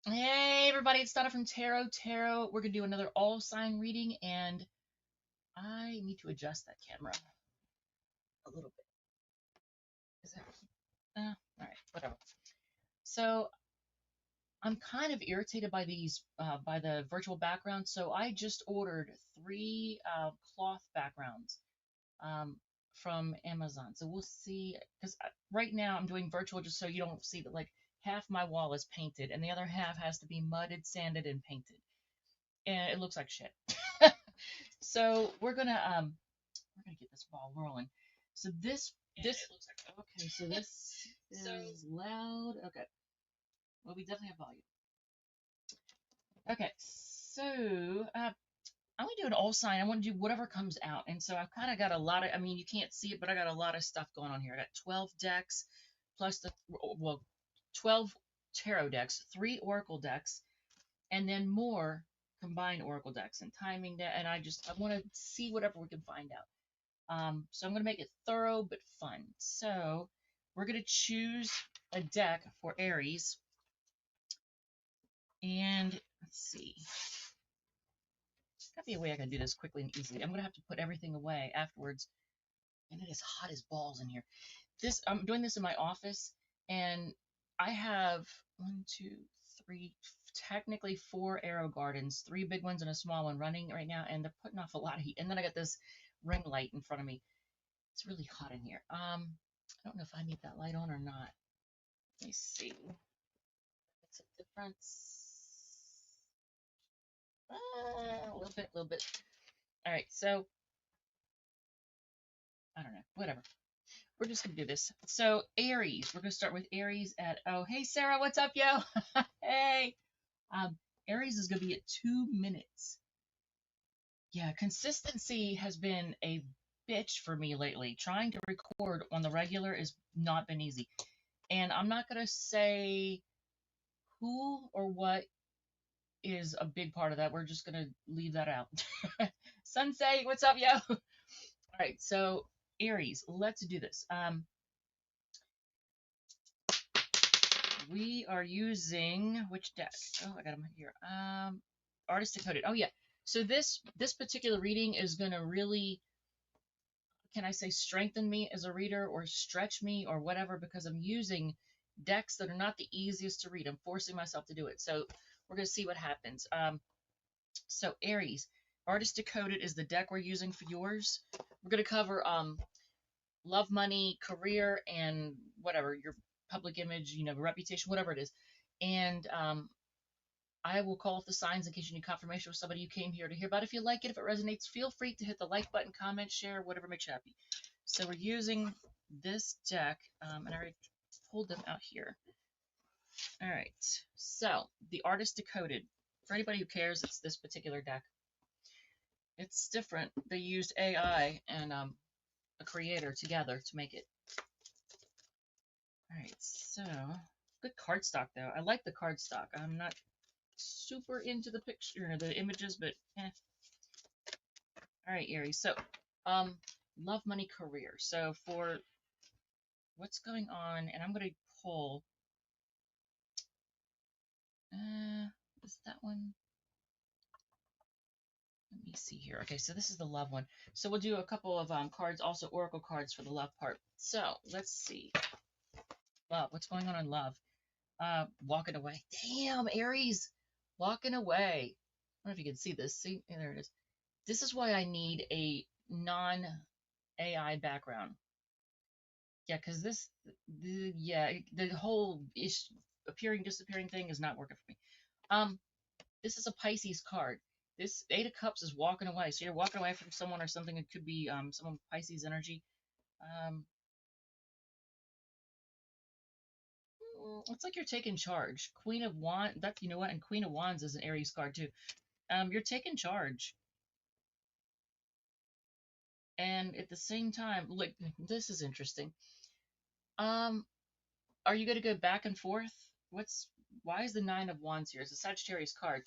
Hey everybody, it's Donna from Tarot. We're gonna do another all sign reading, and I need to adjust that camera a little bit. Is that all right? Whatever. So I'm kind of irritated by these by the virtual background. So I just ordered three cloth backgrounds um, from Amazon. So we'll see. Because right now I'm doing virtual just so you don't see that like half my wall is painted and the other half has to be mudded, sanded, and painted, and it looks like shit. So we're gonna get this ball rolling. So this okay. So this is loud. Okay. Well, we definitely have volume. Okay. So I'm gonna do an all sign. I want to do whatever comes out, and so I've kind of got a lot of. I mean, you can't see it, but I got a lot of stuff going on here. I got 12 decks plus the well, 12 tarot decks, three oracle decks, and then more combined oracle decks and timing that. And I want to see whatever we can find out. So I'm going to make it thorough but fun. So we're going to choose a deck for Aries. And let's see. There's got to be a way I can do this quickly and easily. I'm going to have to put everything away afterwards. And it is hot as balls in here. I'm doing this in my office, and I have one, two, three, technically four arrow gardens, three big ones and a small one running right now, and they're putting off a lot of heat. And then I got this ring light in front of me. It's really hot in here. I don't know if I need that light on or not. Let me see. What's the difference? A little bit, a little bit. All right, so I don't know. Whatever. We're just gonna do this. So Aries. We're gonna start with Aries at oh hey Sarah, what's up, yo? Hey. Um, Aries is gonna be at 2 minutes. Yeah, consistency has been a bitch for me lately. Trying to record on the regular has not been easy. And I'm not gonna say who or what is a big part of that. We're just gonna leave that out. Sensei, what's up, yo? All right, so Aries, let's do this. We are using which deck? Oh, I got them here. Artist Decoded. Oh yeah. So this particular reading is gonna really, can I say, strengthen me as a reader or stretch me or whatever, because I'm using decks that are not the easiest to read. I'm forcing myself to do it. So we're gonna see what happens. So Aries, Artist Decoded is the deck we're using for yours. We're going to cover love, money, career, and whatever, your public image, reputation, whatever it is. And I will call off the signs in case you need confirmation with somebody you came here to hear about. If you like it, if it resonates, feel free to hit the like button, comment, share, whatever makes you happy. So we're using this deck, and I already pulled them out here. All right. So the Artist Decoded. For anybody who cares, it's this particular deck. It's different. They used AI and a creator together to make it. All right, so good cardstock though. I like the cardstock. I'm not super into the picture, the images, but eh. All right, Aries. So, um, love, money, career. So for what's going on, and I'm gonna pull. Is that one? Let me see here. Okay, so this is the love one. So we'll do a couple of cards, also oracle cards for the love part. So let's see. Love. What's going on in love? Walking away. Damn, Aries, walking away. I don't know if you can see this. See, yeah, there it is. This is why I need a non AI background. Yeah, because the whole ish appearing disappearing thing is not working for me. Um, this is a Pisces card. This Eight of Cups is walking away. So you're walking away from someone or something. It could be someone with Pisces energy. Um, it's like you're taking charge. Queen of Wands. That, you know what? And Queen of Wands is an Aries card too. You're taking charge, and at the same time, like, this is interesting. Um, are you going to go back and forth? Why is the Nine of Wands here? It's a Sagittarius card.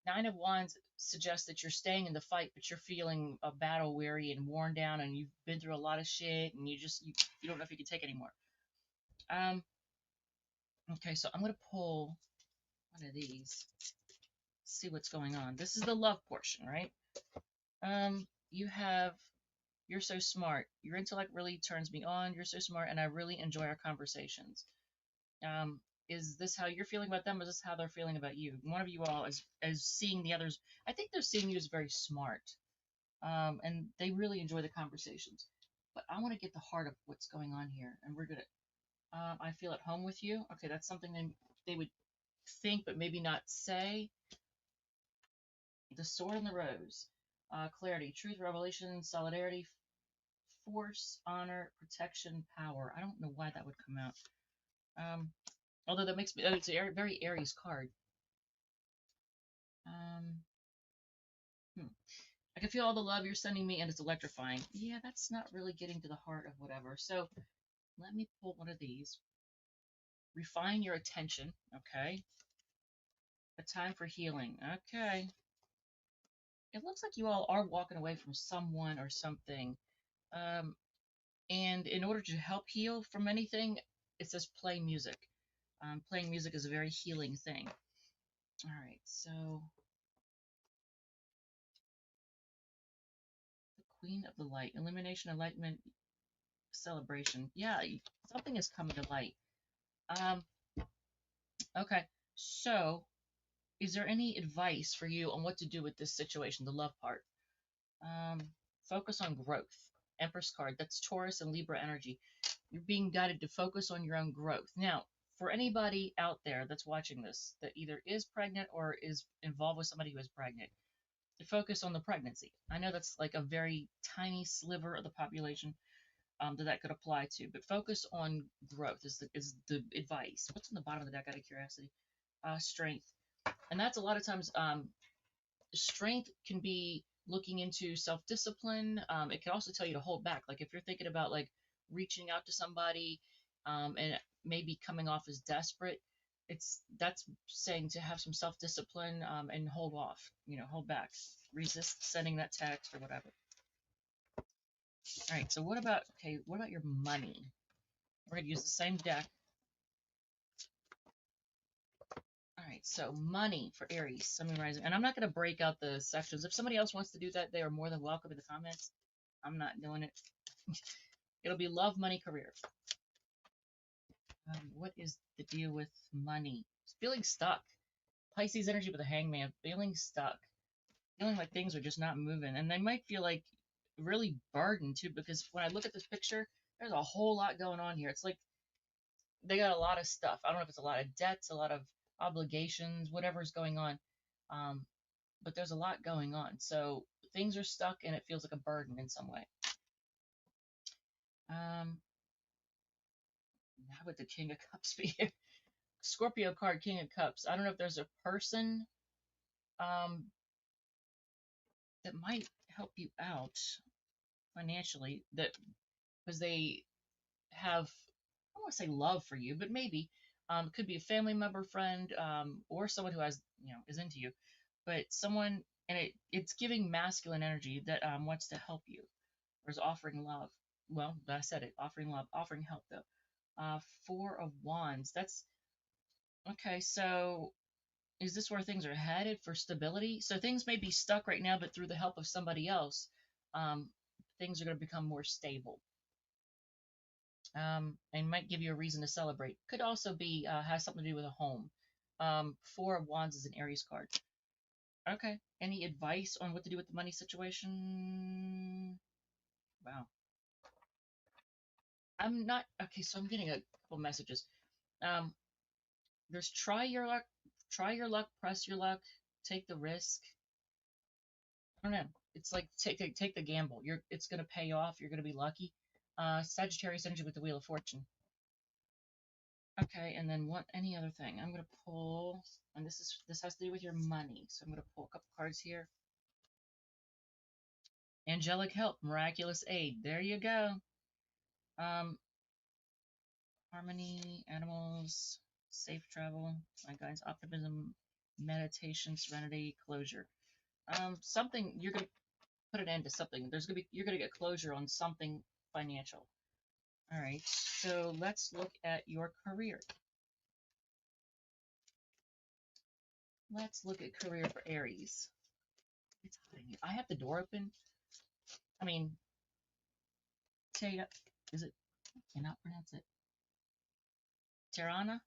Nine of Wands suggests that you're staying in the fight, but you're feeling a battle weary and worn down, and you've been through a lot of shit, and you don't know if you can take anymore. Um, okay, so I'm gonna pull. one of these. See what's going on. This is the love portion, right? You have, you're so smart. Your intellect really turns me on. You're so smart, and I really enjoy our conversations. Um, is this how you're feeling about them? Or is this how they're feeling about you? One of you all is seeing the others. I think they're seeing you as very smart, and they really enjoy the conversations. But I want to get the heart of what's going on here, and we're gonna. I feel at home with you. Okay, that's something they would think, but maybe not say. The sword and the rose. Clarity, truth, revelation, solidarity, force, honor, protection, power. I don't know why that would come out. Um, although that makes me, it's a very Aries card. Um, hmm. I can feel all the love you're sending me, and it's electrifying. Yeah, that's not really getting to the heart of whatever. So let me pull one of these. Refine your attention. Okay. A time for healing. Okay. It looks like you all are walking away from someone or something. Um, and in order to help heal from anything, it says play music. Playing music is a very healing thing. All right, so the Queen of the Light, illumination, enlightenment, celebration. Yeah, something is coming to light. Um, okay, so is there any advice for you on what to do with this situation, the love part? Um, Focus on growth. Empress card, that's Taurus and Libra energy. You're being guided to focus on your own growth. Now, for anybody out there that's watching this that either is pregnant or is involved with somebody who is pregnant, to focus on the pregnancy. I know that's like a very tiny sliver of the population that could apply to, but focus on growth is the advice. What's on the bottom of the deck out of curiosity? Strength. And that's a lot of times strength can be looking into self discipline. It can also tell you to hold back. Like if you're thinking about like reaching out to somebody and maybe coming off as desperate, that's saying to have some self discipline and hold off. Hold back, resist sending that text or whatever. All right. So what about your money? We're gonna use the same deck. All right, so money for Aries, Sun, Moon, Rising. And I'm not going to break out the sections. If somebody else wants to do that, they are more than welcome in the comments. I'm not doing it. It'll be love, money, career. What is the deal with money? Feeling stuck. Pisces energy with a hangman. Feeling stuck. Feeling like things are just not moving. And they might feel like really burdened too, because when I look at this picture, there's a whole lot going on here. It's like they got a lot of stuff. I don't know if it's a lot of debts, a lot of obligations, whatever's going on. Um, but there's a lot going on. So things are stuck and it feels like a burden in some way. Um, how would the King of Cups be here? Scorpio card, King of Cups. I don't know if there's a person um, that might help you out financially that because they have, I don't want to say love for you, but maybe it could be a family member, friend, or someone who has, is into you, but someone, and it's giving masculine energy that wants to help you or is offering love. Well, I said it, offering love, offering help though. Four of Wands. That's okay. So is this where things are headed for stability? So things may be stuck right now, but through the help of somebody else, um, things are going to become more stable. And might give you a reason to celebrate. Could also be has something to do with a home. Four of Wands is an Aries card. Okay. Any advice on what to do with the money situation? Wow. I'm not okay. So I'm getting a couple messages. Um, there's try your luck, press your luck, take the risk. I don't know. It's like take the gamble. It's gonna pay off. You're gonna be lucky. Sagittarius energy with the Wheel of Fortune. Okay, and then what? Any other thing? I'm gonna pull, and this has to do with your money. So I'm gonna pull a couple cards here. Angelic help, miraculous aid. There you go. Um, harmony, animals, safe travel, my guides, optimism, meditation, serenity, closure. Something you're gonna put an end to something. You're gonna get closure on something financial. All right, so let's look at your career. Let's look at career for Aries. It's hot in here. I have the door open. I mean, Tata, is it? I cannot pronounce it. Tirana?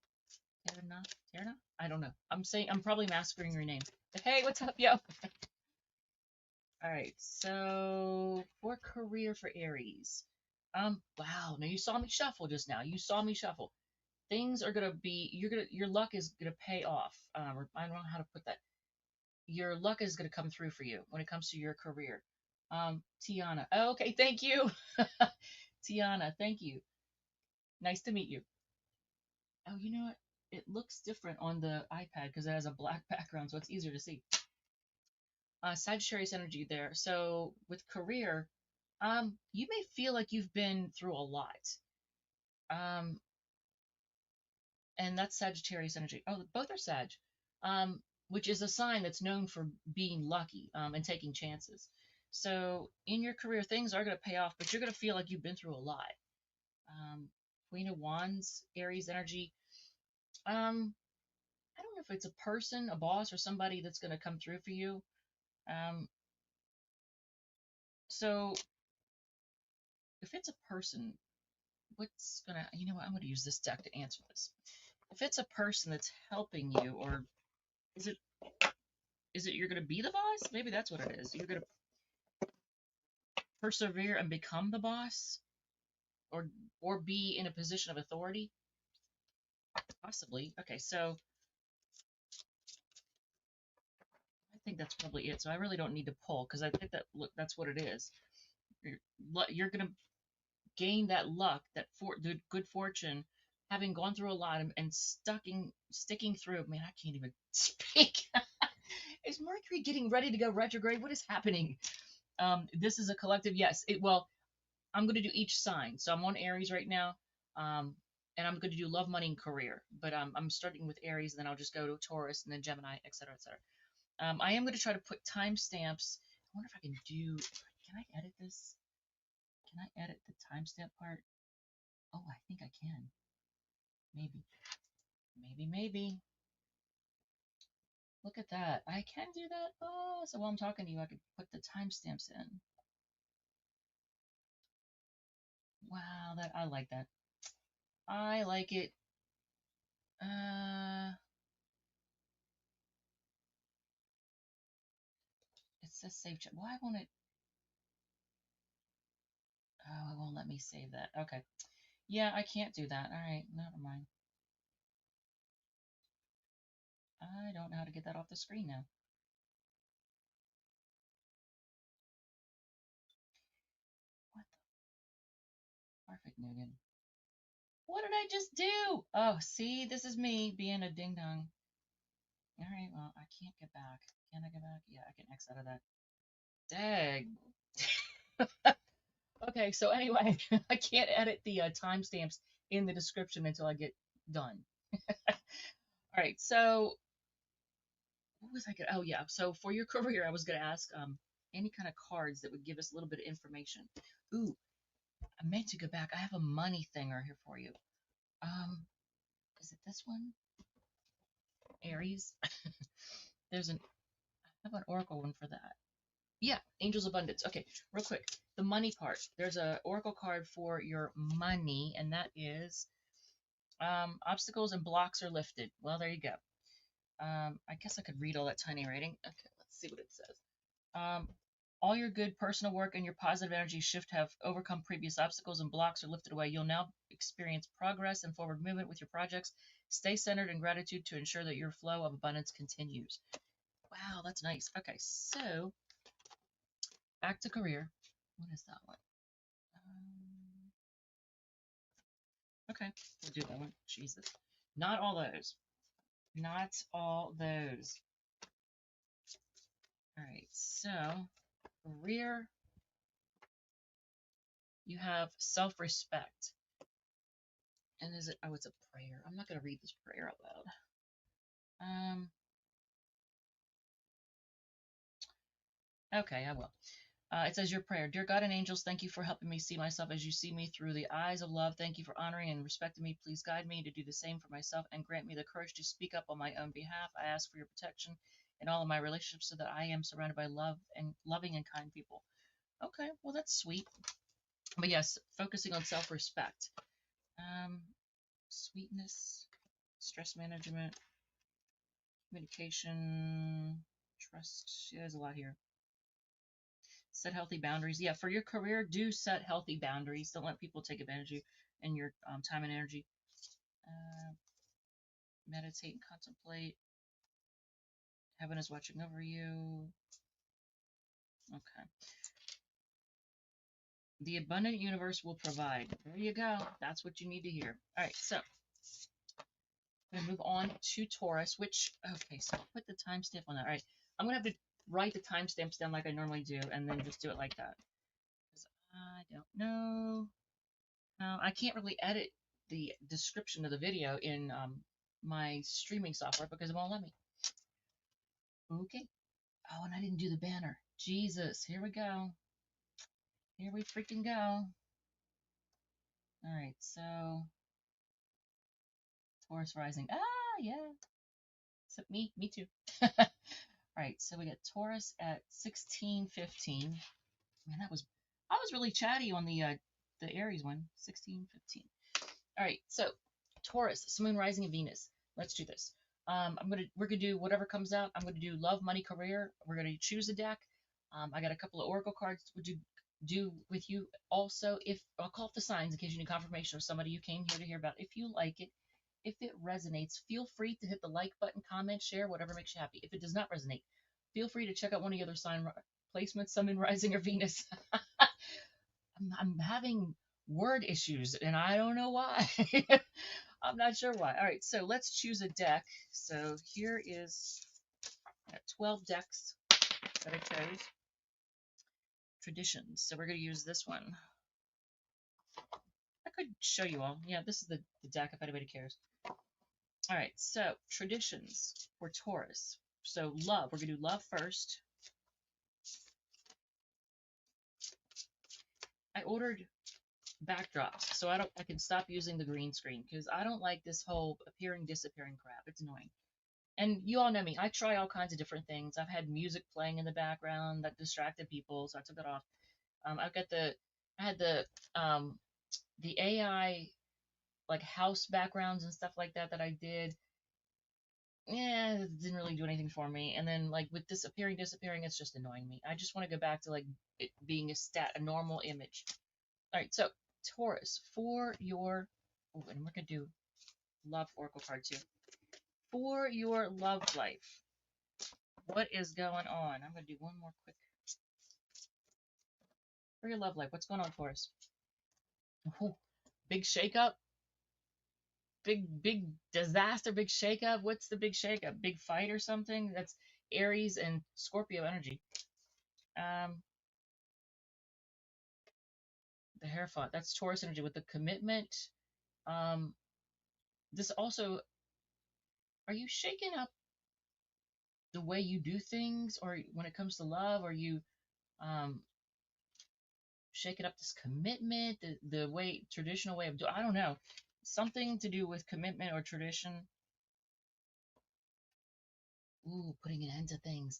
Tirana? Tirana? I don't know. I'm probably massacring your name. But hey, what's up, yo? All right, so for career for Aries. Wow, now you saw me shuffle just now. You saw me shuffle. Things are gonna be, your luck is gonna pay off. Or I don't know how to put that. Your luck is gonna come through for you when it comes to your career. Tiana. Oh, okay, thank you. Tiana, thank you. Nice to meet you. Oh, you know what? It looks different on the iPad because it has a black background, so it's easier to see. Sagittarius energy there. So with career, you may feel like you've been through a lot. Um, and that's Sagittarius energy. Oh, both are Sag. Which is a sign that's known for being lucky, and taking chances. So in your career, things are going to pay off, but you're going to feel like you've been through a lot. Um, Queen of Wands, Aries energy. I don't know if it's a person, a boss, or somebody that's going to come through for you. Um, so if it's a person, what's gonna, you know what, I'm gonna use this deck to answer this. If it's a person that's helping you, or is it is it you're gonna be the boss? Maybe that's what it is. You're gonna persevere and become the boss, or be in a position of authority, possibly. Okay, so I think that's probably it. So I really don't need to pull because I think that, look, that's what it is. You're gonna gain that luck, the good fortune, having gone through a lot, and sticking through. Man, I can't even speak. Is Mercury getting ready to go retrograde? What is happening? This is a collective. Yes. Well, I'm going to do each sign. So I'm on Aries right now. Um, and I'm going to do love, money, and career. But I'm starting with Aries, and then I'll just go to Taurus, and then Gemini, etc., etc. I am going to try to put timestamps. I wonder if I can do. Can I edit this? Can I edit the timestamp part? Oh, I think I can. Maybe. Maybe. Look at that. I can do that. Oh, so while I'm talking to you, I could put the timestamps in. Wow, that I like that. I like it. Uh, it says save chat. Why won't it? Oh, it won't let me save that. Okay. Yeah, I can't do that. All right, never mind. I don't know how to get that off the screen now. What the perfect nougat? What did I just do? Oh, see, this is me being a ding dong. All right, well, I can't get back. Can I get back? Yeah, I can X out of that. Dag. Okay, so anyway, I can't edit the timestamps in the description until I get done. All right, so what was I going to? Oh, yeah. So for your career, I was going to ask any kind of cards that would give us a little bit of information. Ooh, I meant to go back. I have a money thing right here for you. Um, is it this one? Aries. There's I have an oracle one for that. Yeah, Angel's Abundance. Okay, real quick. The money part. There's a oracle card for your money, and that is obstacles and blocks are lifted. Well, there you go. I guess I could read all that tiny writing. Okay, let's see what it says. Um, all your good personal work and your positive energy shift have overcome previous obstacles and blocks are lifted away. You'll now experience progress and forward movement with your projects. Stay centered in gratitude to ensure that your flow of abundance continues. Wow, that's nice. Okay, so back to career. What is that one? Okay, we'll do that one. Jesus. Not all those. Not all those. All right, so career, you have self-respect. And is it, oh, it's a prayer. I'm not going to read this prayer out loud. Okay, I will. It says your prayer. Dear God and angels, thank you for helping me see myself as you see me through the eyes of love. Thank you for honoring and respecting me. Please guide me to do the same for myself and grant me the courage to speak up on my own behalf. I ask for your protection in all of my relationships so that I am surrounded by love and loving and kind people. Okay, well, that's sweet. But yes, focusing on self-respect. Um, Sweetness, stress management, communication, trust. Yeah, there's a lot here. Set healthy boundaries. Yeah, for your career, do set healthy boundaries. Don't let people take advantage of you and your time and energy. Uh, Meditate and contemplate. Heaven is watching over you. Okay. The abundant universe will provide. There you go. That's what you need to hear. All right, so I'm going to move on to Taurus, which, okay, so I'll put the timestamp on that. All right, I'm going to have to write the timestamps down like I normally do and then just do it like that. Because I don't know. I can't really edit the description of the video in my streaming software because it won't let me. Okay. Oh, and I didn't do the banner. Jesus, here we go. Here we freaking go. All right, so Taurus rising. Ah, yeah. Except me too. All right, so we got Taurus at 16:15. Man, I was really chatty on the Aries one. 16:15. All right, so Taurus, Sun, Moon, Rising, and Venus. Let's do this. We're gonna do whatever comes out. I'm gonna do love, money, career. We're gonna choose a deck. I got a couple of oracle cards to do with you. Also, if I'll call up the signs in case you need confirmation of somebody you came here to hear about. If you like it, if it resonates, feel free to hit the like button, comment, share, whatever makes you happy. If it does not resonate, feel free to check out one of the other sign placements, Sun, Moon, Rising, or Venus. I'm having word issues and I don't know why. I'm not sure why. All right, so let's choose a deck. So here is 12 decks that I chose. Traditions. So we're going to use this one. I could show you all. Yeah, this is the deck if anybody cares. All right, so traditions for Taurus. So love. We're going to do love first. I ordered backdrops so I can stop using the green screen because I don't like this whole appearing disappearing crap. It's annoying. And you all know me. I try all kinds of different things. I've had music playing in the background that distracted people, so I took it off. I had the AI like house backgrounds and stuff like that that I did. Yeah, it didn't really do anything for me. And then like with this appearing disappearing, it's just annoying me. I just want to go back to like it being a normal image. All right, so Taurus for your. Oh, and we're gonna do love oracle card too. For your love life. What is going on? I'm going to do one more quick. For your love life, what's going on, Taurus? Ooh, big shakeup? Big disaster? Big shakeup? What's the big shakeup? Big fight or something? That's Aries and Scorpio energy. Um, the Hierophant, that's Taurus energy with the commitment. Um, this also, are you shaking up the way you do things, or when it comes to love, are you um, shaking up this commitment, the way traditional way of doing? I don't know, something to do with commitment or tradition. Ooh, putting an end to things.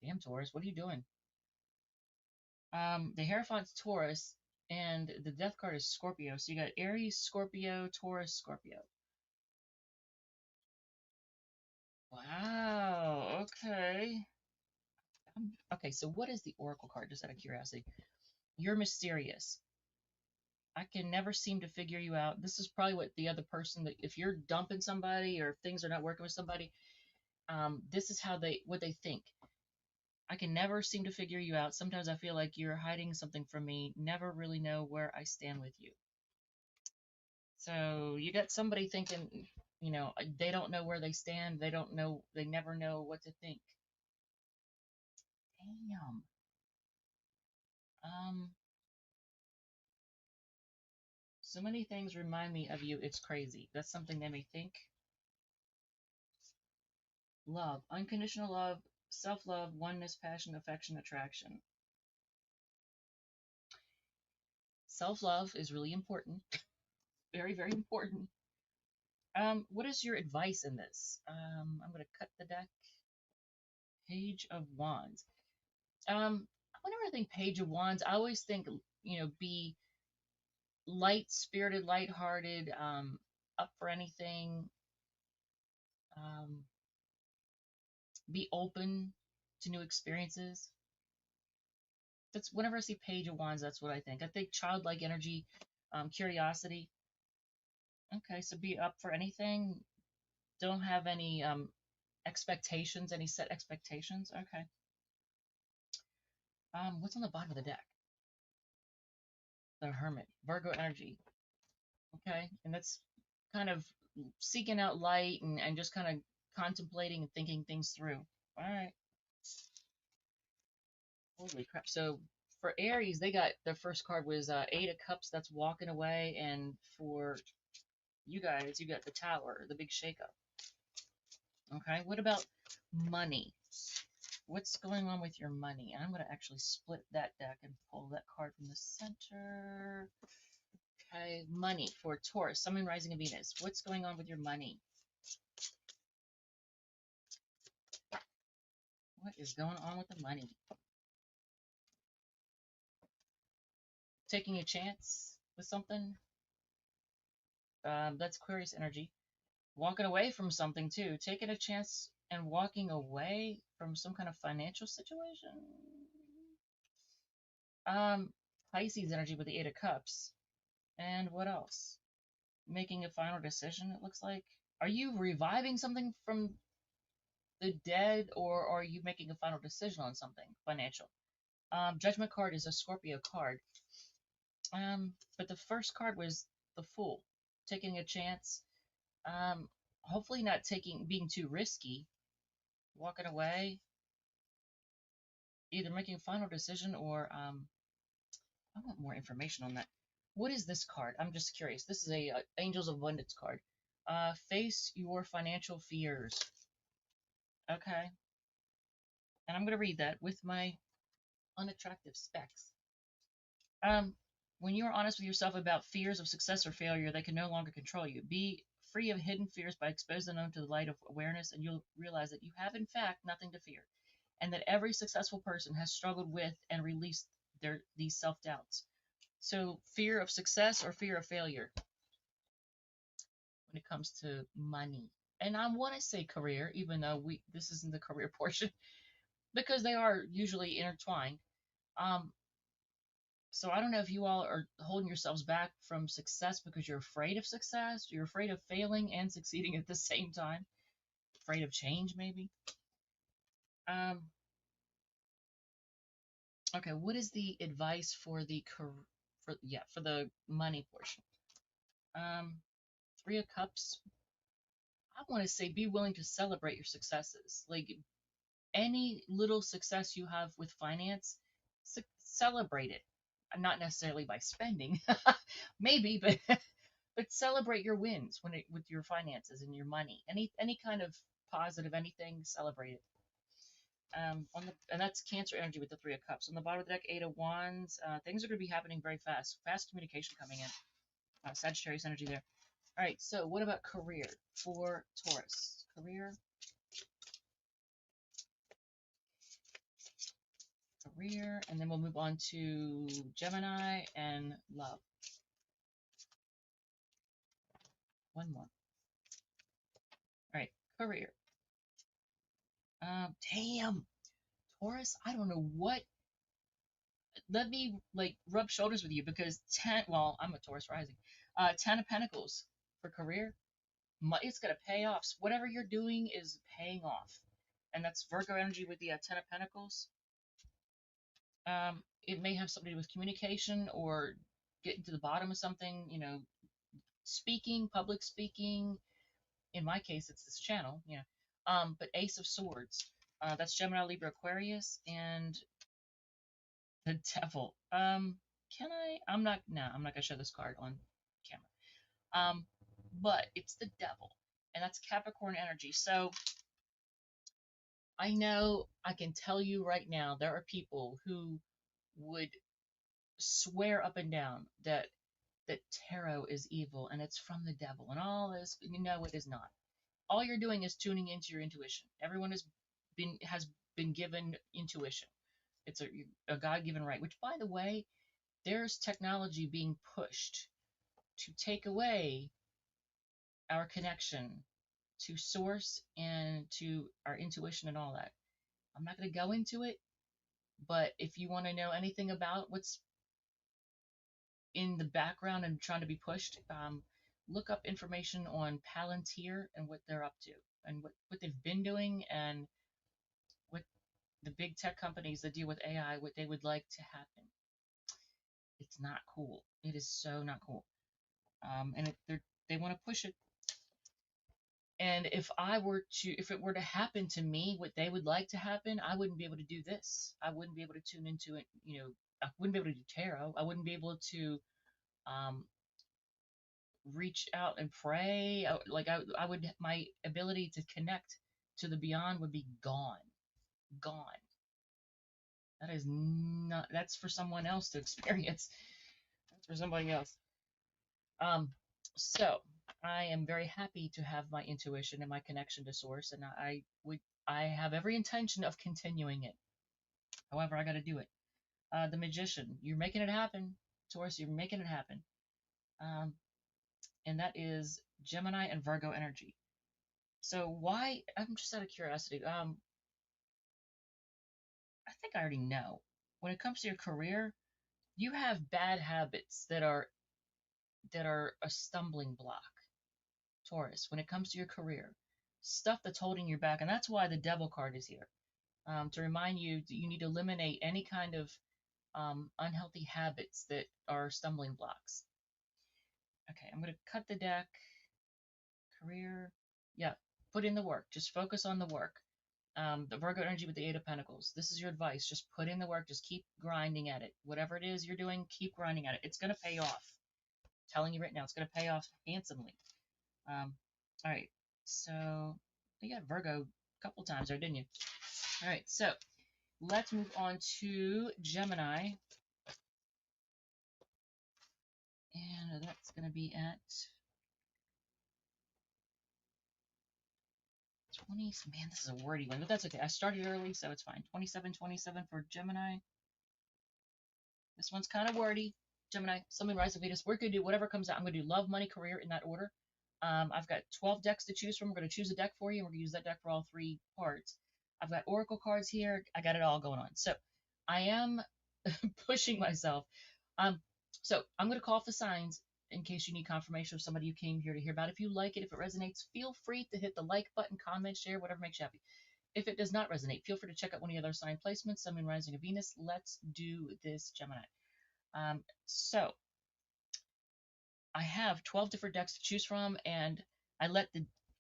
Damn, Taurus, what are you doing? The Hierophant's Taurus, and the Death card is Scorpio. So you got Aries, Scorpio, Taurus, Scorpio. Wow. Okay. Okay. So what is the Oracle card? Just out of curiosity. You're mysterious. I can never seem to figure you out. This is probably what the other person that if you're dumping somebody or if things are not working with somebody, this is how what they think. I can never seem to figure you out. Sometimes I feel like you're hiding something from me. Never really know where I stand with you. So you got somebody thinking, they don't know where they stand. They don't know. They never know what to think. Damn. Um, so many things remind me of you. It's crazy. That's something they may think. Love, unconditional love, self-love, oneness, passion, affection, attraction. Self-love is really important. Very, very important. What is your advice in this? I'm going to cut the deck. Page of Wands. Whenever I think Page of Wands, I always think, be light spirited, light-hearted, up for anything, um, be open to new experiences. That's whenever I see Page of Wands, that's what I think. I think childlike energy, curiosity. Okay, so be up for anything. Don't have any expectations, any set expectations. Okay. What's on the bottom of the deck? The Hermit, Virgo energy. Okay, and that's kind of seeking out light and just kind of contemplating and thinking things through. All right. Holy crap. So for Aries, they got their first card was Eight of Cups. That's walking away, and for you guys, you got the Tower, the big shakeup. Okay. What about money? What's going on with your money? I'm going to actually split that deck and pull that card from the center. Okay, money for Taurus, Sun, Moon, Rising, and Venus. What's going on with your money? What is going on with the money? Taking a chance with something? That's Aquarius energy. Walking away from something too. Taking a chance and walking away from some kind of financial situation. Um, Pisces energy with the Eight of Cups. And what else? Making a final decision, it looks like. Are you reviving something from the dead, or are you making a final decision on something financial? Judgment card is a Scorpio card. But the first card was the Fool, taking a chance. Hopefully not being too risky, walking away, either making a final decision or I want more information on that. What is this card? I'm just curious. This is a Angels of Abundance card. Face your financial fears. Okay, and I'm gonna read that with my unattractive specs. Um, when you are honest with yourself about fears of success or failure, they can no longer control you. Be free of hidden fears by exposing them to the light of awareness, and you'll realize that you have, in fact, nothing to fear, and that every successful person has struggled with and released these self doubts. So, fear of success or fear of failure when it comes to money. And I want to say career, even though this isn't the career portion, because they are usually intertwined. Um, So I don't know if you all are holding yourselves back from success because you're afraid of success, you're afraid of failing and succeeding at the same time, afraid of change maybe. Um, okay, what is the advice for for the money portion? Um, Three of Cups. I want to say be willing to celebrate your successes. Like any little success you have with finance, celebrate it. Not necessarily by spending, maybe, but but celebrate your wins with your finances and your money. Any kind of positive anything, celebrate it. And that's Cancer energy with the Three of Cups. On the bottom of the deck, Eight of Wands. Things are going to be happening very fast. Fast communication coming in. Sagittarius energy there. All right. So what about career for Taurus? Career, and then we'll move on to Gemini and love. One more. All right. Career. Damn. Taurus, I don't know what. Let me like rub shoulders with you because well, I'm a Taurus rising. 10 of Pentacles for career. It's gonna pay off. Whatever you're doing is paying off, and that's Virgo energy with the 10 of Pentacles. It may have something to do with communication or getting to the bottom of something. Speaking, public speaking. In my case, it's this channel. But Ace of Swords. That's Gemini, Libra, Aquarius, and the Devil. Can I? I'm not. No, I'm not gonna show this card on camera. But it's the Devil, and that's Capricorn energy. So I know I can tell you right now there are people who would swear up and down that tarot is evil and it's from the devil and all this. No, it is not. All you're doing is tuning into your intuition. Everyone has been given intuition. It's a God-given right. Which, by the way, there's technology being pushed to take away our connection to source and to our intuition and all that. I'm not going to go into it, but if you want to know anything about what's in the background and trying to be pushed, look up information on Palantir and what they're up to and what they've been doing and what the big tech companies that deal with AI, what they would like to happen. It's not cool. It is so not cool. They want to push it. And if it were to happen to me, what they would like to happen, I wouldn't be able to do this. I wouldn't be able to tune into it. I wouldn't be able to do tarot. I wouldn't be able to um, reach out and pray. I would, my ability to connect to the beyond would be gone, gone. That is not. That's for someone else to experience. That's for somebody else. Um, so I am very happy to have my intuition and my connection to source, and I have every intention of continuing it. However, I got to do it. The magician, you're making it happen, Taurus. You're making it happen. Um, and that is Gemini and Virgo energy. So why? I'm just out of curiosity. I think I already know. When it comes to your career, you have bad habits that are a stumbling block. Taurus, when it comes to your career, stuff that's holding you back, and that's why the Devil card is here, to remind you that you need to eliminate any kind of unhealthy habits that are stumbling blocks. Okay, I'm going to cut the deck. Career, yeah, put in the work. Just focus on the work. The Virgo energy with the Eight of Pentacles. This is your advice. Just put in the work. Just keep grinding at it. Whatever it is you're doing, keep grinding at it. It's going to pay off. I'm telling you right now, it's going to pay off handsomely. All right, so you got Virgo a couple times there, didn't you? All right, so let's move on to Gemini. And that's going to be at 20. Man, this is a wordy one, but that's okay. I started early, so it's fine. 27 for Gemini. This one's kind of wordy. Gemini, Sun, Moon, Rise, Venus. We're going to do whatever comes out. I'm going to do love, money, career in that order. I've got 12 decks to choose from. I'm going to choose a deck for you, and we're going to use that deck for all three parts. I've got oracle cards here. I got it all going on. So I am pushing myself. So I'm going to call for signs in case you need confirmation of somebody you came here to hear about. If you like it, if it resonates, feel free to hit the like button, comment, share, whatever makes you happy. If it does not resonate, feel free to check out one of the other sign placements, Sun, Moon, Rising, of Venus. Let's do this, Gemini. So I have 12 different decks to choose from, and I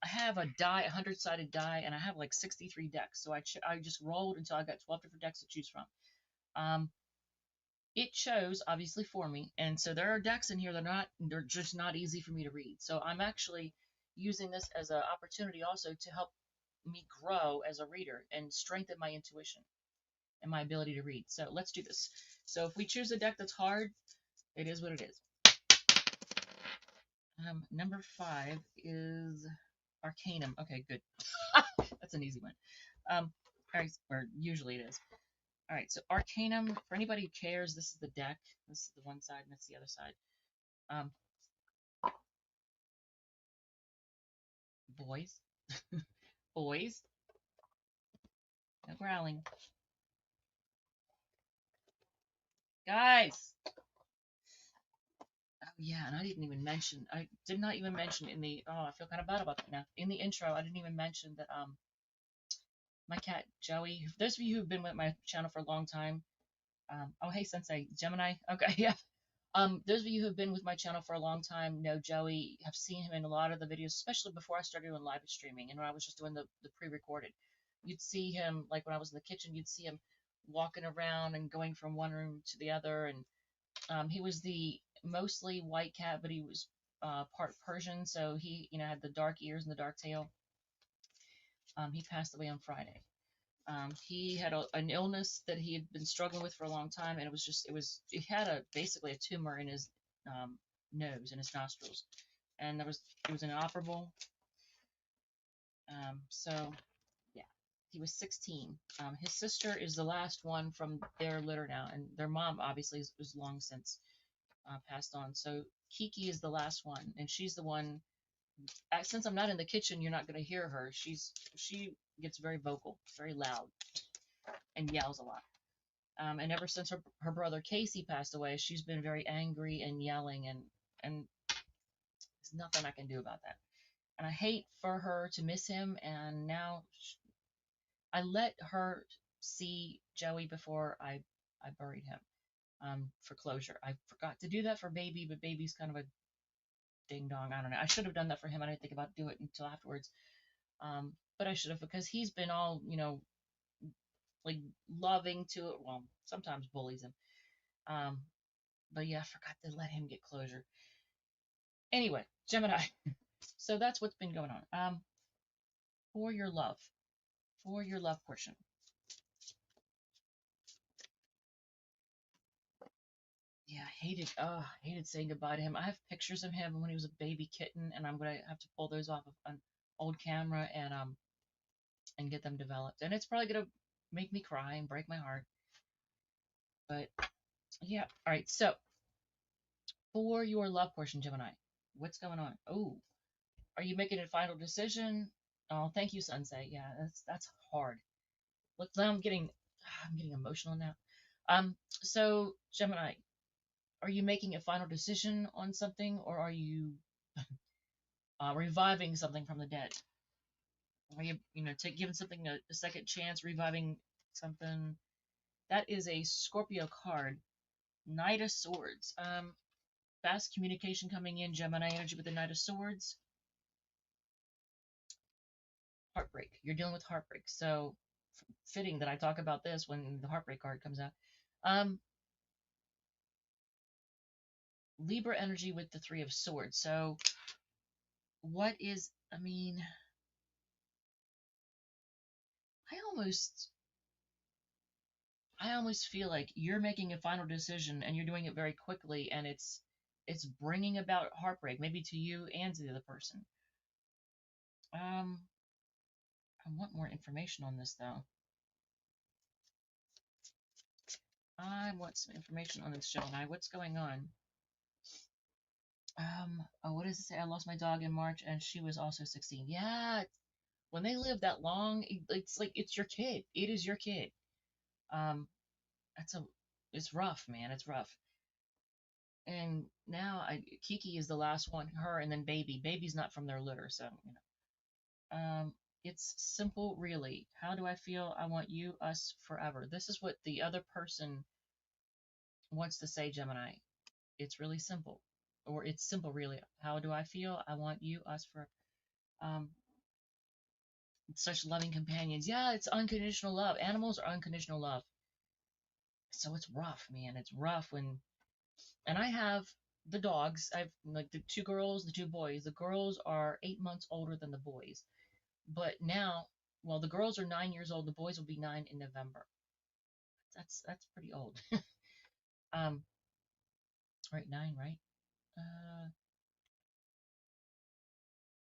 have a 100-sided die, and I have like 63 decks. So I just rolled until I got 12 different decks to choose from. It chose obviously for me, and so there are decks in here they're just not easy for me to read. So I'm actually using this as an opportunity also to help me grow as a reader and strengthen my intuition and my ability to read. So let's do this. So if we choose a deck that's hard, it is what it is. Number 5 is Arcanum. Okay, good. That's an easy one. All right, or usually it is. All right, so Arcanum, for anybody who cares, this is the deck. This is the one side, and that's the other side. Boys. Boys. No growling. Guys! Oh, yeah, and I did not even mention I feel kind of bad about that now. In the intro, I didn't even mention that, my cat, Joey, those of you who've been with my channel for a long time, oh, hey, Sensei, Gemini, okay, yeah. Those of you who have been with my channel for a long time know Joey, have seen him in a lot of the videos, especially before I started doing live streaming and when I was just doing the pre-recorded. You'd see him, like when I was in the kitchen, you'd see him walking around and going from one room to the other, and he was the mostly white cat, but he was part Persian, so he, had the dark ears and the dark tail. He passed away on Friday. He had an illness that he had been struggling with for a long time, and he had basically a tumor in his um, nose and his nostrils, and it was inoperable. So yeah, he was 16. His sister is the last one from their litter now, and their mom obviously is long since passed on. So Kiki is the last one, and she's the one. Since I'm not in the kitchen, you're not going to hear her. She gets very vocal, very loud, and yells a lot. And ever since her brother Casey passed away, she's been very angry and yelling, and there's nothing I can do about that. And I hate for her to miss him. And now I let her see Joey before I buried him, for closure. I forgot to do that for Baby, but Baby's kind of a ding dong. I don't know. I should have done that for him. I didn't think about do it until afterwards. But I should have, because he's been all, like loving to it. Well, sometimes bullies him. Um, but yeah, I forgot to let him get closure. Anyway, Gemini. So that's what's been going on. For your love, for your love portion. Yeah, hated saying goodbye to him. I have pictures of him when he was a baby kitten, and I'm gonna have to pull those off of an old camera and get them developed. And it's probably gonna make me cry and break my heart. But yeah, all right. So for your love portion, Gemini, what's going on? Oh, are you making a final decision? Oh, thank you, Sensei. Yeah, that's hard. Look, now I'm getting emotional now. So Gemini, are you making a final decision on something, or are you reviving something from the dead? Are you, giving something a second chance, reviving something? That is a Scorpio card. Knight of Swords. Fast communication coming in, Gemini energy with the Knight of Swords. Heartbreak. You're dealing with heartbreak. So fitting that I talk about this when the heartbreak card comes out. Um, Libra energy with the Three of Swords. So what is, I mean, I almost I almost feel like you're making a final decision and you're doing it very quickly, and it's bringing about heartbreak, maybe to you and to the other person. Um, I want more information on this though. I want some information on this Gemini. What's going on? Oh, what does it say? I lost my dog in March, and she was also 16. Yeah, when they live that long, it's like it's your kid. It is your kid. Um, that's a, it's rough, man. It's rough. And now Kiki is the last one, her, and then Baby. Baby's not from their litter, so it's simple, really. How do I feel? I want you, us, forever. This is what the other person wants to say, Gemini. It's really simple, or it's simple, really. How do I feel? I want you, us, forever. Um, Such loving companions. Yeah, it's unconditional love. Animals are unconditional love. So it's rough, man. It's rough when, and I have the dogs. I've like the two girls, the two boys. The girls are 8 months older than the boys. But now, well, the girls are 9 years old. The boys will be 9 in November. That's pretty old. um, right, 9, right? Uh,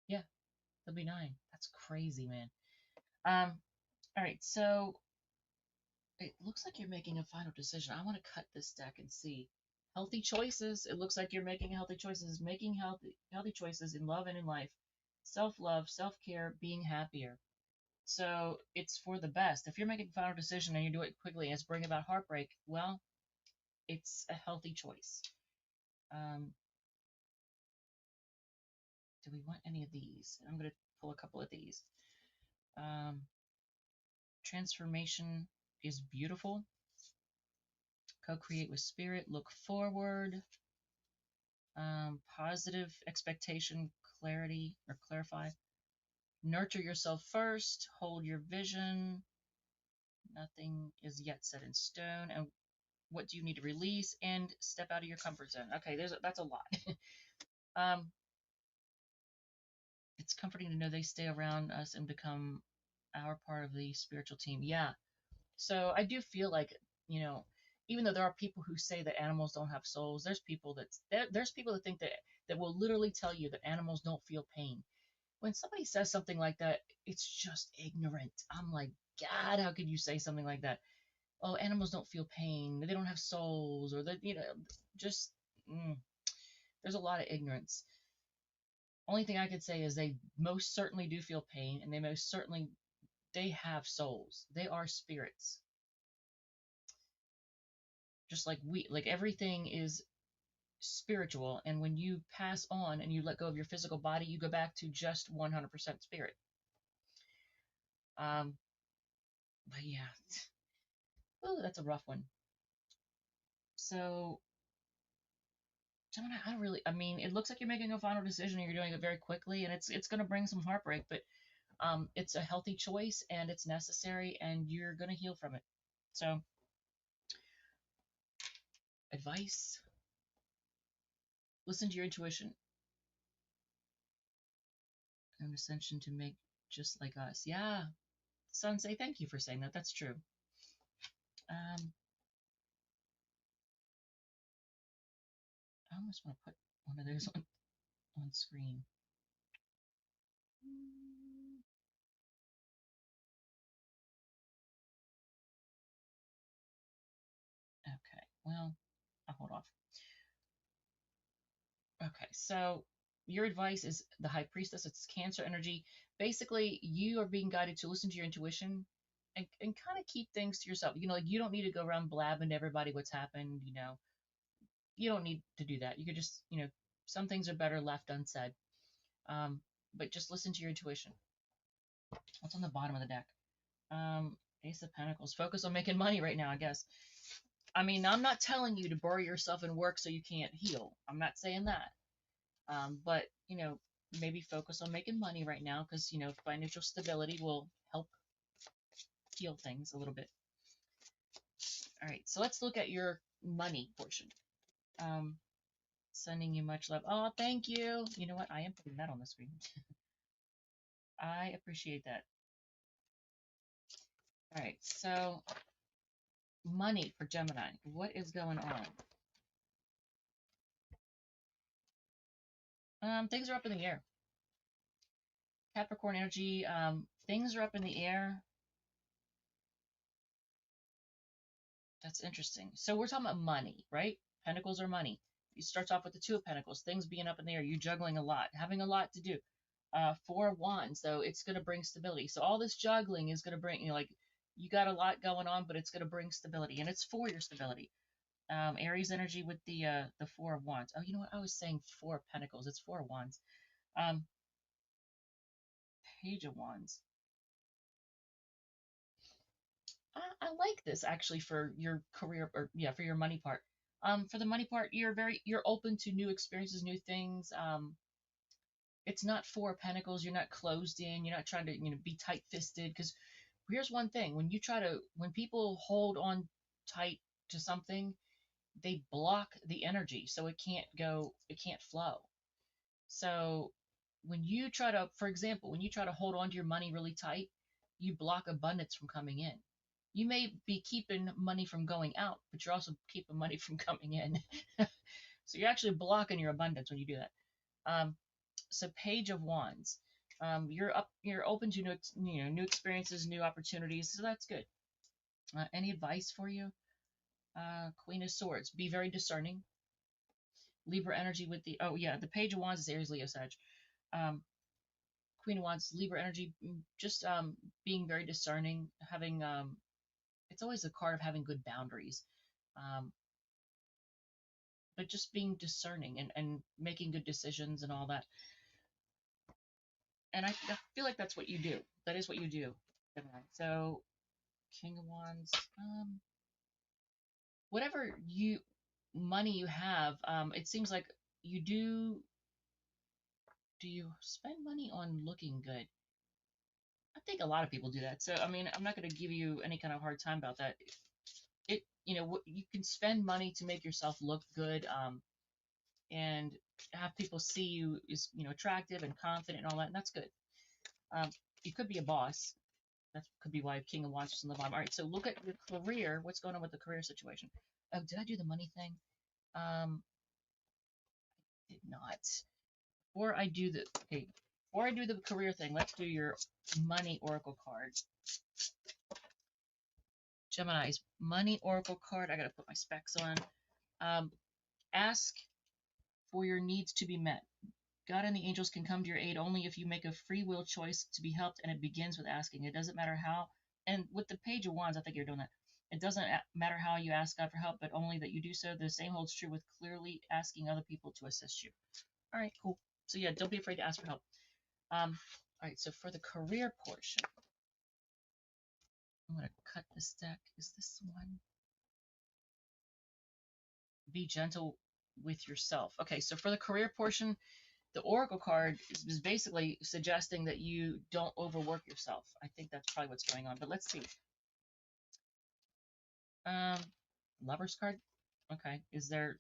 yeah, they'll be 9. That's crazy, man. All right, so it looks like you're making a final decision. I want to cut this deck and see healthy choices. It looks like you're making healthy choices, making healthy choices in love and in life, self love, self care, being happier. So it's for the best. If you're making a final decision and you do it quickly and it's bringing about heartbreak, well, it's a healthy choice. Um, do we want any of these? I'm going to pull a couple of these. Um, Transformation is beautiful. Co-create with spirit. Look forward. Positive expectation, clarity, or clarify. Nurture yourself first. Hold your vision. Nothing is yet set in stone. And what do you need to release? And step out of your comfort zone. Okay, that's a lot. um, it's comforting to know they stay around us and become Our part of the spiritual team. Yeah. So I do feel like, you know, even though there are people who say that animals don't have souls, there's people that think that will literally tell you that animals don't feel pain. When somebody says something like that, it's just ignorant. I'm like, God, how could you say something like that? Oh, animals don't feel pain. They don't have souls, or that, just mm, there's a lot of ignorance. Only thing I could say is they most certainly do feel pain, and they have souls. They are spirits, just like everything is spiritual. And when you pass on and you let go of your physical body, you go back to just 100% spirit. Um, but yeah, oh, that's a rough one. So, Gemini, I mean, it looks like you're making a final decision and you're doing it very quickly, and it's going to bring some heartbreak, but it's a healthy choice and it's necessary, and you're going to heal from it. So, advice: listen to your intuition and ascension to make just like us. Yeah, Sun, say thank you for saying that. That's true. Um, I almost want to put one of those on screen. Okay, well, I'll hold off. Okay, so your advice is the High Priestess. It's Cancer energy. Basically, you are being guided to listen to your intuition and kind of keep things to yourself. Like you don't need to go around blabbing to everybody what's happened. You don't need to do that. You could just, some things are better left unsaid. Um, but just listen to your intuition. What's on the bottom of the deck? Ace of Pentacles. Focus on making money right now, I guess. I mean, I'm not telling you to bury yourself in work so you can't heal. I'm not saying that. But maybe focus on making money right now because financial stability will help heal things a little bit. All right, so let's look at your money portion. Um, Sending you much love. Oh, thank you. You know what? I am putting that on the screen. I appreciate that. All right, so money for Gemini. What is going on? Things are up in the air. Capricorn energy. Things are up in the air. That's interesting. So we're talking about money, right? Pentacles are money. It starts off with the Two of Pentacles, things being up in the air, you juggling a lot, having a lot to do. Four of Wands, so it's going to bring stability. So all this juggling is going to bring, like, you got a lot going on, but it's going to bring stability, and it's for your stability. Aries energy with the Four of Wands. Oh, you know what? I was saying Four of Pentacles. It's Four of Wands. Um, Page of Wands. I like this actually for your career, or yeah, for your money part. For the money part, you're open to new experiences, new things. It's not Four of Pentacles. You're not closed in. You're not trying to be tight fisted. Because here's one thing: when people hold on tight to something, they block the energy, so it can't flow. So when you try to, for example, when you try to hold on to your money really tight, you block abundance from coming in. You may be keeping money from going out, but you're also keeping money from coming in. So you're actually blocking your abundance when you do that. Um, so Page of Wands. You're open to new experiences, new opportunities. So that's good. Any advice for you? Queen of Swords. Be very discerning. Libra energy with the Page of Wands is Aries, Leo, Sag. Um, Queen of Wands, Libra energy, just being very discerning, having it's always a card of having good boundaries, um, but just being discerning and making good decisions and all that. And I feel like that's what you do. That is what you do. So King of Wands, whatever money you have, it seems like you do. Do you spend money on looking good? I think a lot of people do that. So I mean, I'm not going to give you any kind of hard time about that. You can spend money to make yourself look good, and have people see you as attractive and confident and all that, and that's good. um, you could be a boss, That could be why King of Wands is in the bottom. All right, so look at your career. What's going on with the career situation? Oh, did I do the money thing? Did not. Before I do the career thing, let's do your money oracle card. Gemini's money oracle card. I gotta put my specs on. Ask for your needs to be met. God and the angels can come to your aid only if you make a free will choice to be helped, and it begins with asking. It doesn't matter how, and with the Page of Wands, I think you're doing that. It doesn't matter how you ask God for help, but only that you do so. The same holds true with clearly asking other people to assist you. All right, cool. So yeah, don't be afraid to ask for help. All right, so for the career portion, I'm going to cut this deck. Is this one? Be gentle with yourself. Okay, so for the career portion, the Oracle card is basically suggesting that you don't overwork yourself. I think that's probably what's going on. But let's see. Lover's card. Okay, is there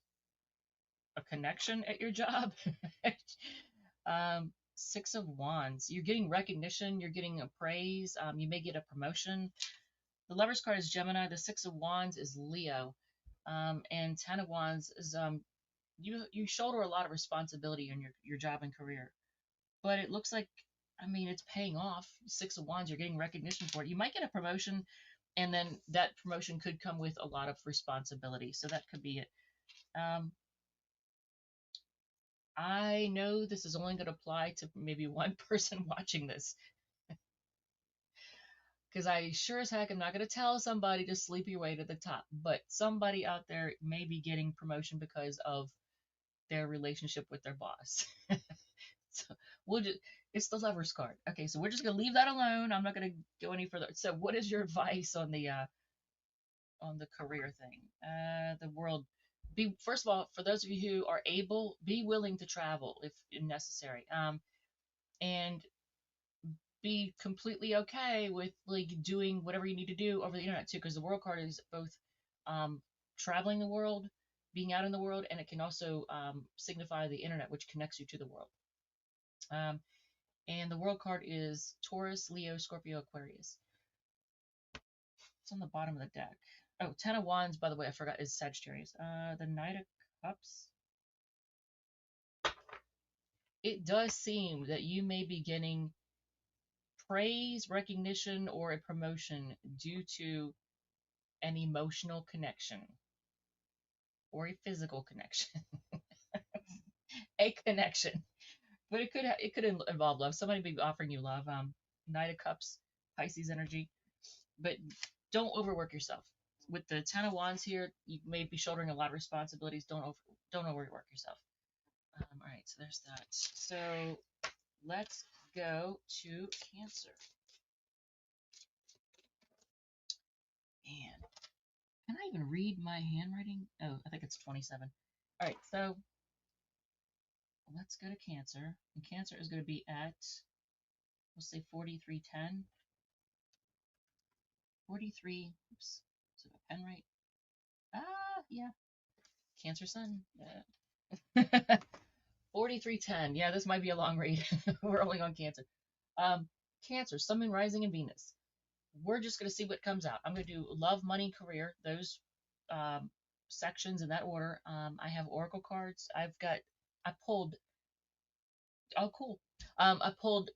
a connection at your job? Six of Wands. You're getting recognition. You're getting a praise. You may get a promotion. The Lover's card is Gemini. The Six of Wands is Leo. And Ten of Wands is you shoulder a lot of responsibility in your job and career. But it looks like, I mean, it's paying off. Six of Wands, you're getting recognition for it. You might get a promotion, and then that promotion could come with a lot of responsibility. So that could be it. I know this is only going to apply to maybe one person watching this. Because I sure as heck am not going to tell somebody to sleep your way to the top. But somebody out there may be getting promotion because of their relationship with their boss. So it's the Lover's card. Okay, so we're just gonna leave that alone. I'm not gonna go any further. So what is your advice on the career thing? The world. First of all, for those of you who are able, be willing to travel if necessary. And be completely okay with like doing whatever you need to do over the internet too, because the world card is both traveling the world, being out in the world, and it can also signify the internet, which connects you to the world. And the world card is Taurus, Leo, Scorpio, Aquarius. It's on the bottom of the deck. Oh, Ten of Wands, by the way, I forgot, is Sagittarius. The Knight of Cups. It does seem that you may be getting praise, recognition, or a promotion due to an emotional connection or a physical connection. A connection. But it could involve love. Somebody may be offering you love. Knight of Cups, Pisces energy. But don't overwork yourself. With the Ten of Wands here, you may be shouldering a lot of responsibilities. Don't overwork yourself. All right, so there's that. So let's go to Cancer. And can I even read my handwriting? Oh, I think it's 27. All right, so let's go to Cancer. And Cancer is going to be at, we'll say 4310. 43, oops, is it a pen right? Yeah. Cancer Sun. Yeah. 4310. Yeah, this might be a long read. We're only on Cancer. Cancer, Sun, Moon, Rising, and Venus. We're just going to see what comes out. I'm going to do love, money, career, those sections in that order. I have oracle cards. I pulled, oh, cool. I pulled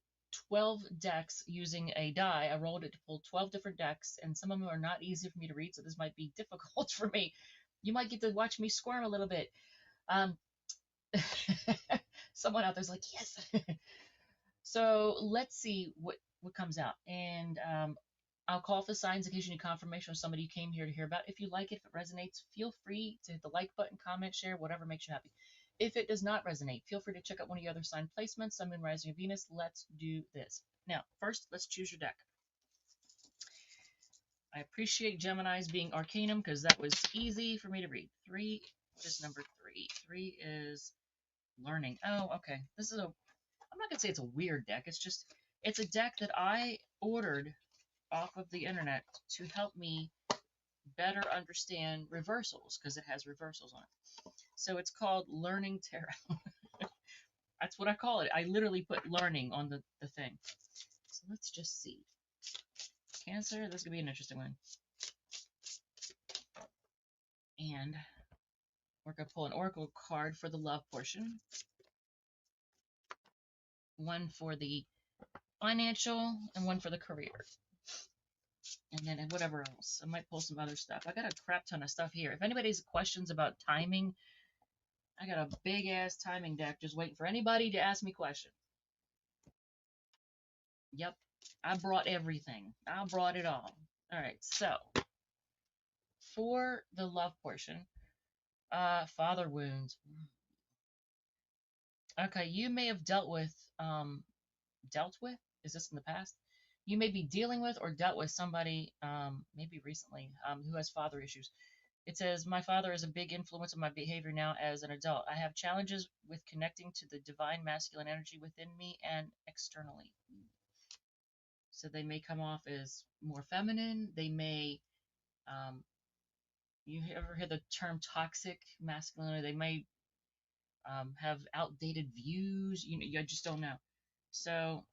12 decks using a die. I rolled it to pull 12 different decks, and some of them are not easy for me to read, so this might be difficult for me. You might get to watch me squirm a little bit. Someone out there's like, yes. So let's see what comes out. And I'll call for signs in case you need confirmation of somebody you came here to hear about. If you like it, if it resonates, feel free to hit the like button, comment, share, whatever makes you happy. If it does not resonate, feel free to check out one of the other sign placements, Sun, Moon, Rising, and Venus. Let's do this. Now, first, let's choose your deck. I appreciate Gemini's being Arcanum because that was easy for me to read. What is number 3? 3 is learning. Oh, okay. This is I'm not going to say it's a weird deck. It's a deck that I ordered off of the internet to help me better understand reversals because it has reversals on it. So it's called Learning Tarot. That's what I call it. I literally put learning on the thing. So let's just see. Cancer. This could be an interesting one. And we're going to pull an oracle card for the love portion, one for the financial, and one for the career. And then whatever else. I might pull some other stuff. I got a crap ton of stuff here. If anybody has questions about timing, I got a big ass timing deck just waiting for anybody to ask me questions. Yep, I brought everything. I brought it all. All right, so for the love portion, father wounds. Okay, you may have dealt with, is this in the past? You may be dealing with or dealt with somebody, maybe recently, who has father issues. It says, my father is a big influence on my behavior now as an adult. I have challenges with connecting to the divine masculine energy within me and externally. So they may come off as more feminine. They may, you ever hear the term toxic masculinity? They may have outdated views. You just don't know. So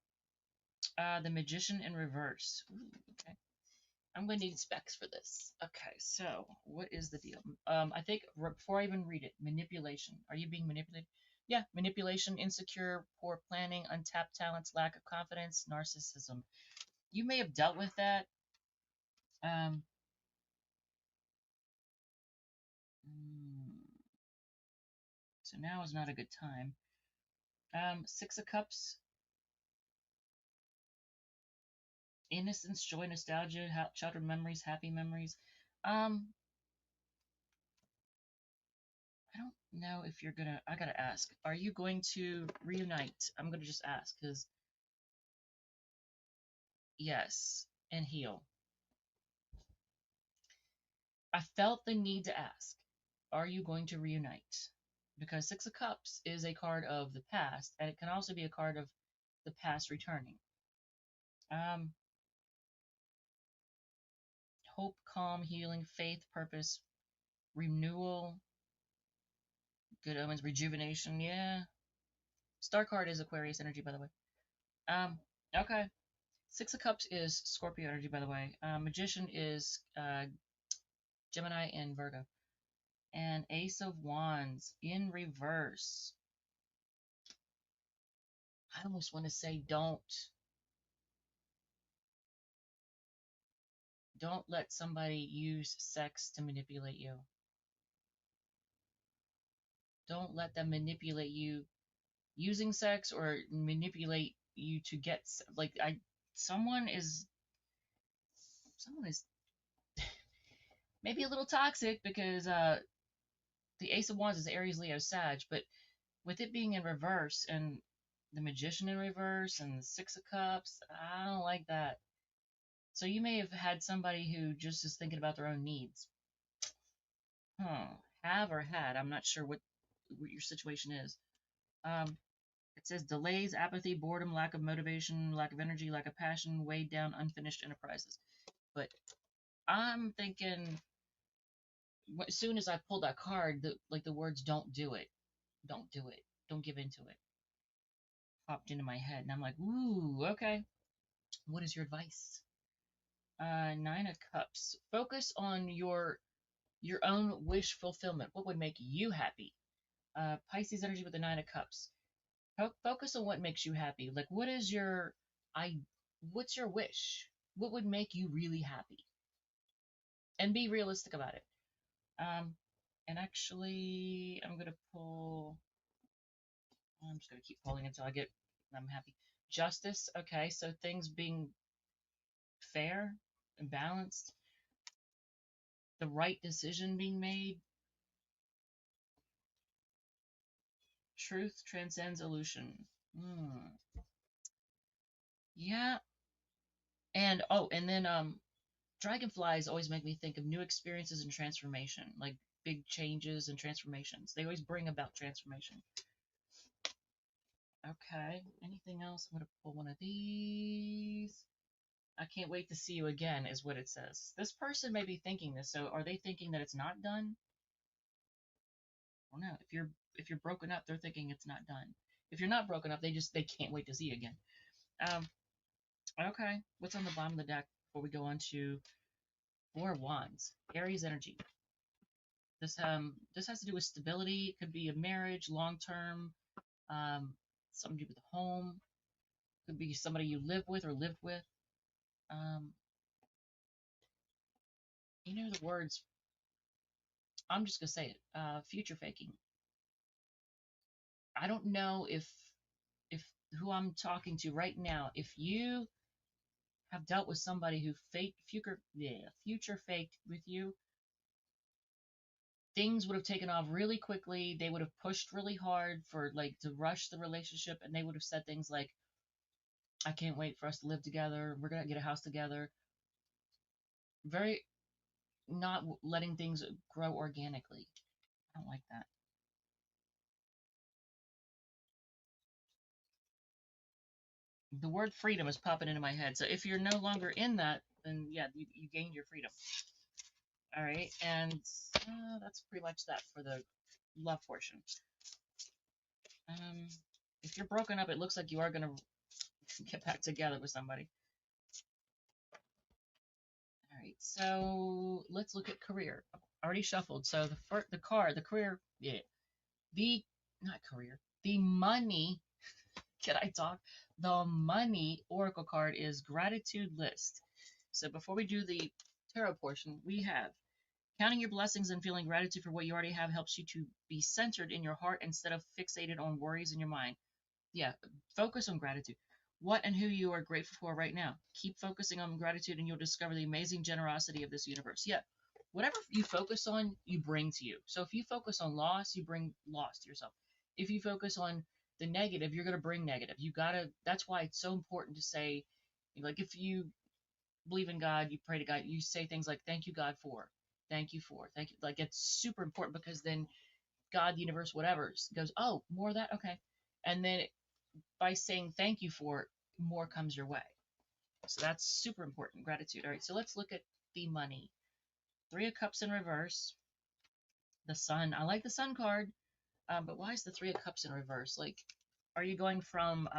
the magician in reverse. Ooh, okay. I'm going to need specs for this. Okay, so what is the deal? I think before I even read it, manipulation. Are you being manipulated? Yeah, manipulation, insecure, poor planning, untapped talents, lack of confidence, narcissism. You may have dealt with that. Um, so now is not a good time. Six of Cups, innocence, joy, nostalgia, childhood memories, happy memories. I don't know if you're gonna. I gotta ask. Are you going to reunite? I'm gonna just ask because yes, and heal. I felt the need to ask. Are you going to reunite? Because Six of Cups is a card of the past, and it can also be a card of the past returning. Um, Hope, calm, healing, faith, purpose, renewal, good omens, rejuvenation. Yeah. Star card is Aquarius energy, by the way. Okay. Six of Cups is Scorpio energy, by the way. Magician is Gemini and Virgo. And Ace of Wands in reverse. I almost want to say don't let somebody use sex to manipulate you. Don't let them manipulate you using sex or manipulate you to get like someone is maybe a little toxic because the Ace of Wands is Aries, Leo, Sag, but with it being in reverse and the Magician in reverse and the Six of Cups, I don't like that. So you may have had somebody who just is thinking about their own needs. Have or had. I'm not sure what your situation is. It says delays, apathy, boredom, lack of motivation, lack of energy, lack of passion, weighed down, unfinished enterprises. But I'm thinking, as soon as I pulled that card, the words "don't do it, don't do it, don't give into it" popped into my head, and I'm like, ooh, okay. What is your advice? Nine of Cups. Focus on your own wish fulfillment. What would make you happy? Pisces energy with the Nine of Cups. Focus on what makes you happy. Like, what's your wish? What would make you really happy? And be realistic about it. And actually, I'm just gonna keep pulling until I'm happy. Justice. Okay, so things being fair and balanced, the right decision being made. Truth transcends illusion. Yeah. And then dragonflies always make me think of new experiences and transformation, like big changes and transformations. They always bring about transformation. Okay. Anything else? I'm gonna pull one of these. I can't wait to see you again, is what it says. This person may be thinking this, so are they thinking that it's not done? I don't know. If you're broken up, they're thinking it's not done. If you're not broken up, they can't wait to see you again. Okay. What's on the bottom of the deck? before we go on to Four of Wands, Aries energy. This has to do with stability. It could be a marriage, long term, um, something to do with a home. Could be somebody you live with or lived with. Um, the words. I'm just gonna say it. Future faking. I don't know if who I'm talking to right now. If you have dealt with somebody who future faked with you, things would have taken off really quickly. They would have pushed really hard for like to rush the relationship, and they would have said things like, "I can't wait for us to live together. We're gonna get a house together." Very not letting things grow organically. I don't like that. The word freedom is popping into my head. So if you're no longer in that, then yeah, you gained your freedom. All right, and that's pretty much that for the love portion. Um, if you're broken up, it looks like you are gonna get back together with somebody. All right, so let's look at career. Already shuffled. So the career, yeah, the not career, the money. Can I talk? The money oracle card is gratitude list. So before we do the tarot portion, we have counting your blessings and feeling gratitude for what you already have helps you to be centered in your heart instead of fixated on worries in your mind. Yeah, focus on gratitude. What and who you are grateful for right now. Keep focusing on gratitude and you'll discover the amazing generosity of this universe. Yeah, whatever you focus on, you bring to you. So if you focus on loss, you bring loss to yourself. If you focus on the negative, you're going to bring negative. That's why it's so important to say, like, if you believe in God, you pray to God, you say things like, thank you, God, for, thank you. Like, it's super important because then God, the universe, whatever, goes, oh, more of that? Okay. And then by saying thank you for it, more comes your way. So that's super important, gratitude. All right, so let's look at the money. Three of Cups in reverse. The Sun. I like the Sun card, but why is the Three of Cups in reverse? Like, are you going from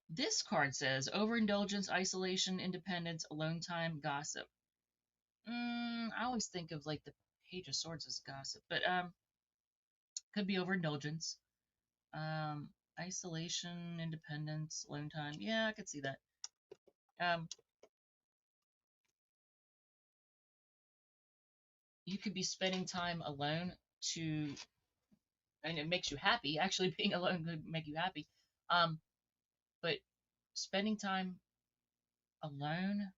this card says overindulgence, isolation, independence, alone time, gossip. I always think of like the Page of Swords as gossip, but could be overindulgence, um, isolation, independence, alone time. Yeah, I could see that. Um, you could be spending time alone to, and it makes you happy. Actually, being alone could make you happy. Um, but spending time alone,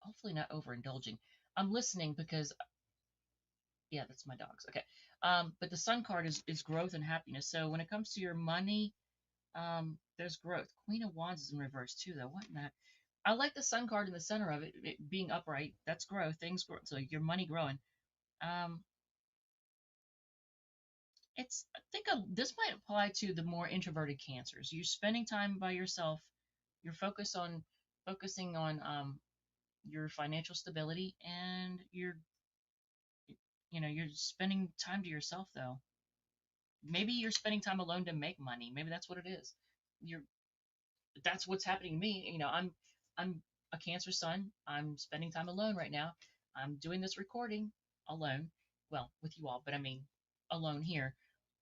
hopefully not overindulging. I'm listening because yeah, that's my dogs. Okay. But the Sun card is growth and happiness. So when it comes to your money, there's growth. Queen of Wands is in reverse too, though. What in that? I like the Sun card in the center of it being upright. That's growth. Things grow. So your money growing. Um, I think this might apply to the more introverted Cancers. You're spending time by yourself. You're focusing on your financial stability, and you're spending time to yourself though. Maybe you're spending time alone to make money. Maybe that's what it is. You're That's what's happening to me. I'm a Cancer Sun. I'm spending time alone right now. I'm doing this recording alone. Well, with you all, but I mean alone here.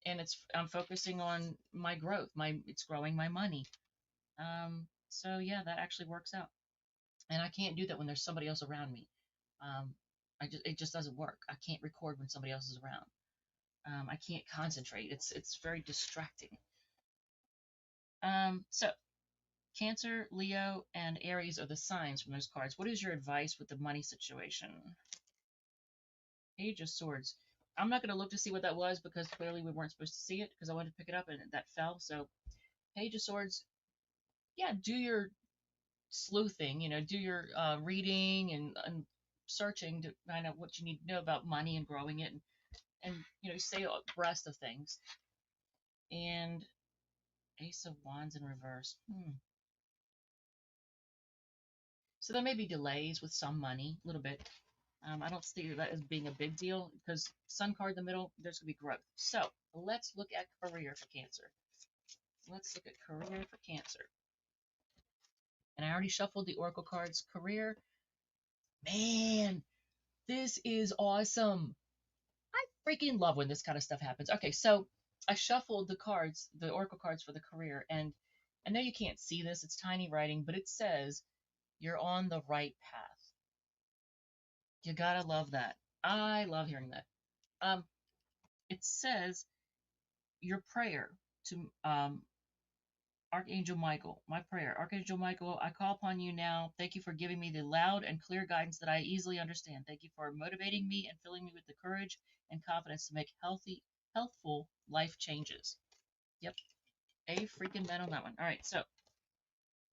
And I'm focusing on my growth. It's growing my money. So yeah, that actually works out. And I can't do that when there's somebody else around me. Um, it just doesn't work. I can't record when somebody else is around. I can't concentrate. It's very distracting. So Cancer, Leo, and Aries are the signs from those cards. What is your advice with the money situation? Page of Swords. I'm not going to look to see what that was because clearly we weren't supposed to see it because I wanted to pick it up and that fell. So Page of Swords, yeah, do your sleuthing, do your reading and searching to find out what you need to know about money and growing it and stay abreast of things. And Ace of Wands in reverse. So there may be delays with some money, a little bit. I don't see that as being a big deal because sun card in the middle, there's going to be growth. So let's look at career for Cancer. Let's look at career for Cancer. And I already shuffled the Oracle cards. Career, man, this is awesome. I freaking love when this kind of stuff happens. Okay, so I shuffled the cards, the Oracle cards for the career, and I know you can't see this, it's tiny writing, but it says you're on the right path. You gotta love that. I love hearing that. It says your prayer to Archangel Michael, my prayer. Archangel Michael, I call upon you now. Thank you for giving me the loud and clear guidance that I easily understand. Thank you for motivating me and filling me with the courage and confidence to make healthful life changes. Yep, a freaking man on that one. All right, so let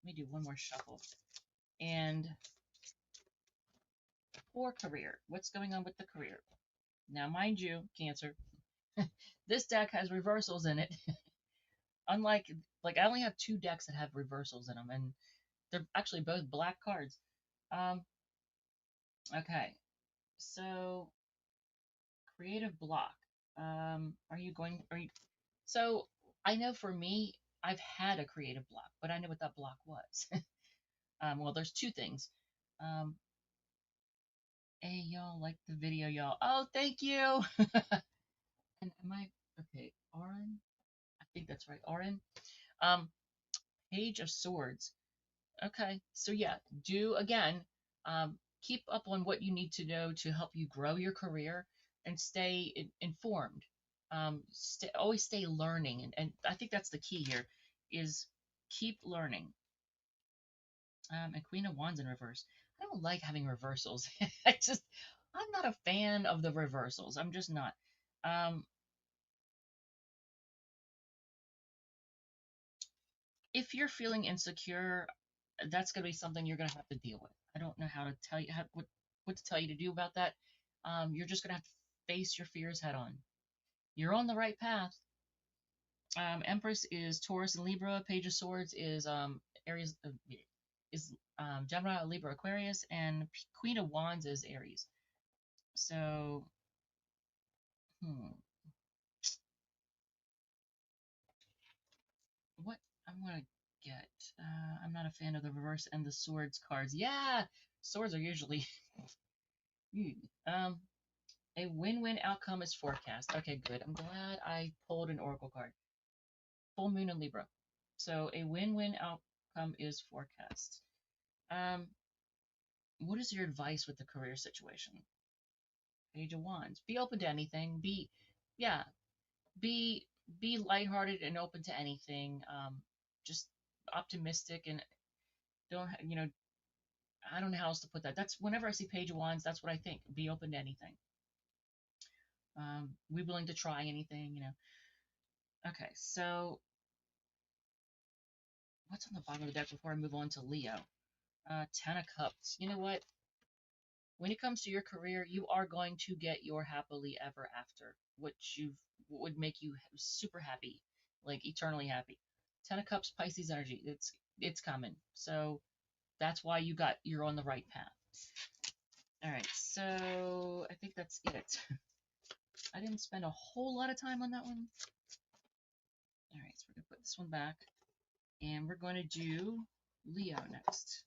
me do one more shuffle. And for career, what's going on with the career? Now, mind you, Cancer, this deck has reversals in it. Unlike, like, I only have 2 decks that have reversals in them, and they're actually both black cards. Um, okay, so creative block. Are you? So I know for me, I've had a creative block, but I know what that block was. Well, there's 2 things. Um, hey, y'all, like the video, y'all. Oh, thank you. And am I okay? Oren, I think that's right. Oren. Um, Page of Swords. Okay, so yeah, do again. Keep up on what you need to know to help you grow your career and stay informed. Always stay learning, and I think that's the key here. Is keep learning. And Queen of Wands in reverse. I don't like having reversals. I'm not a fan of the reversals. I'm just not. Um, if you're feeling insecure, that's going to be something you're going to have to deal with. I don't know how to tell you what to tell you to do about that. You're just going to have to face your fears head on. You're on the right path. Empress is Taurus and Libra. Page of Swords is Aries is Gemini, Libra, Aquarius, and Queen of Wands is Aries. So, what I'm gonna get? I'm not a fan of the reverse and the swords cards. Yeah, swords are usually um a win-win outcome is forecast. Okay, good. I'm glad I pulled an oracle card. Full moon in Libra. So a win-win outcome is forecast. Um, what is your advice with the career situation? Page of Wands. Be open to anything. Yeah, be be lighthearted and open to anything. Just optimistic and don't I don't know how else to put that. That's whenever I see Page of Wands, that's what I think. Be open to anything. Be willing to try anything. Okay, so what's on the bottom of the deck before I move on to Leo? 10 of Cups. You know what? When it comes to your career, you are going to get your happily ever after, which would make you super happy, like eternally happy. 10 of Cups, Pisces energy. It's coming. So that's why you're on the right path. All right, so I think that's it. I didn't spend a whole lot of time on that one. All right, so we're gonna put this one back, and we're going to do Leo next.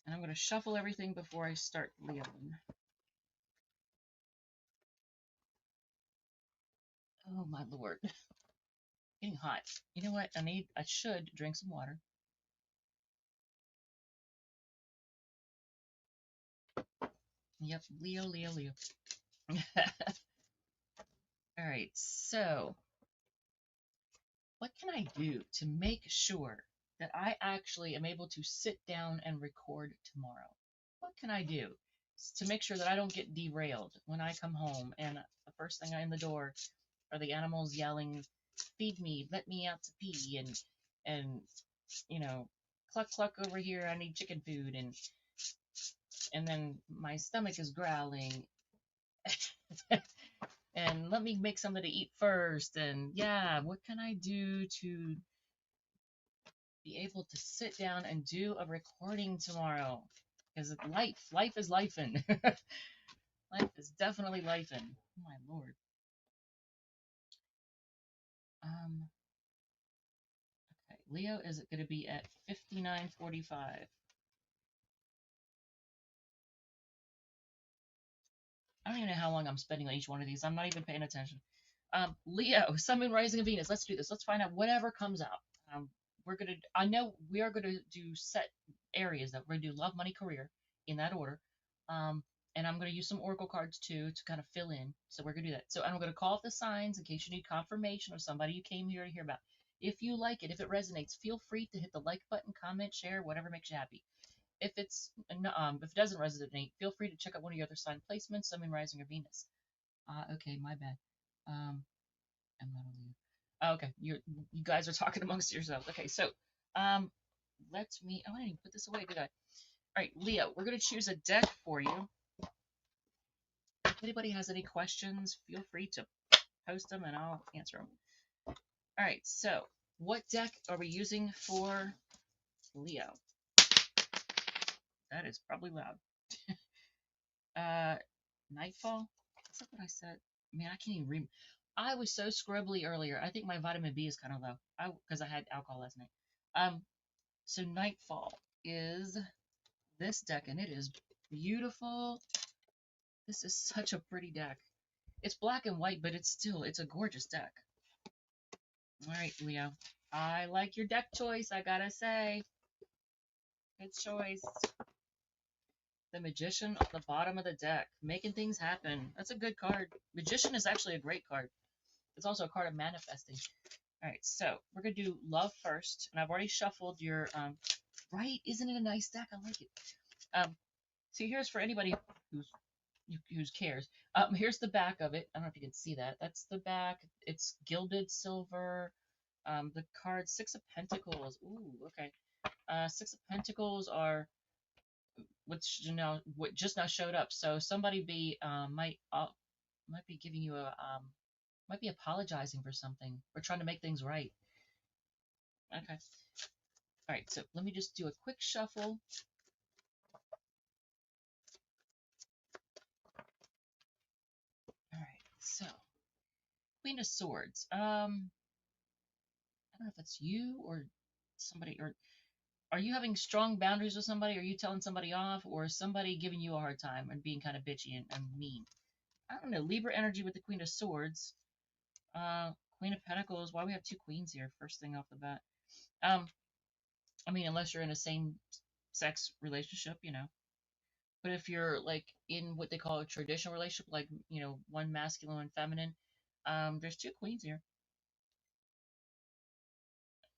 And I'm going to shuffle everything before I start Leoing. Oh my lord. Getting hot. You know what? I should drink some water. Yep, Leo, Leo, Leo. Alright, so what can I do to make sure that I actually am able to sit down and record tomorrow? What can I do to make sure that I don't get derailed when I come home and the first thing in the door are the animals yelling, feed me, let me out to pee, and cluck cluck over here, I need chicken food, and then my stomach is growling, and let me make something to eat first, and yeah, what can I do to be able to sit down and do a recording tomorrow? Because life is lifing. Life is definitely lifing. Oh my lord. Um, okay, Leo is going to be at 59:45. I don't even know how long I'm spending on each one of these. I'm not even paying attention. Leo, Sun, Moon, Rising, and Venus. Let's do this. Let's find out whatever comes out. We're gonna. I know we are gonna do set areas that we're gonna do love, money, career in that order. Um, and I'm gonna use some oracle cards too to kind of fill in. So we're gonna do that. So I'm gonna call off the signs in case you need confirmation or somebody you came here to hear about. If you like it, if it resonates, feel free to hit the like button, comment, share, whatever makes you happy. If it doesn't resonate, feel free to check out one of your other sign placements, Sun, Moon, Rising, or Venus. Okay, my bad. Um, I'm not a Leo. Okay, you guys are talking amongst yourselves. Okay, so um, let me. Oh, I didn't even put this away, did I? All right, Leo, we're gonna choose a deck for you. If anybody has any questions, feel free to post them and I'll answer them. All right, so what deck are we using for Leo? That is probably loud. Nightfall. Is that what I said? Man, I can't even read. I was so scribbly earlier. I think my vitamin B is kind of low. Because I had alcohol last night. So Nightfall is this deck, and it is beautiful. This is such a pretty deck. It's black and white, but it's a gorgeous deck. All right, Leo. I like your deck choice. I gotta say, good choice. The Magician on the bottom of the deck, making things happen. That's a good card. Magician is actually a great card. It's also a card of manifesting. All right, so we're gonna do love first, and I've already shuffled your right. Isn't it a nice deck? I like it. So here's for anybody who's who cares. Here's the back of it. I don't know if you can see that. That's the back. It's gilded silver. The card Six of Pentacles. Ooh, okay. Six of Pentacles are what just now showed up. So somebody might be giving you a might be apologizing for something or trying to make things right. Okay. All right. So let me just do a quick shuffle. All right. So Queen of Swords. I don't know if it's you or somebody, or are you having strong boundaries with somebody? Are you telling somebody off, or is somebody giving you a hard time and being kind of bitchy and mean? I don't know. Libra energy with the Queen of Swords. Queen of Pentacles. Why we have two queens here? First thing off the bat. Um, I mean, unless you're in a same sex relationship, you know. But if you're like in what they call a traditional relationship, like one masculine and feminine, there's two queens here.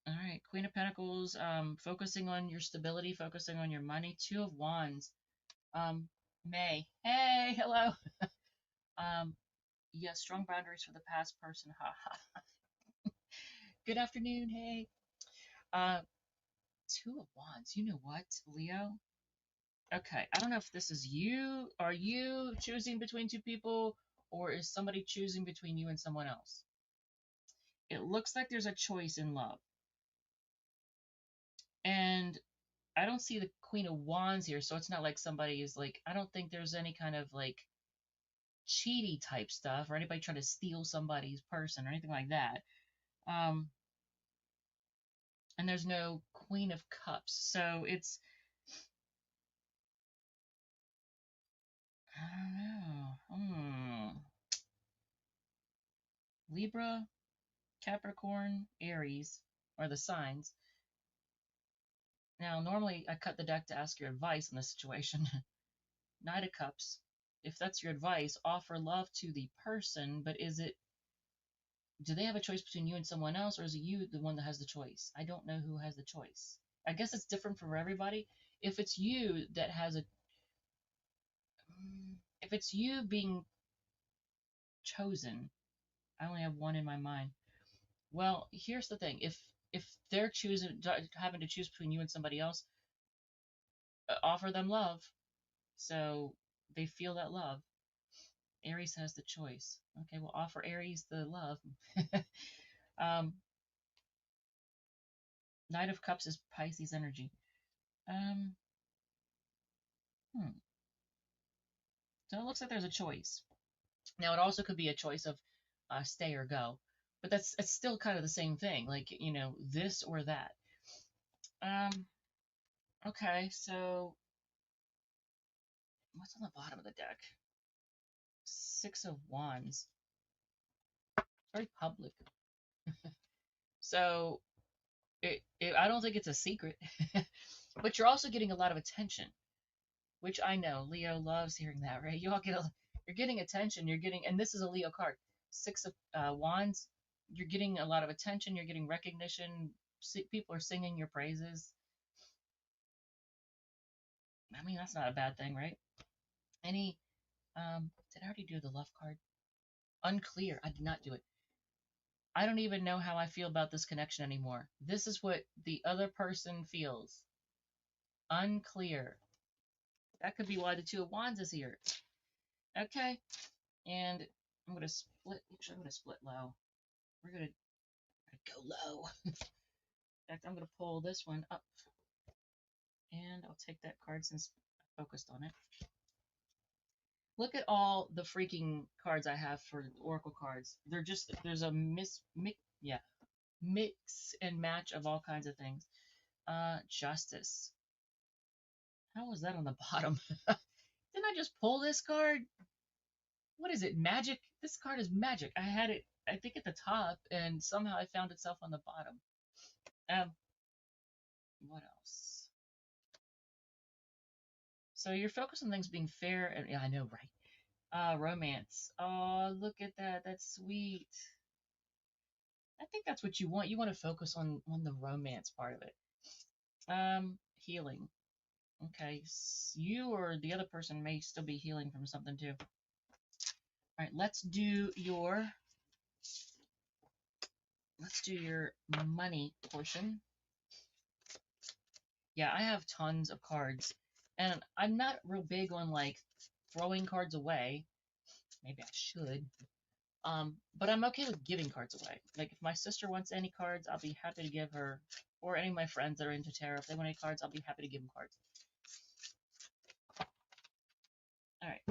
All right, Queen of Pentacles, focusing on your stability, focusing on your money. Two of Wands, May. Hey, hello. Yes, strong boundaries for the past person. Ha ha. Good afternoon. Hey. Uh, Two of Wands. You know what, Leo? Okay, I don't know if this is you. Are you choosing between two people, or is somebody choosing between you and someone else? It looks like there's a choice in love, and I don't see the Queen of Wands here, so it's not like somebody is like, I don't think there's any kind of like cheaty type stuff or anybody trying to steal somebody's person or anything like that. Um, and there's no Queen of Cups, so it's, I don't know. Libra, Capricorn, Aries are the signs. Now, normally I cut the deck to ask your advice in this situation. Knight of Cups. If that's your advice, offer love to the person, but do they have a choice between you and someone else, or is it you the one that has the choice? I don't know who has the choice. I guess it's different for everybody. If it's you that has if it's you being chosen, I only have one in my mind. Well, here's the thing: if they're choosing having to choose between you and somebody else, offer them love, so they feel that love. Aries has the choice. Okay, we'll offer Aries the love. um, Knight of Cups is Pisces energy. Um, Hmm. So it looks like there's a choice. Now it also could be a choice of stay or go, but that's it's still kind of the same thing. Like this or that. Um. Okay. So what's on the bottom of the deck? Six of Wands. Very public. So I don't think it's a secret, but you're also getting a lot of attention, which I know Leo loves hearing that, right? You're getting attention. You're getting, and this is a Leo card. Six of Wands. You're getting a lot of attention. You're getting recognition. People are singing your praises. I mean, that's not a bad thing, right? Any, did I already do the love card? Unclear. I did not do it. I don't even know how I feel about this connection anymore. This is what the other person feels. Unclear. That could be why the Two of Wands is here. Okay. And I'm going to split. Actually, I'm going to split low. We're going to go low. In fact, I'm going to pull this one up. And I'll take that card since I focused on it. Look at all the freaking cards I have for Oracle cards. They're just, there's a mix and match of all kinds of things. Justice. How was that on the bottom? Didn't I just pull this card? What is it? Magic? This card is magic. I had it, I think, at the top, and somehow it found itself on the bottom. Um, what else? So you're focused on things being fair, and yeah, I know, right? Romance. Oh, look at that. That's sweet. I think that's what you want. You want to focus on the romance part of it. Healing. Okay, you or the other person may still be healing from something too. All right, let's do your money portion. Yeah, I have tons of cards, and I'm not real big on like throwing cards away. Maybe I should. But I'm okay with giving cards away. Like if my sister wants any cards, I'll be happy to give her, or any of my friends that are into tarot, if they want any cards, I'll be happy to give them cards. All right,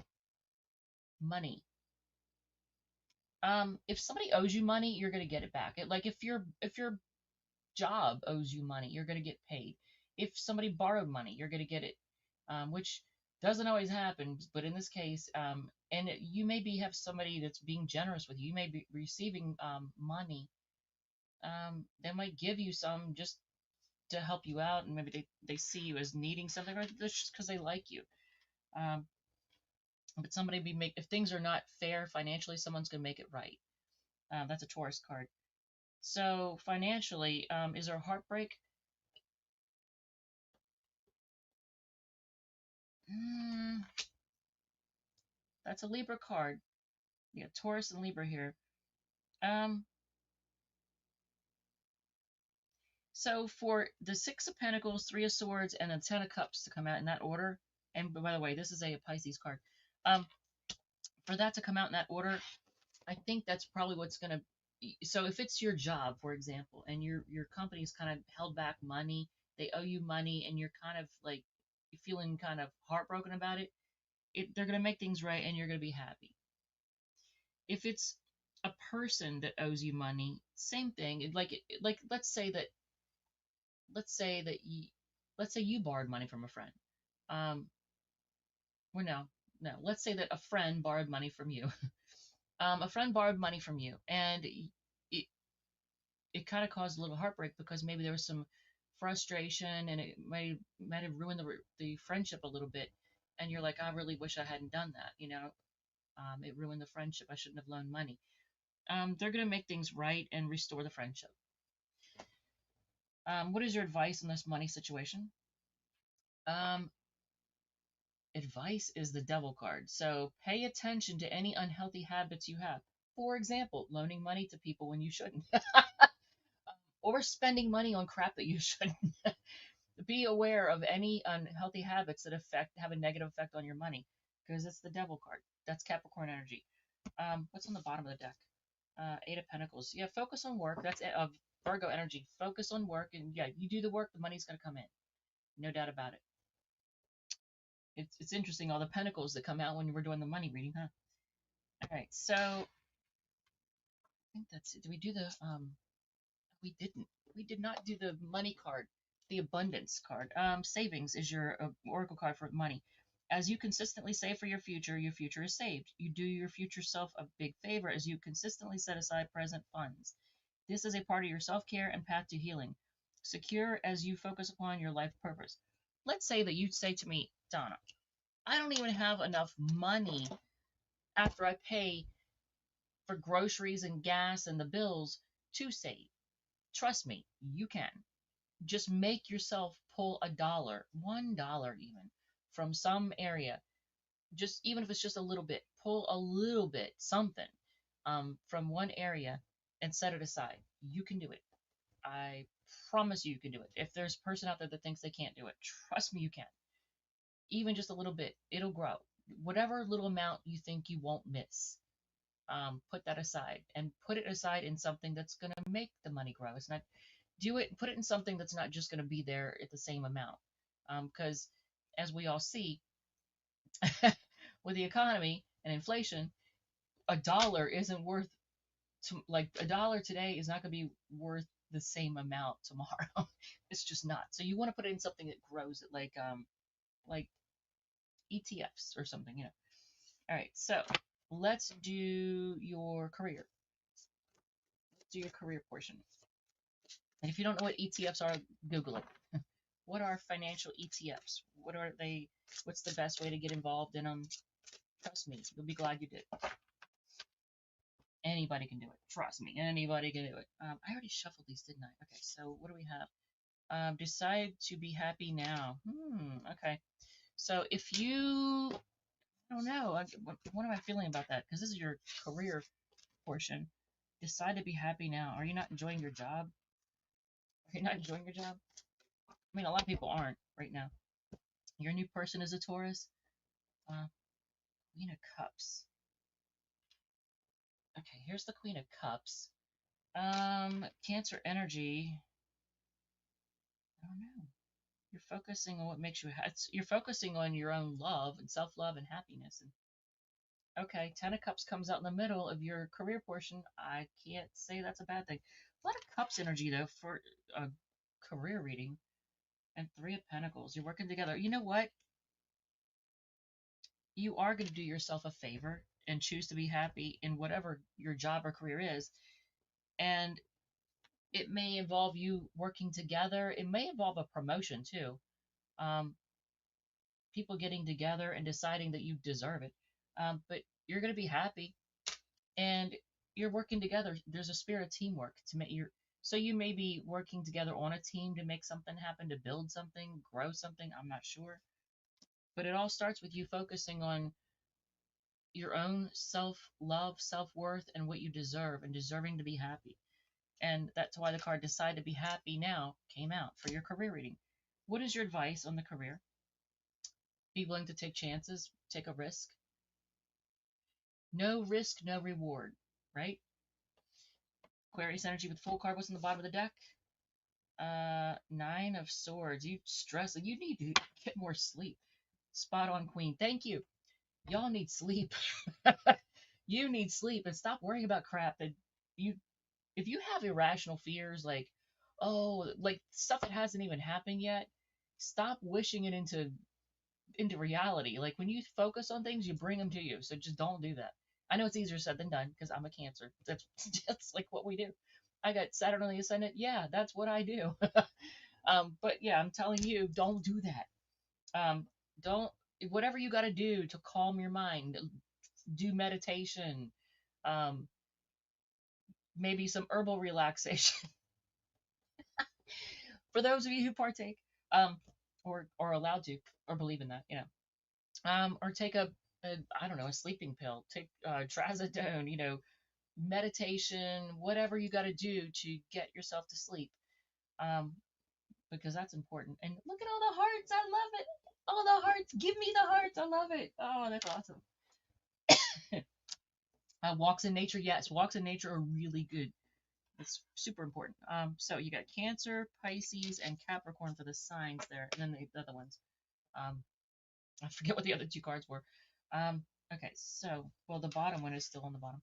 money. If somebody owes you money, you're gonna get it back. Like if your job owes you money, you're gonna get paid. If somebody borrowed money, you're gonna get it, which doesn't always happen, but in this case, and you maybe have somebody that's being generous with you. You may be receiving money. They might give you some just to help you out, and maybe they see you as needing something, or just because they like you. Um, but somebody be make if things are not fair financially, someone's gonna make it right. That's a Taurus card. So financially, is there a heartbreak? Mm, that's a Libra card. You got Taurus and Libra here. Um, so for the Six of Pentacles, Three of Swords, and the Ten of Cups to come out in that order, and by the way, this is a Pisces card. Um, for that to come out in that order, I think that's probably what's gonna. So if it's your job, for example, and your company's kind of held back money, they owe you money, and you're kind of like feeling kind of heartbroken about it. They're gonna make things right, and you're gonna be happy. If it's a person that owes you money, same thing. Like let's say you borrowed money from a friend. Um, or no, let's say that a friend borrowed money from you. A friend borrowed money from you, and it kind of caused a little heartbreak because maybe there was some frustration, and it might have ruined the friendship a little bit. And you're like, I really wish I hadn't done that. It ruined the friendship. I shouldn't have loaned money. They're going to make things right and restore the friendship. What is your advice in this money situation? Um, Advice is the devil card. So pay attention to any unhealthy habits you have. For example, loaning money to people when you shouldn't, or spending money on crap that you shouldn't. Be aware of any unhealthy habits that have a negative effect on your money, because it's the devil card. That's Capricorn energy. What's on the bottom of the deck? Eight of Pentacles. Yeah, focus on work. That's Virgo energy. Focus on work, and yeah, you do the work, the money's gonna come in. No doubt about it. It's interesting all the pentacles that come out when we're doing the money reading, huh? All right, so I think that's it. Did we do the we didn't. We did not do the money card, the abundance card. Savings is your oracle card for money. As you consistently save for your future is saved. You do your future self a big favor as you consistently set aside present funds. This is a part of your self-care and path to healing. Secure as you focus upon your life purpose. Let's say that you say to me, Donna, I don't even have enough money after I pay for groceries and gas and the bills to save. Trust me, you can. Just make yourself pull $1, $1 even, from some area. Just even if it's just a little bit, pull a little bit, something, from one area and set it aside. You can do it. I promise you can do it. If there's a person out there that thinks they can't do it, trust me, you can. Even just a little bit, it'll grow. Whatever little amount you think you won't miss, put that aside and put it aside in something that's going to make the money grow. It's not do it, put it in something that's not just going to be there at the same amount. Because as we all see, with the economy and inflation, $1 isn't worth like $1 today is not going to be worth the same amount tomorrow. It's just not. So you want to put it in something that grows it, like ETFs or something. All right. So let's do your career. Let's do your career portion. And if you don't know what ETFs are, Google it. What are financial ETFs? What are they? What's the best way to get involved in them? Trust me, you'll be glad you did. Anybody can do it. Trust me, anybody can do it. I already shuffled these, didn't I? Okay, so what do we have? Decide to be happy now. Okay. So if you, I don't know, what am I feeling about that? Because this is your career portion. Decide to be happy now. Are you not enjoying your job? Are you not enjoying your job? I mean, a lot of people aren't right now. Your new person is a Taurus. Uh, Queen of Cups. Okay, here's the Queen of Cups. Cancer energy. I don't know. You're focusing on what makes you happy. You're focusing on your own love and self-love and happiness. And okay, Ten of Cups comes out in the middle of your career portion. I can't say that's a bad thing. A lot of Cups energy though for a career reading. And Three of Pentacles. You're working together. You know what? You are going to do yourself a favor and choose to be happy in whatever your job or career is. And it may involve you working together. It may involve a promotion too. Um, People getting together and deciding that you deserve it. But you're going to be happy and you're working together. There's a spirit of teamwork to make your. So you may be working together on a team to make something happen, to build something, grow something. I'm not sure. But it all starts with you focusing on your own self love, self worth, and what you deserve and deserving to be happy. And that's why the card Decide to Be Happy Now came out for your career reading. What is your advice on the career? Be willing to take chances, take a risk. No risk, no reward, right? Aquarius energy with full card. What's on the bottom of the deck? Nine of Swords. You stress. You need to get more sleep. Spot on, Queen. Thank you. Y'all need sleep. You need sleep and stop worrying about crap that you if you have irrational fears like, oh, like stuff that hasn't even happened yet, stop wishing it into reality. Like when you focus on things, you bring them to you. So just don't do that. I know it's easier said than done because I'm a Cancer. That's just like what we do. I got Saturn on the ascendant. Yeah, that's what I do. But yeah, I'm telling you, don't do that. Don't whatever you got to do to calm your mind. Do meditation. Um, Maybe some herbal relaxation for those of you who partake, um, or allowed to, or believe in that, or take a I don't know, a sleeping pill, take trazodone, meditation, whatever you got to do to get yourself to sleep, um, because that's important. And look at all the hearts, I love it. All the hearts, give me the hearts, I love it. Oh, that's awesome. Walks in nature, yes, walks in nature are really good. It's super important. So you got Cancer, Pisces, and Capricorn for the signs there, and then the other ones. Um, I forget what the other two cards were. Okay, so, well, the bottom one is still on the bottom.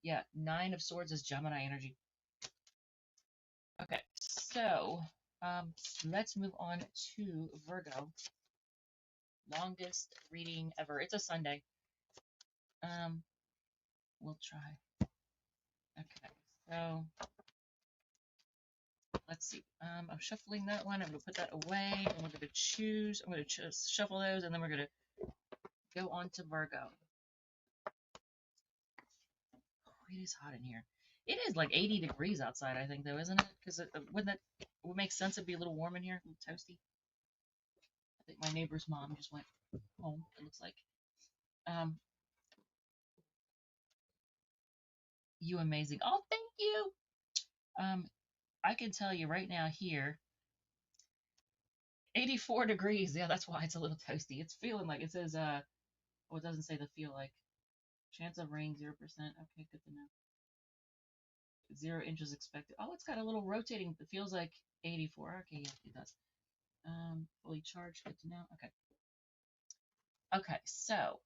Yeah, Nine of Swords is Gemini energy. Okay, so let's move on to Virgo. Longest reading ever. It's a Sunday. Um, we'll try. Okay, so let's see. I'm shuffling that one. I'm going to put that away, and we're going to choose. I'm going to shuffle those, and then we're going to go on to Virgo. Oh, it is hot in here. It is like 80 degrees outside, I think, though, isn't it? Because wouldn't that would make sense? It'd be a little warm in here, a little toasty. I think my neighbor's mom just went home. It looks like. Um, you amazing. Oh, thank you. Um, I can tell you right now here, 84 degrees. Yeah, that's why it's a little toasty. It's feeling like it says oh, it doesn't say the feel like. Chance of rain 0%. Okay, good to know. 0 inches expected. Oh, it's got a little rotating. It feels like 84. Okay, yeah, it does. Fully charged. Good to know. Okay. Okay, so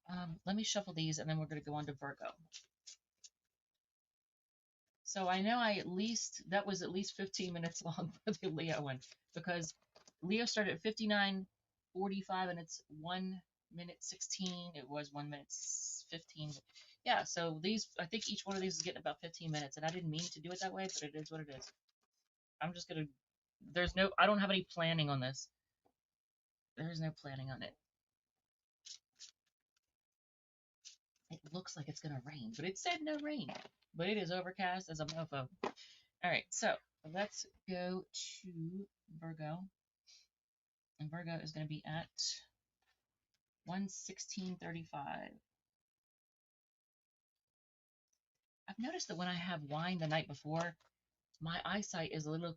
let me shuffle these and then we're going to go on to Virgo. So I know that was at least 15 minutes long for the Leo one because Leo started at 59:45 and it's 1 minute 16. It was 1 minute 15. Yeah, so I think each one of these is getting about 15 minutes, and I didn't mean to do it that way, but it is what it is. I'm just gonna. I don't have any planning on this. There's no planning on it. It looks like it's gonna rain, but it said no rain. But it is overcast as a mofo. All right, so let's go to Virgo. And Virgo is going to be at 116.35. I've noticed that when I have wine the night before, my eyesight is a little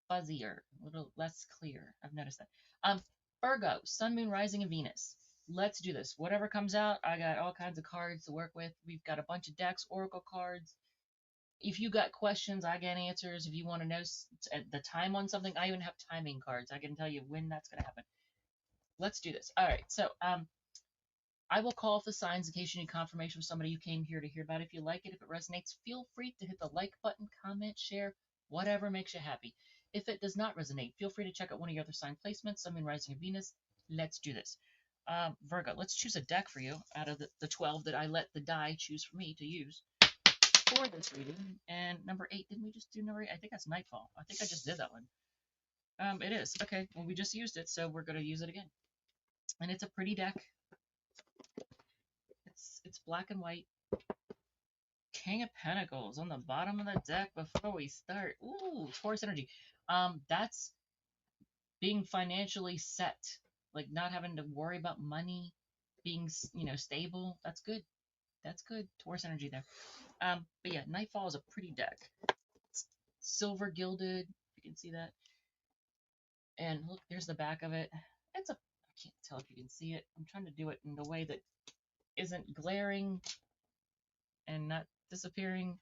fuzzier, a little less clear. I've noticed that. Virgo, Sun, Moon, Rising, and Venus. Let's do this. Whatever comes out, I got all kinds of cards to work with. We've got a bunch of decks, oracle cards. If you got questions, I got answers. If you want to know the time on something, I even have timing cards. I can tell you when that's going to happen. Let's do this. All right. So, I will call off the signs in case you need confirmation from somebody you came here to hear about. If you like it, if it resonates, feel free to hit the like button, comment, share, whatever makes you happy. If it does not resonate, feel free to check out one of your other sign placements, Sun, Moon, Rising, and Venus. Let's do this. Virgo, let's choose a deck for you out of the 12 that I let the die choose for me to use for this reading. And number 8, didn't we just do number 8? I think that's Nightfall. I think I just did that one. It is. Okay, well, we just used it, so we're going to use it again. And it's a pretty deck. It's black and white. King of Pentacles on the bottom of the deck before we start. Ooh, Taurus energy. That's being financially set, like not having to worry about money, being stable. That's good. That's good. Taurus energy there. But yeah, Nightfall is a pretty deck. It's silver gilded. You can see that. And look, there's the back of it. I can't tell if you can see it. I'm trying to do it in a way that isn't glaring and not disappearing.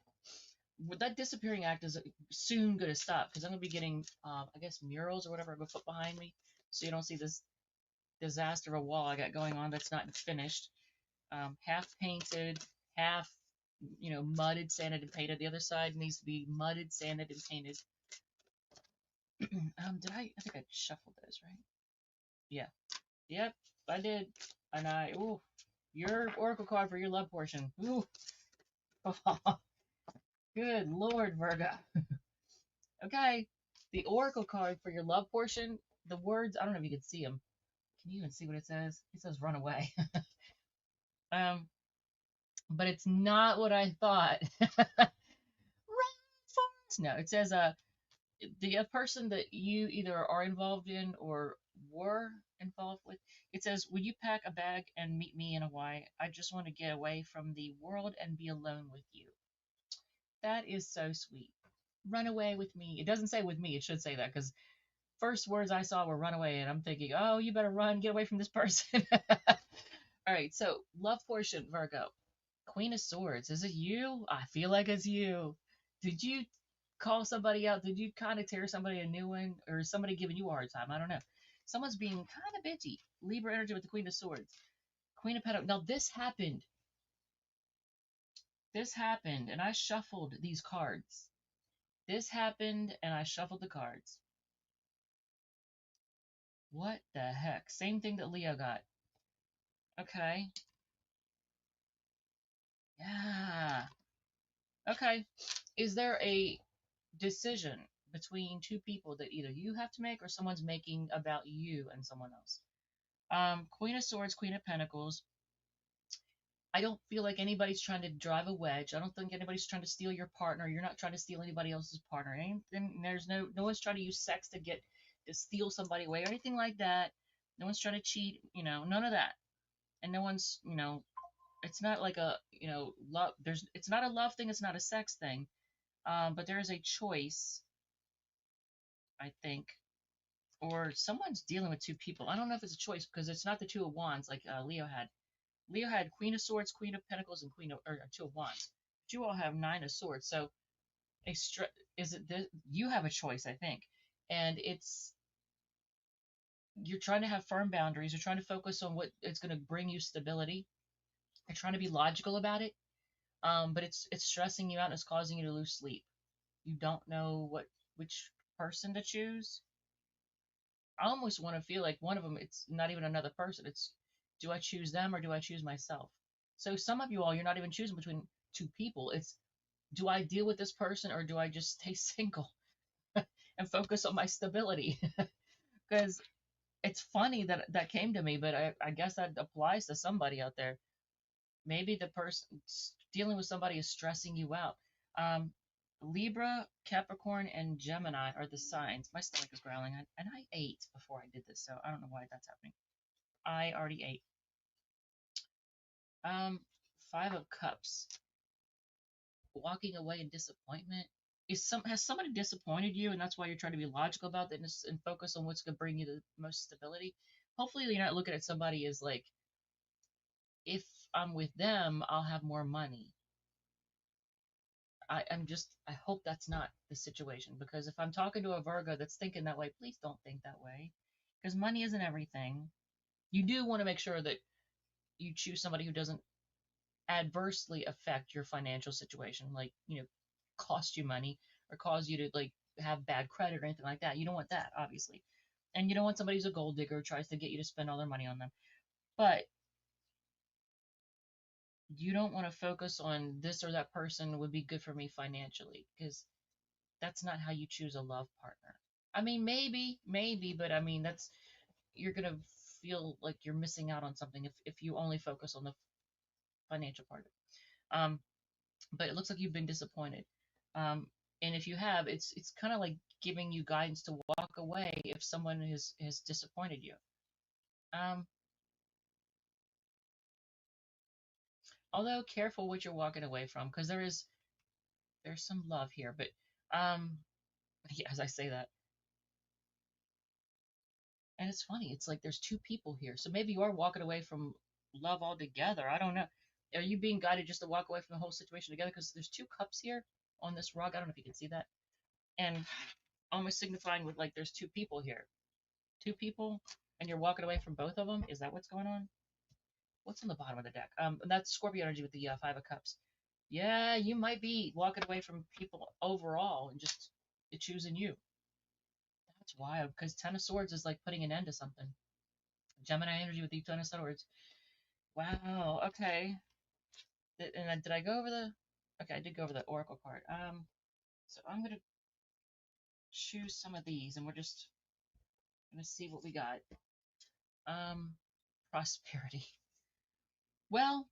That disappearing act is soon going to stop because I'm going to be getting, I guess, murals or whatever I'm going to put behind me so you don't see this disaster of a wall I got going on that's not finished. Half painted, half, mudded, sanded, and painted. The other side needs to be mudded, sanded, and painted. I think I shuffled those, right? Yeah. Yep, I did. And your oracle card for your love portion. Ooh. Good Lord, Virgo. Okay, the oracle card for your love portion, the words, I don't know if you can see them. Can you even see what it says? It says run away. But it's not what I thought. Run fast. No, it says the person that you either are involved in or were involved with, it says, "Will you pack a bag and meet me in Hawaii? I just want to get away from the world and be alone with you." That is so sweet. Run away with me. It doesn't say with me. It should say that because first words I saw were run away, and I'm thinking, oh, you better run, get away from this person. All right, so love portion, Virgo. Queen of Swords. Is it you? I feel like it's you. Did you call somebody out? Did you kind of tear somebody a new one? Or is somebody giving you a hard time? I don't know. Someone's being kind of bitchy. Libra energy with the Queen of Swords. Queen of Pentacles. Now this happened. This happened, and I shuffled these cards. This happened, and I shuffled the cards. What the heck? Same thing that Leo got. Okay. Yeah. Okay. Is there a decision between two people that either you have to make or someone's making about you and someone else? Queen of Swords, Queen of Pentacles. I don't feel like anybody's trying to drive a wedge. I don't think anybody's trying to steal your partner. You're not trying to steal anybody else's partner. And there's no one's trying to use sex to steal somebody away or anything like that. No one's trying to cheat, none of that. And no one's, it's not like a, love. It's not a love thing. It's not a sex thing. But there is a choice, I think, or someone's dealing with two people. I don't know if it's a choice because it's not the Two of Wands like Leo had. Leo had Queen of Swords, Queen of Pentacles, and Two of Wands. But you all have Nine of Swords. So is it this? You have a choice, I think, and you're trying to have firm boundaries. You're trying to focus on what it's going to bring you stability. You're trying to be logical about it, but it's stressing you out and it's causing you to lose sleep. You don't know which person to choose. I almost want to feel like one of them, it's not even another person. It's, do I choose them or do I choose myself? So some of you all, you're not even choosing between two people. It's, do I deal with this person or do I just stay single and focus on my stability? Because it's funny that that came to me, but I guess that applies to somebody out there. Maybe the person dealing with somebody is stressing you out. Um, Libra, Capricorn, and Gemini are the signs. My stomach is growling, and I ate before I did this, so I don't know why that's happening. I already ate. Um, Five of Cups. Walking away in disappointment. Has somebody disappointed you, and that's why you're trying to be logical about that and focus on what's going to bring you the most stability? Hopefully, you're not looking at somebody as like, if I'm with them, I'll have more money. I hope that's not the situation, because if I'm talking to a Virgo that's thinking that way, please don't think that way, because money isn't everything. You do want to make sure that you choose somebody who doesn't adversely affect your financial situation, like, cost you money or cause you to like have bad credit or anything like that. You don't want that, obviously. And you don't want somebody who's a gold digger who tries to get you to spend all their money on them. But you don't want to focus on this or that person would be good for me financially, because that's not how you choose a love partner. I mean, maybe, but I mean, you're gonna feel like you're missing out on something if you only focus on the financial part of it. But it looks like you've been disappointed. Um, and if you have, it's kind of like giving you guidance to walk away if someone has disappointed you. Um, Although careful what you're walking away from, because there's some love here, but um, yeah, as I say that, and it's funny, it's like there's two people here, so maybe you are walking away from love altogether. I don't know. Are you being guided just to walk away from the whole situation together? Because there's two cups here on this rug. I don't know if you can see that, and almost signifying with like there's two people here, two people, and you're walking away from both of them. Is that what's going on? What's on the bottom of the deck? That's Scorpio energy with the Five of Cups. Yeah, you might be walking away from people overall and just choosing you. That's wild, because Ten of Swords is like putting an end to something. Gemini energy with the Ten of Swords. Wow. Okay. Did I go over the? Okay, I did go over the Oracle card. So I'm gonna choose some of these, and we're just gonna see what we got. Prosperity. Well,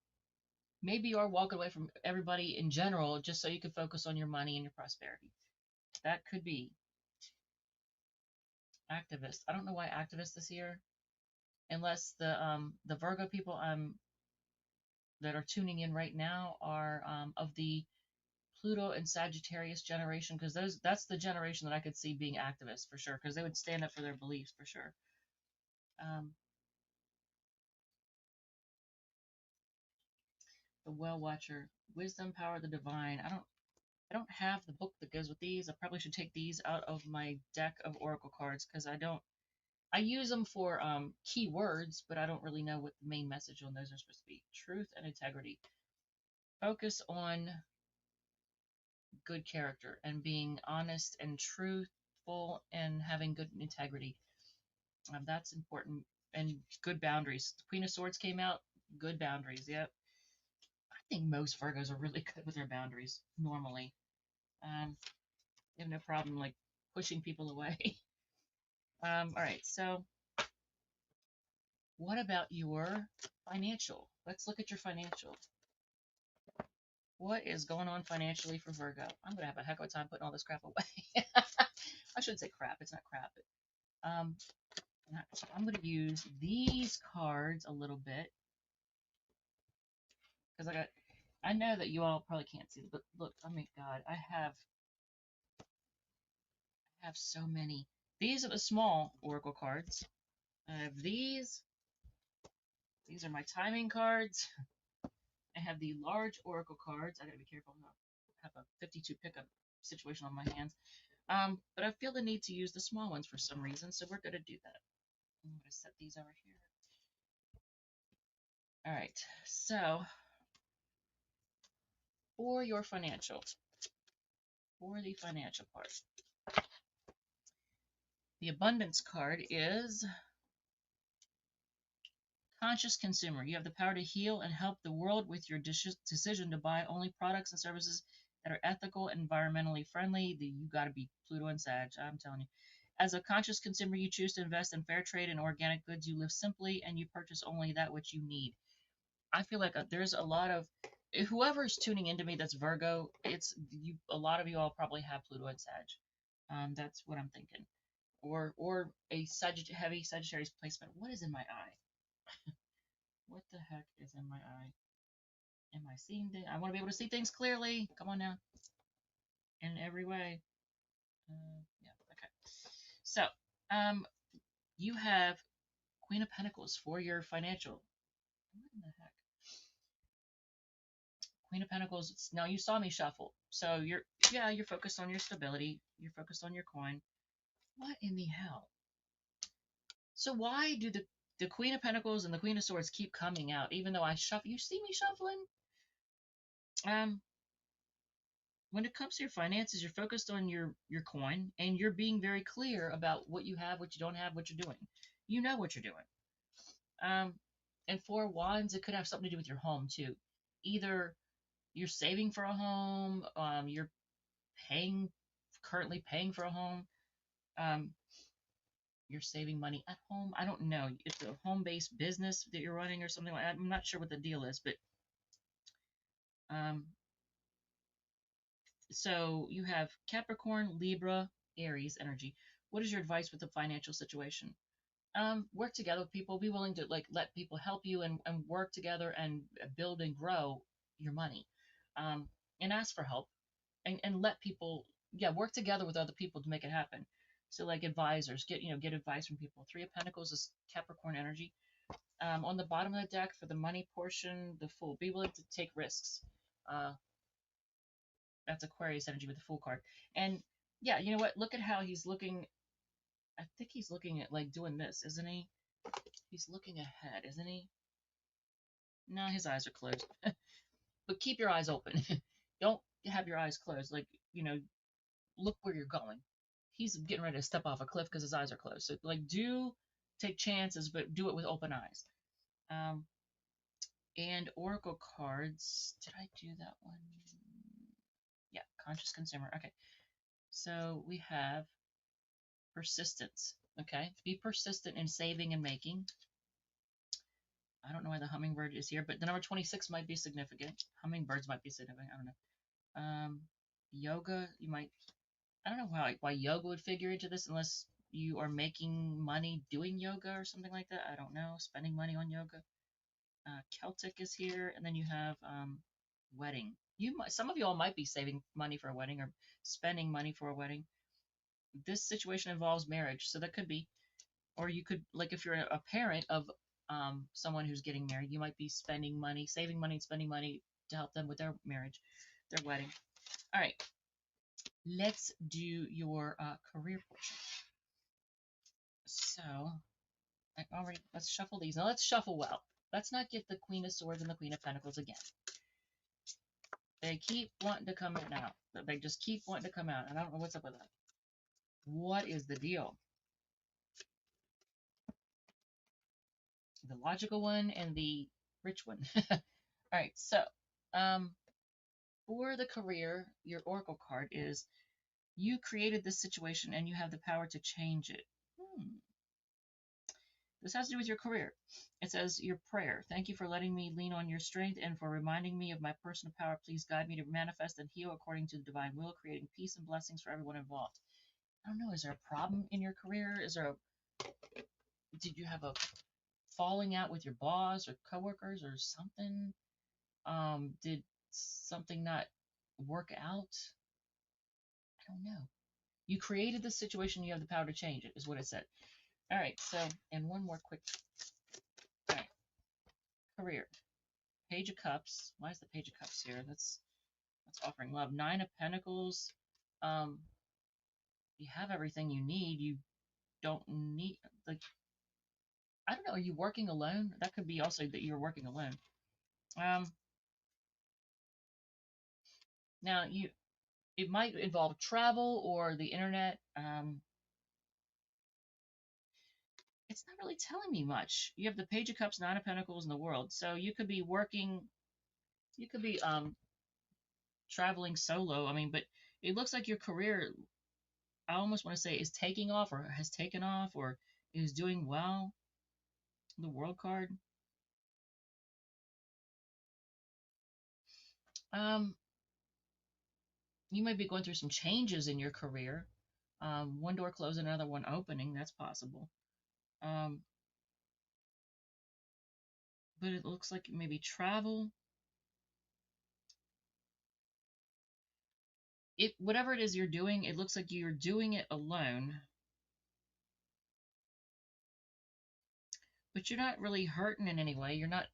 maybe you are walking away from everybody in general just so you can focus on your money and your prosperity. That could be. Activist. I don't know why activist is here, unless the Virgo people that are tuning in right now are of the Pluto and Sagittarius generation, because that's the generation that I could see being activists for sure, because they would stand up for their beliefs for sure. Um, the Well Watcher, Wisdom, Power, the Divine. I don't have the book that goes with these. I probably should take these out of my deck of oracle cards, because I use them for keywords, but I don't really know what the main message on those are supposed to be. Truth and integrity. Focus on good character and being honest and truthful and having good integrity. That's important. And good boundaries. The Queen of Swords came out. Good boundaries. Yep. I think most Virgos are really good with their boundaries normally. You have no problem like pushing people away. All right. So, what about your financial? Let's look at your financial. What is going on financially for Virgo? I'm gonna have a heck of a time putting all this crap away. I should say crap. It's not crap. Um, I'm gonna use these cards a little bit because I know that you all probably can't see it, but look, oh my God, I have so many. These are the small oracle cards. I have these. These are my timing cards. I have the large oracle cards. I gotta be careful. I have a 52 pickup situation on my hands. But I feel the need to use the small ones for some reason, so we're gonna do that. I'm gonna set these over here. All right. So for your financial, for the financial part, the abundance card is conscious consumer. You have the power to heal and help the world with your decision to buy only products and services that are ethical and environmentally friendly. You got to be Pluto and Sag, I'm telling you. As a conscious consumer, you choose to invest in fair trade and organic goods. You live simply and you purchase only that which you need. I feel like there's a lot of whoever's tuning into me that's Virgo. It's you. A lot of you all probably have Pluto and Sag. That's what I'm thinking. Or a heavy Sagittarius placement. What is in my eye? What the heck is in my eye? Am I seeing things? I want to be able to see things clearly. Come on now. In every way. Yeah, okay. So, um, you have Queen of Pentacles for your financial. What in the heck? Queen of Pentacles. Now you saw me shuffle. So you're focused on your stability. You're focused on your coin. What in the hell? So why do the Queen of Pentacles and the Queen of Swords keep coming out, even though I shuffle? You see me shuffling? Um, when it comes to your finances, you're focused on your coin and you're being very clear about what you have, what you don't have, what you're doing. You know what you're doing. Um, and Four Wands, it could have something to do with your home too. Either you're saving for a home, you're paying currently paying for a home, um, you're saving money at home. I don't know. It's a home-based business that you're running or something like that. I'm not sure what the deal is, but um, so you have Capricorn, Libra, Aries energy. What is your advice with the financial situation? Work together with people. Be willing to like let people help you and work together and build and grow your money. Um, and ask for help and let people work together with other people to make it happen. So like advisors, get advice from people. Three of Pentacles is Capricorn energy. On the bottom of the deck for the money portion, the Fool. Be willing to take risks. Uh, that's Aquarius energy with the Fool card. And yeah, you know what? Look at how he's looking. I think he's looking at like doing this, isn't he? He's looking ahead, isn't he? No, his eyes are closed. But keep your eyes open. Don't have your eyes closed. Like, look where you're going. He's getting ready to step off a cliff because his eyes are closed. So, like, do take chances, but do it with open eyes. Um, and Oracle cards. Did I do that one? Yeah, conscious consumer. Okay. So we have persistence. Okay. Be persistent in saving and making. I don't know why the hummingbird is here, but the number 26 might be significant. Hummingbirds might be significant. I don't know. Yoga, you might. I don't know why yoga would figure into this unless you are making money doing yoga or something like that. I don't know. Spending money on yoga. Celtic is here, and then you have wedding. Some of you all might be saving money for a wedding or spending money for a wedding. This situation involves marriage, so that could be, or you could like if you're a parent of someone who's getting married, you might be spending money, saving money, and spending money to help them with their marriage, their wedding. All right, let's do your career portion. So I already, let's shuffle these. Now let's shuffle well. Let's not get the Queen of Swords and the Queen of Pentacles again. They keep wanting to come in out. They just keep wanting to come out. And I don't know what's up with that. What is the deal? The logical one and the rich one. All right, so um, for the career, your Oracle card is you created this situation and you have the power to change it. This has to do with your career. It says your prayer. Thank you for letting me lean on your strength and for reminding me of my personal power. Please guide me to manifest and heal according to the divine will, creating peace and blessings for everyone involved. I don't know. Is there a problem in your career? Did you have a falling out with your boss or coworkers or something? Did something not work out? I don't know. You created the situation. You have the power to change it, is what it said. All right. So, and one more quick. All right. Career. Page of Cups. Why is the Page of Cups here? That's offering love. Nine of Pentacles. Um, you have everything you need. You don't need, like, I don't know. Are you working alone? That could be also that you're working alone. Um, Now it might involve travel or the internet. It's not really telling me much. You have the Page of Cups, Nine of Pentacles, in the World. So you could be working. You could be traveling solo. I mean, but it looks like your career, I almost want to say, is taking off or has taken off or is doing well. The World card. Um, you might be going through some changes in your career. One door closing, another one opening. That's possible. Um, but it looks like maybe travel. Whatever it is you're doing, it looks like you're doing it alone, but you're not really hurting in any way. You're not.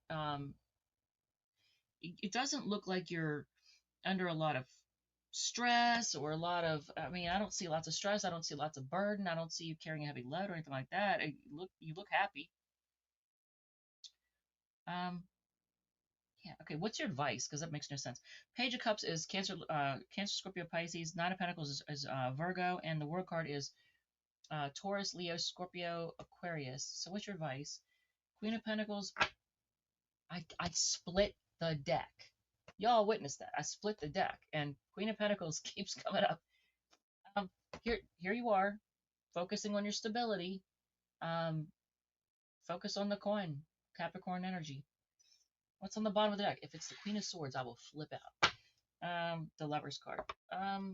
It doesn't look like you're under a lot of stress or a lot of. I mean, I don't see lots of stress. I don't see lots of burden. I don't see you carrying a heavy load or anything like that. You look happy. Um, yeah. Okay. What's your advice? Because that makes no sense. Page of Cups is Cancer, Cancer, Scorpio, Pisces. Nine of Pentacles is Virgo, and the World card is Taurus, Leo, Scorpio, Aquarius. So what's your advice? Queen of Pentacles. I split the deck. Y'all witnessed that. I split the deck, and Queen of Pentacles keeps coming up. Um, here you are, focusing on your stability. Um, Focus on the coin, Capricorn energy. What's on the bottom of the deck? If it's the Queen of Swords, I will flip out. The Lover's card. Hmm.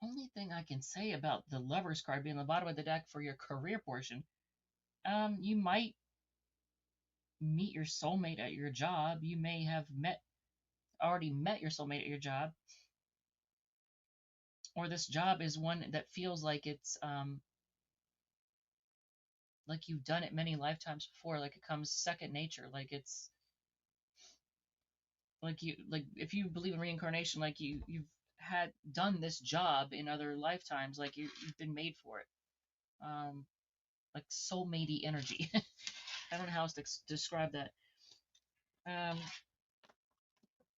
Only thing I can say about the Lover's card being on the bottom of the deck for your career portion, you might meet your soulmate at your job. You may have already met your soulmate at your job, or this job is one that feels like it's like you've done it many lifetimes before, like it comes second nature, like it's like if you believe in reincarnation, like you've had done this job in other lifetimes, like you've been made for it. Like soulmatey energy. I don't know how else to describe that. um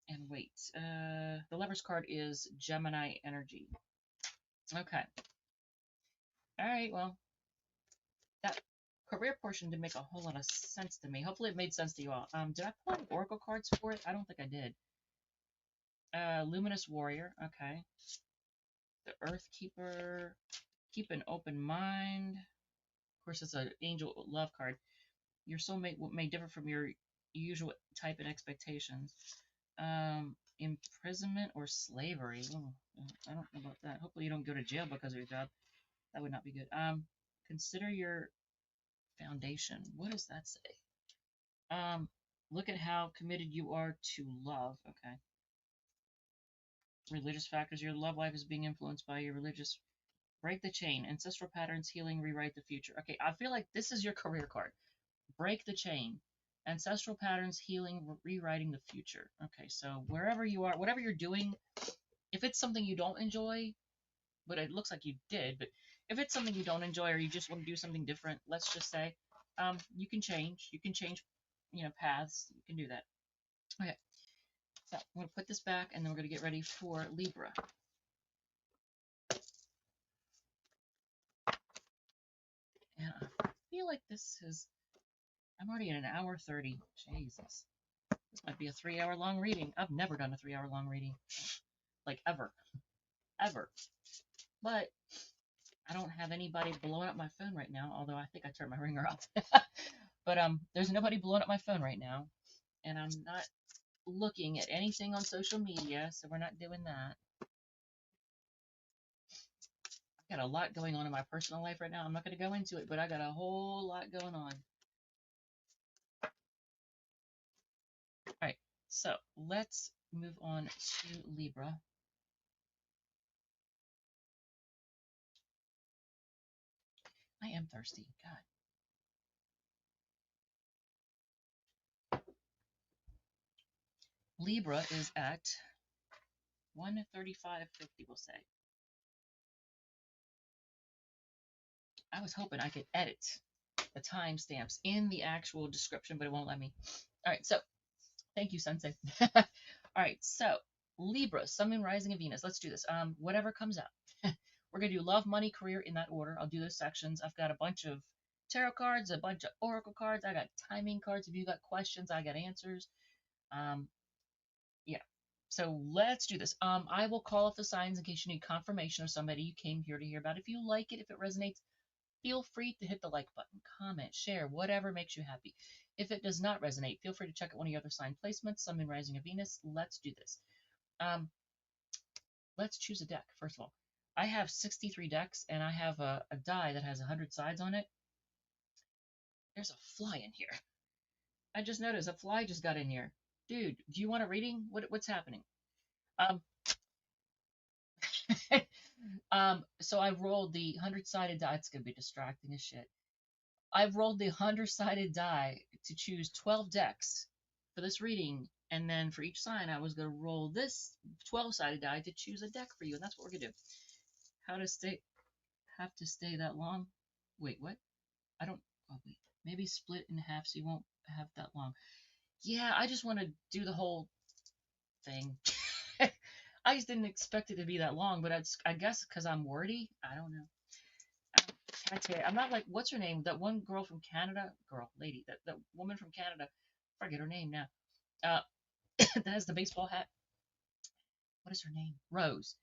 and wait, the Lover's card is Gemini energy. Okay. All right, well, that career portion didn't make a whole lot of sense to me. Hopefully it made sense to you all. Did I pull any oracle cards for it? I don't think I did. Luminous Warrior. Okay. The Earth Keeper. Keep an open mind. Of course, it's an angel love card. Your soulmate may differ from your usual type and expectations. Imprisonment or slavery. Oh, I don't know about that. Hopefully you don't go to jail because of your job. That would not be good. Consider your foundation. What does that say? Look at how committed you are to love. Okay. Religious factors. Your love life is being influenced by your religious. Break the chain. Ancestral patterns, healing, rewrite the future. Okay, I feel like this is your career card. Break the chain. Ancestral patterns, healing, rewriting the future. Okay, so wherever you are, whatever you're doing, if it's something you don't enjoy, but it looks like you did, but if it's something you don't enjoy or you just want to do something different, let's just say, you can change. You can change, paths. You can do that. Okay, so I'm going to put this back, and then we're going to get ready for Libra. And I feel like this is, I'm already at an hour 30. Jesus. This might be a 3 hour long reading. I've never done a 3 hour long reading. Like, ever. Ever. But I don't have anybody blowing up my phone right now, although I think I turned my ringer off. But there's nobody blowing up my phone right now, and I'm not looking at anything on social media, so we're not doing that. I've got a lot going on in my personal life right now. I'm not going to go into it, but I got a whole lot going on. All right, so let's move on to Libra. I am thirsty. God. Libra is at 135.50, we'll say. I was hoping I could edit the timestamps in the actual description, but it won't let me. All right, so thank you, Sensei. All right, so Libra, Sun, Moon, Rising, and Venus. Let's do this. Whatever comes out. We're gonna do love, money, career in that order. I'll do those sections. I've got a bunch of tarot cards, a bunch of oracle cards. I got timing cards. If you got questions, I got answers. Yeah. So let's do this. I will call up the signs in case you need confirmation of somebody you came here to hear about. If you like it, if it resonates, feel free to hit the like button, comment, share, whatever makes you happy. If it does not resonate, feel free to check out one of your other sign placements, Sun, Moon, Rising, of Venus. Let's do this. Let's choose a deck, first of all. I have 63 decks, and I have a die that has 100 sides on it. There's a fly in here. I just noticed a fly just got in here. Dude, do you want a reading? What's happening? Um, so I rolled the 100-sided die. It's going to be distracting as shit. I've rolled the 100-sided die to choose 12 decks for this reading, and then for each sign, I was going to roll this 12-sided die to choose a deck for you, and that's what we're going to do. How to stay, have to stay that long? Wait, what? I don't, oh wait, maybe split in half so you won't have that long. Yeah, I just want to do the whole thing. I just didn't expect it to be that long, but I guess because I'm wordy, I don't know. I tell you, I'm not like, what's her name? That one girl from Canada, lady, that woman from Canada, I forget her name now. Uh, that has the baseball hat. What is her name? Rose.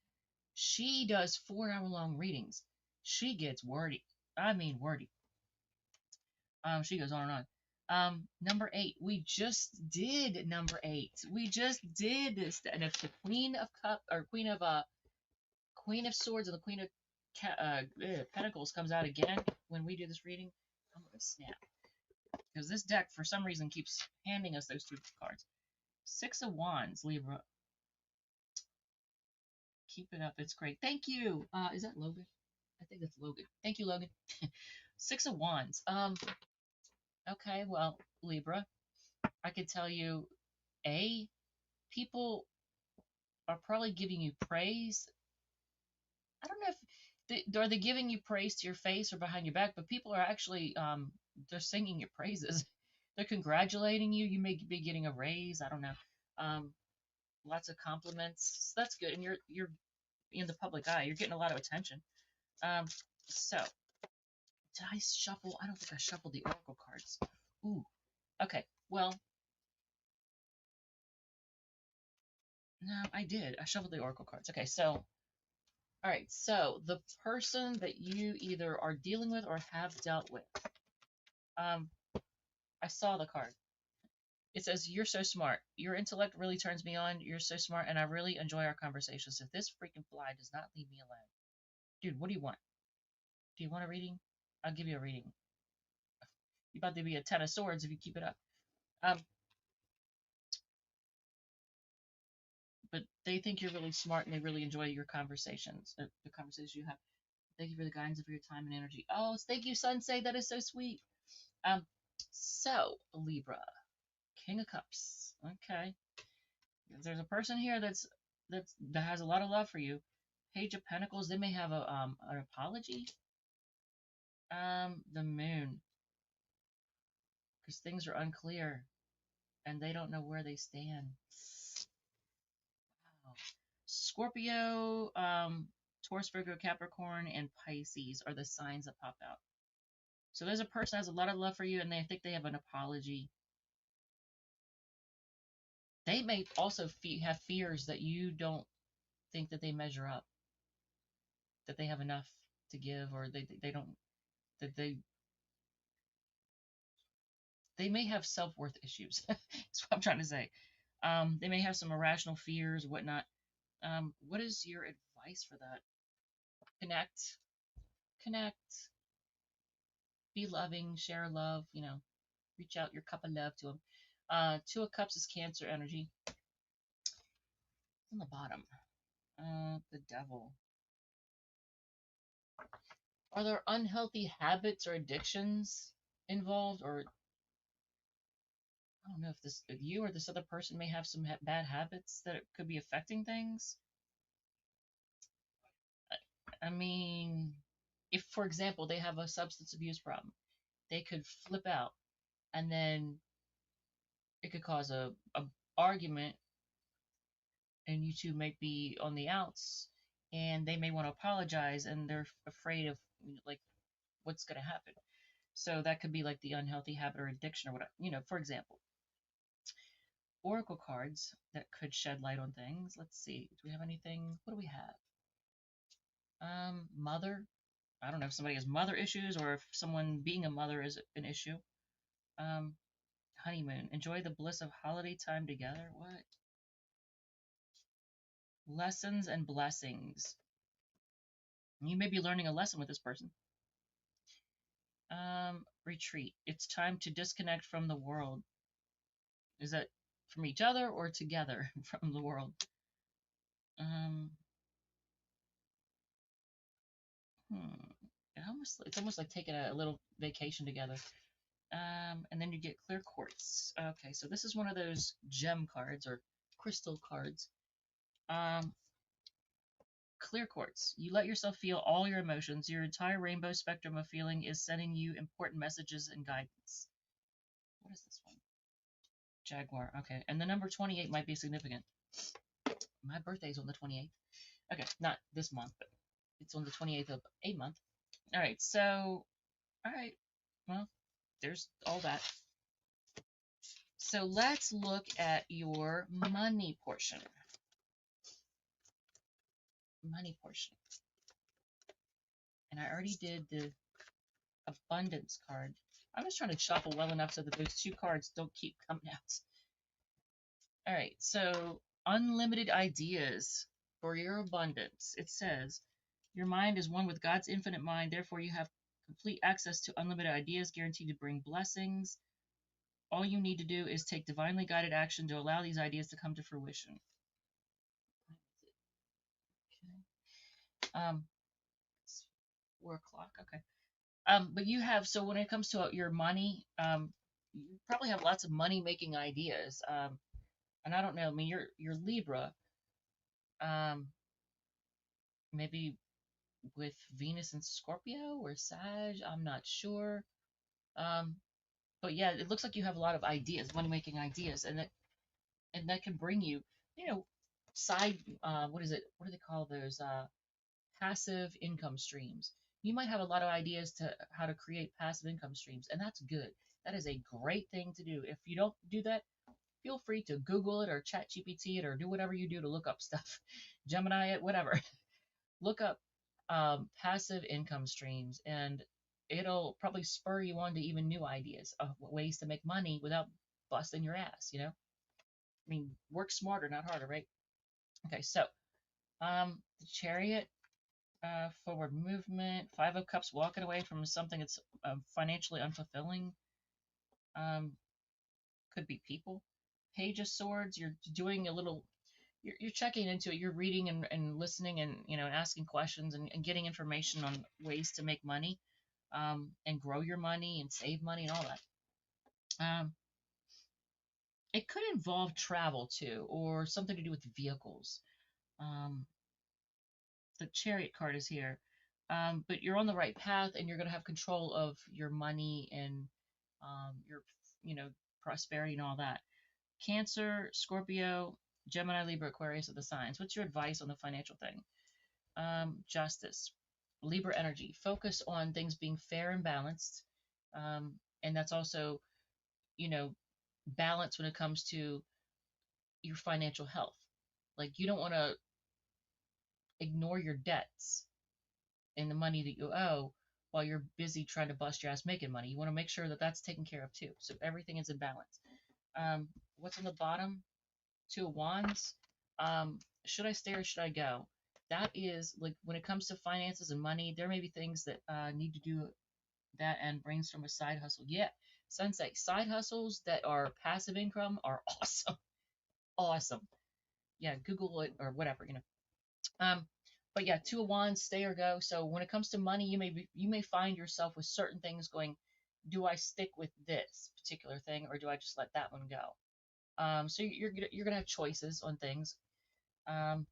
She does 4 hour long readings. She gets wordy. I mean wordy. She goes on and on. Number 8. We just did number 8. We just did this, and if the Queen of Cup or Queen of Swords and the Queen of Pentacles comes out again when we do this reading, I'm gonna snap because this deck for some reason keeps handing us those two cards. 6 of Wands, Libra. Keep it up. It's great. Thank you. Is that Logan? I think that's Logan. Thank you, Logan. 6 of Wands. Okay, well, Libra, I could tell you, people are probably giving you praise. I don't know if are they giving you praise to your face or behind your back, but people are actually they're singing your praises. They're congratulating you. You may be getting a raise. I don't know. Lots of compliments. So that's good, and you're in the public eye. You're getting a lot of attention. So did I shuffle? I don't think I shuffled the oracle cards. Ooh. Okay. Well, no, I did. I shuffled the oracle cards. Okay, so all right, so the person that you either are dealing with or have dealt with. I saw the card. It says, "You're so smart. Your intellect really turns me on. You're so smart, and I really enjoy our conversations. If this freaking fly does not leave me alone." Dude, what do you want? Do you want a reading? I'll give you a reading. You're about to be a 10 of swords if you keep it up. But they think you're really smart, and they really enjoy your conversations, the conversations you have. Thank you for the guidance of your time and energy. Oh, thank you, Sensei. That is so sweet. So, Libra. King of Cups. Okay. There's a person here that has a lot of love for you. Page of Pentacles. They may have a an apology. The Moon, because things are unclear and they don't know where they stand. Wow. Scorpio, Taurus, Virgo, Capricorn, and Pisces are the signs that pop out. So there's a person that has a lot of love for you, and they think they have an apology. They may also have fears that you don't think that they measure up, that they have enough to give, or they don't, that they may have self-worth issues. That's what I'm trying to say. They may have some irrational fears, whatnot. What is your advice for that? Connect, connect, be loving, share love. Reach out your cup of love to them. Two of Cups is Cancer energy. On the bottom, the Devil. Are there unhealthy habits or addictions involved, or I don't know if you or this other person may have some bad habits that could be affecting things. I mean, if, for example, they have a substance abuse problem, they could flip out, and then it could cause a argument, and you two may be on the outs, and they may want to apologize, and they're afraid of like what's going to happen. So that could be like the unhealthy habit or addiction or whatever. For example, oracle cards that could shed light on things. Let's see. Do we have anything? What do we have? Mother. I don't know if somebody has mother issues or if someone being a mother is an issue. Um, honeymoon. Enjoy the bliss of holiday time together. What? Lessons and blessings. You may be learning a lesson with this person. Retreat. It's time to disconnect from the world. Is that from each other or together from the world? Um, it's almost like taking a little vacation together. And then you get clear quartz. Okay, so this is one of those gem cards or crystal cards. Um, Clear quartz. You let yourself feel all your emotions. Your entire rainbow spectrum of feeling is sending you important messages and guidance. What is this one? Jaguar. Okay, and the number 28 might be significant. My birthday's on the 28th. Okay, not this month, but it's on the 28th of a month. All right, so, all right, well, there's all that. So let's look at your money portion. Money portion. And I already did the abundance card. I'm just trying to shuffle well enough so that those two cards don't keep coming out. All right, so unlimited ideas for your abundance. It says, your mind is one with God's infinite mind, therefore you have complete access to unlimited ideas guaranteed to bring blessings. All you need to do is take divinely guided action to allow these ideas to come to fruition. Okay. It's 4 o'clock. Okay. But you have, so when it comes to your money, you probably have lots of money making ideas. And I don't know, I mean, you're Libra, um, maybe with Venus and Scorpio or Sag, I'm not sure. Um, but yeah, it looks like you have a lot of ideas, money making ideas, and that can bring you, you know, side, what is it? What do they call those? Passive income streams. You might have a lot of ideas to how to create passive income streams, and that's good. That is a great thing to do. If you don't do that, feel free to Google it or chat GPT it or do whatever you do to look up stuff. Gemini it, whatever. Look up passive income streams, and it'll probably spur you on to even new ideas of ways to make money without busting your ass. I mean, work smarter, not harder, right? Okay, so the Chariot, forward movement, 5 of Cups, walking away from something that's financially unfulfilling. Could be people. Page of Swords, you're doing a little, you're checking into it, you're reading and listening and, asking questions and getting information on ways to make money, and grow your money and save money and all that. It could involve travel too, or something to do with vehicles. Um, the Chariot card is here. But you're on the right path, and you're going to have control of your money and your, you know, prosperity and all that. Cancer, Scorpio, Gemini, Libra, Aquarius are the signs. What's your advice on the financial thing? Justice, Libra energy. Focus on things being fair and balanced. And that's also, you know, balance when it comes to your financial health. Like, you don't want to ignore your debts and the money that you owe while you're busy trying to bust your ass making money. You want to make sure that that's taken care of too. So everything is in balance. What's on the bottom? Two of Wands. Should I stay or should I go? That is like when it comes to finances and money, there may be things that need to do that and brainstorm a side hustle. Yeah, Sensei, side hustles that are passive income are awesome. Awesome. Yeah, Google it or whatever, you know. Um, but yeah, two of wands, stay or go. So when it comes to money, you may find yourself with certain things going, do I stick with this particular thing or do I just let that one go? So you're gonna have choices on things. Um,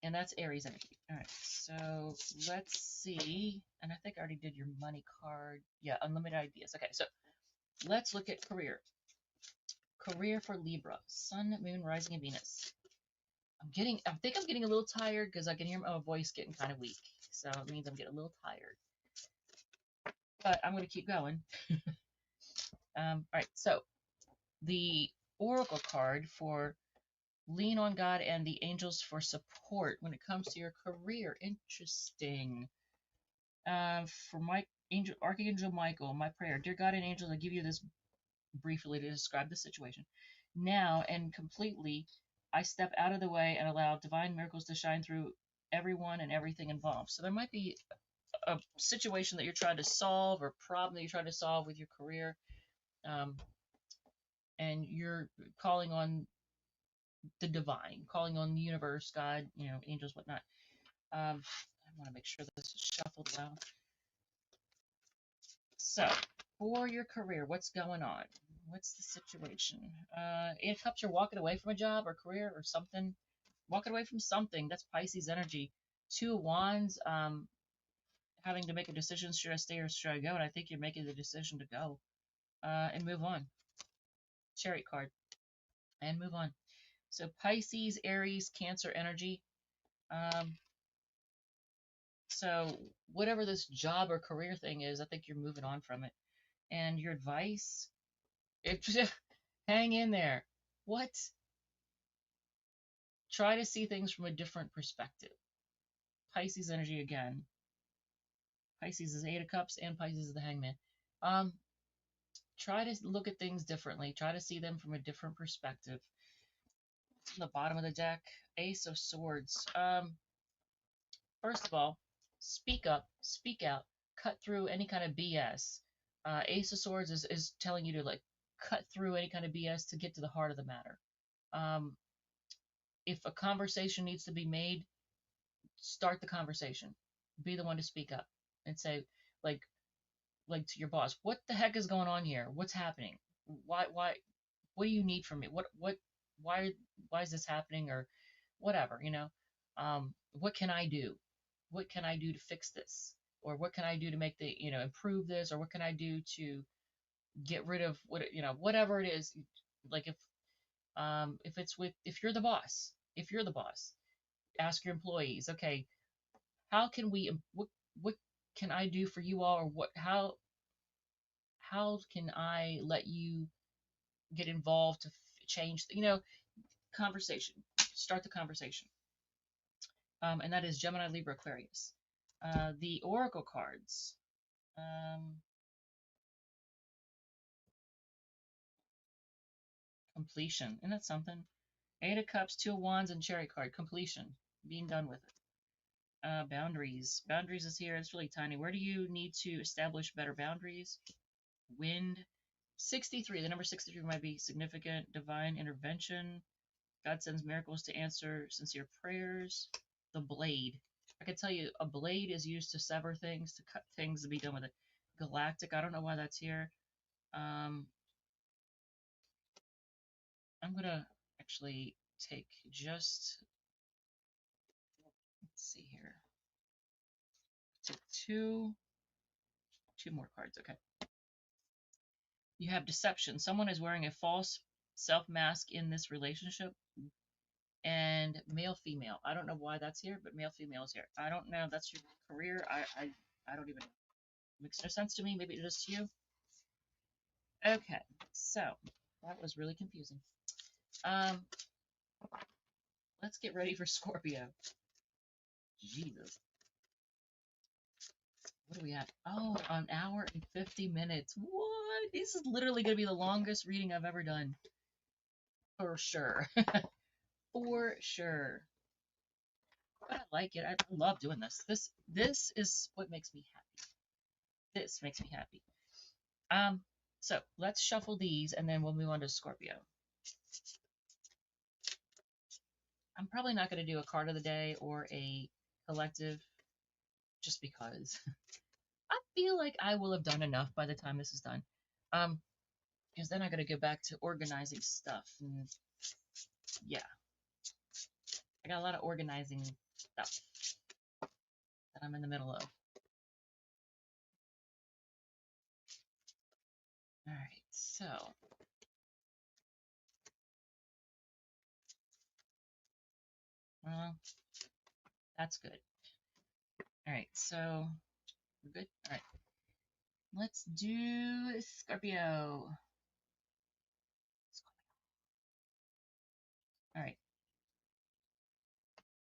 and that's Aries energy. All right, so let's see. And I think I already did your money card. Yeah, unlimited ideas. Okay, so let's look at career. Career for Libra, Sun, Moon, Rising, and Venus. I think I'm getting a little tired because I can hear my voice getting kind of weak. So it means I'm getting a little tired. But I'm going to keep going. All right, so the Oracle card for lean on God and the angels for support when it comes to your career. Interesting. For my angel, Archangel Michael, my prayer, dear God and angels, I give you this briefly to describe the situation. Now and completely, I step out of the way and allow divine miracles to shine through everyone and everything involved. So there might be a situation that you're trying to solve or problem that you're trying to solve with your career, um, and you're calling on the divine, calling on the universe, God, angels, whatnot. I want to make sure this is shuffled well. So, for your career, what's going on? What's the situation? Eight of Cups, you're walking away from a job or career or something. Walking away from something. That's Pisces energy. Two of Wands, having to make a decision. Should I stay or should I go? And I think you're making the decision to go and move on. Chariot card. And move on. So Pisces, Aries, Cancer energy. Um, so whatever this job or career thing is, I think you're moving on from it. And your advice, if hang in there. What? Try to see things from a different perspective. Pisces energy again. Pisces is Eight of Cups and Pisces is the Hangman. Um, Try to look at things differently. Try to see them from a different perspective. On the bottom of the deck, Ace of Swords. First of all, speak up, speak out, cut through any kind of BS. Ace of Swords is telling you to like cut through any kind of BS to get to the heart of the matter. Um, if a conversation needs to be made, start the conversation. Be the one to speak up and say, like, to your boss, what the heck is going on here? What's happening? Why, what do you need from me? Why, why is this happening? Or whatever, what can I do? What can I do to fix this? Or what can I do to make improve this? Or what can I do to get rid of whatever it is. Like if you're the boss, ask your employees, okay, how can we, what can I do for you all? Or how can I let you get involved to change, conversation, start the conversation. And that is Gemini, Libra, Aquarius. The Oracle cards. Completion. Isn't that something? Eight of Cups, Two of Wands, and Chariot card. Completion. Being done with it. Boundaries. Boundaries is here. It's really tiny. Where do you need to establish better boundaries? Wind. 63. The number 63 might be significant. Divine intervention. God sends miracles to answer sincere prayers. The blade. I can tell you a blade is used to sever things, to cut things, to be done with it. Galactic. I don't know why that's here. Um, I'm gonna actually take just, let's see here, take two more cards. Okay. You have deception. Someone is wearing a false self mask in this relationship, and male female. I don't know why that's here, but male female is here. I don't know. That's your career. I don't even know. Makes no sense to me. Maybe it is to you. Okay, so that was really confusing. Um, let's get ready for Scorpio. Jesus. What do we have? Oh, an hour and 50 minutes. What? This is literally going to be the longest reading I've ever done. For sure. For sure. But I like it. I love doing this. This is what makes me happy. This makes me happy. So let's shuffle these and then we'll move on to Scorpio. I'm probably not going to do a card of the day or a collective just because I feel like I will have done enough by the time this is done. Because then I got to go back to organizing stuff. And yeah, I got a lot of organizing stuff that I'm in the middle of. All right, so well, that's good. All right, so we're good. All right, let's do Scorpio. All right,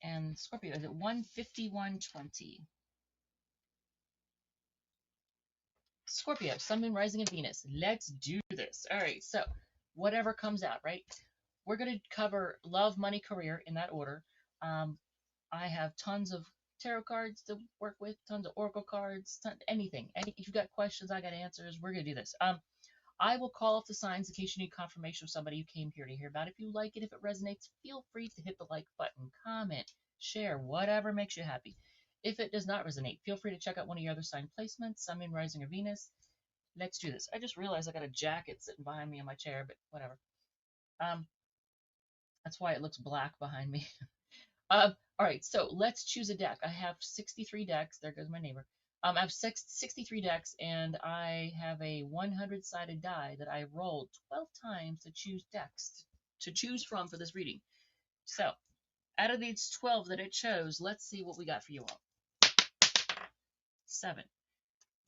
and Scorpio is at 151.20. Scorpio, Sun, Moon, Rising, and Venus. Let's do this. All right, so whatever comes out, right? We're going to cover love, money, career in that order. I have tons of tarot cards to work with, tons of oracle cards, anything. If you've got questions, I got answers. We're going to do this. I will call off the signs in case you need confirmation of somebody you came here to hear about. If you like it, if it resonates, feel free to hit the like button, comment, share, whatever makes you happy. If it does not resonate, feel free to check out one of your other sign placements, Sun, Moon, Rising, or Venus. Let's do this. I just realized I got a jacket sitting behind me in my chair, but whatever. That's why it looks black behind me. All right, so let's choose a deck. I have 63 decks. There goes my neighbor. I have 63 decks, and I have a 100-sided die that I rolled 12 times to choose decks to choose from for this reading. So, out of these 12 that it chose, let's see what we got for you all. 7.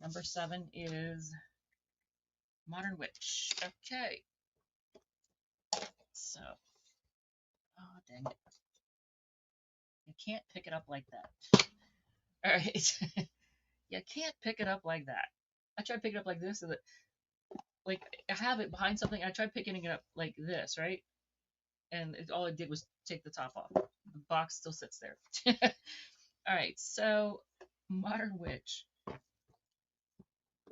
Number 7 is Modern Witch. Okay. So, oh, dang it. You can't pick it up like that. All right. You can't pick it up like that. I tried picking it up like this, so that, like, I have it behind something. I tried picking it up like this, right? And all it did was take the top off. The box still sits there. All right, so Modern Witch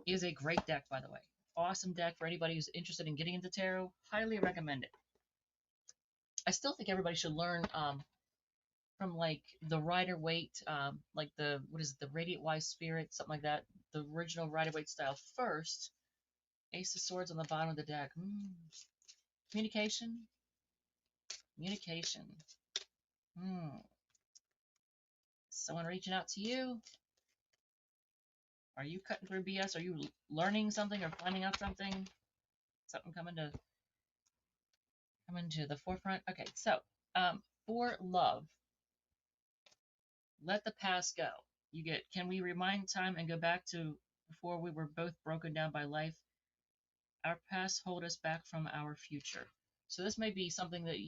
is a great deck, by the way. Awesome deck for anybody who's interested in getting into tarot. Highly recommend it. I still think everybody should learn from like the Rider-Waite, like the, what is it, the Radiant Wise Spirit, something like that. The original Rider-Waite style first. Ace of Swords on the bottom of the deck. Communication. Communication. Someone reaching out to you? Are you cutting through BS? Are you learning something or finding out something? Something coming to the forefront? Okay, so for love, let the past go. You get, can we rewind time and go back to before we were both broken down by life? Our past hold us back from our future. So this may be something that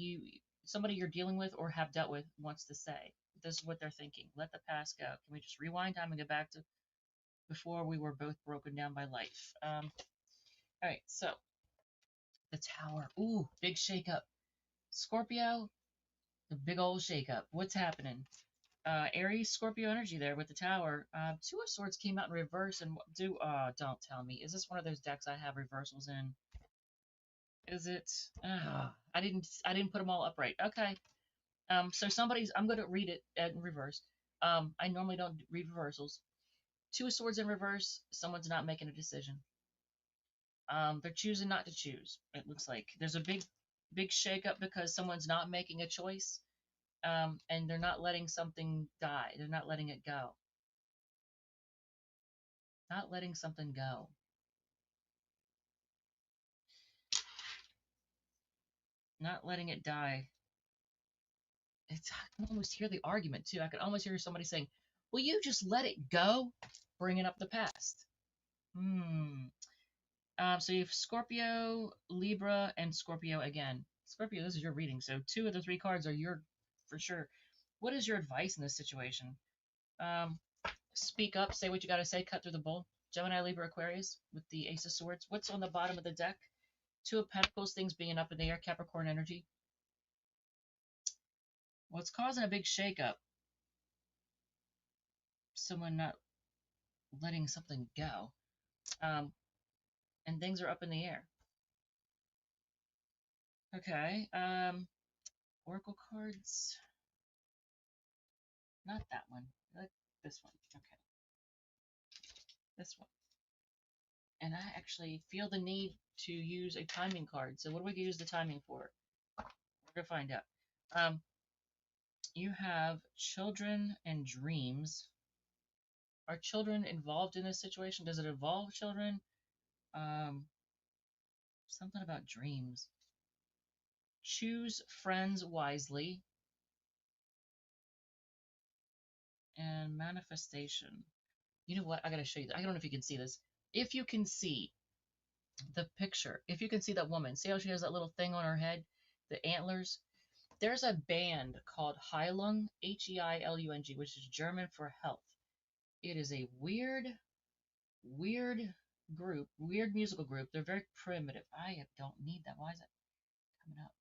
somebody you're dealing with or have dealt with wants to say. This is what they're thinking. Let the past go. Can we just rewind time and go back to before we were both broken down by life? All right, so the Tower. Ooh, big shakeup. Scorpio, the big old shakeup. What's happening? Aries, Scorpio energy there with the Tower. Two of Swords came out in reverse and don't tell me. Is this one of those decks I have reversals in? Is it? I didn't put them all upright. Okay. So I'm going to read it in reverse. I normally don't read reversals. Two of Swords in reverse. Someone's not making a decision. They're choosing not to choose. It looks like there's a big big shakeup because someone's not making a choice, and they're not letting something die. They're not letting it go. Not letting something go. Not letting it die. It's I can almost hear the argument too. I can almost hear somebody saying, "Will you just let it go?" Bringing up the past. Hmm. So you have Scorpio, Libra, and Scorpio again. Scorpio, this is your reading, so two of the three cards are your for sure. What is your advice in this situation? Um, Speak up, say what you got to say, cut through the bull. Gemini, Libra, Aquarius with the Ace of Swords. What's on the bottom of the deck? Two of Pentacles, things being up in the air, Capricorn energy. What's causing a big shakeup? Someone not letting something go. Um, and things are up in the air. Okay. Oracle cards. Not that one. I like this one. Okay. This one. And I actually feel the need to use a timing card. So what do we use the timing for? We're gonna find out. Um, you have children and dreams. Are children involved in this situation? Does it involve children? Um, Something about dreams. Choose friends wisely and manifestation. You know what? I gotta show you. I don't know if you can see this. If you can see the picture, if you can see that woman, see how she has that little thing on her head, the antlers. There's a band called Heilung, Heilung, which is German for health. It is a weird group, weird musical group. They're very primitive. I don't need that. Why is it coming up?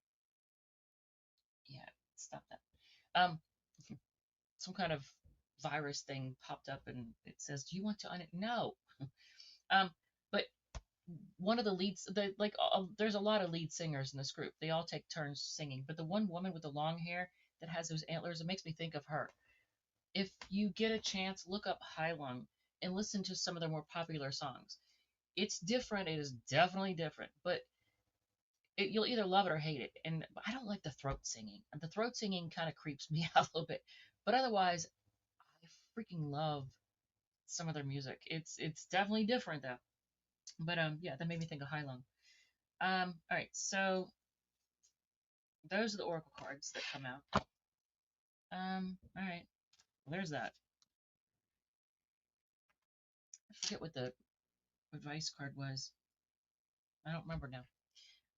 Yeah, stop that. Some kind of virus thing popped up and it says, "Do you want to No." Um, but one of the leads, there's a lot of lead singers in this group. They all take turns singing, but the one woman with the long hair that has those antlers, it makes me think of her. If you get a chance, look up Heilung and listen to some of their more popular songs. It's different. It is definitely different, but you'll either love it or hate it. And I don't like the throat singing. And the throat singing kind of creeps me out a little bit. But otherwise, I freaking love some of their music. It's definitely different though. But yeah, that made me think of Heilung. All right, so those are the oracle cards that come out. All right, well, there's that. I forget what the advice card was. I don't remember now.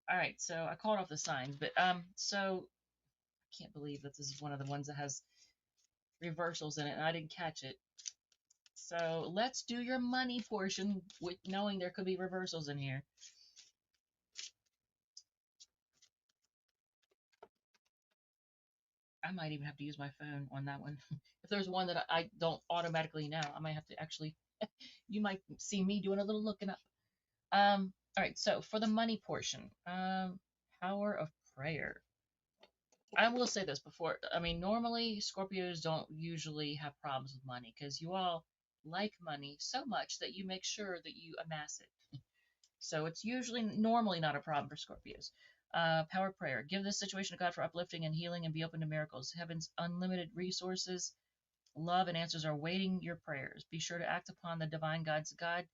All right, so I called off the signs, but so I can't believe that this is one of the ones that has reversals in it, and I didn't catch it. So let's do your money portion with knowing there could be reversals in here. I might even have to use my phone on that one. If there's one that I don't automatically know, I might have to actually, you might see me doing a little looking up. All right, so for the money portion, power of prayer. I will say this before. I mean, normally Scorpios don't usually have problems with money because you all like money so much that you make sure that you amass it. So it's usually normally not a problem for Scorpios. Power of prayer. Give this situation to God for uplifting and healing and be open to miracles. Heaven's unlimited resources, love, and answers are waiting your prayers. Be sure to act upon the divine guidance God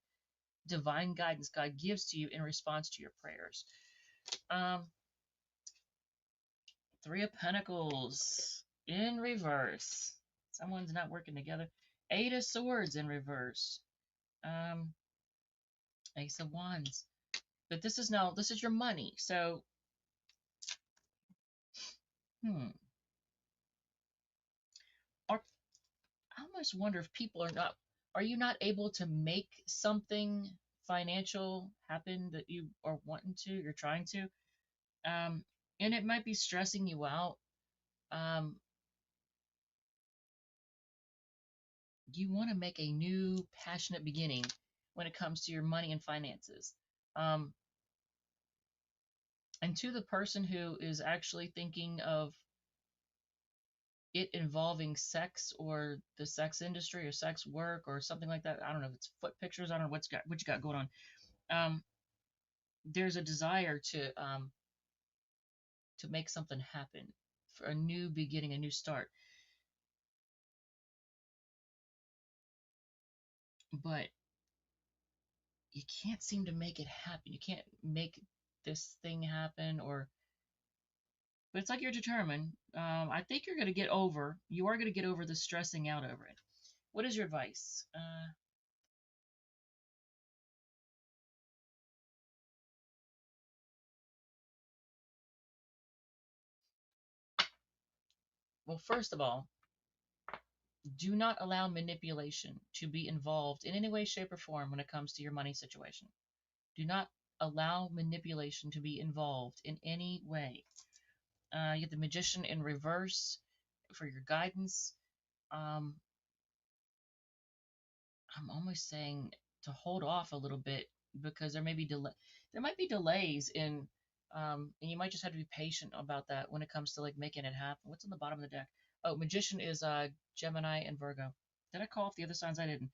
gives to you in response to your prayers. Um, Three of Pentacles in reverse. Someone's not working together. Eight of Swords in reverse. Um, Ace of Wands. But this is your money. So, hmm. Are, I almost wonder if people are you not able to make something financial happen that you are wanting to, you're trying to? And it might be stressing you out. Um, you want to make a new passionate beginning when it comes to your money and finances. Um, and to the person who is actually thinking of it involving sex or the sex industry or sex work or something like that, I don't know if it's foot pictures, I don't know what you got going on. There's a desire to to make something happen for a new beginning, a new start. But you can't seem to make it happen. You can't make this thing happen, or but it's like you're determined. I think you're going to get over. You are going to get over the stressing out over it. What is your advice? Well, first of all, do not allow manipulation to be involved in any way, shape, or form when it comes to your money situation. Do not allow manipulation to be involved in any way. You get the magician in reverse for your guidance. Um, I'm almost saying to hold off a little bit because there might be delays in and you might just have to be patient about that when it comes to like making it happen. What's on the bottom of the deck? Oh, magician is Gemini and Virgo. Did I call off the other signs? I didn't.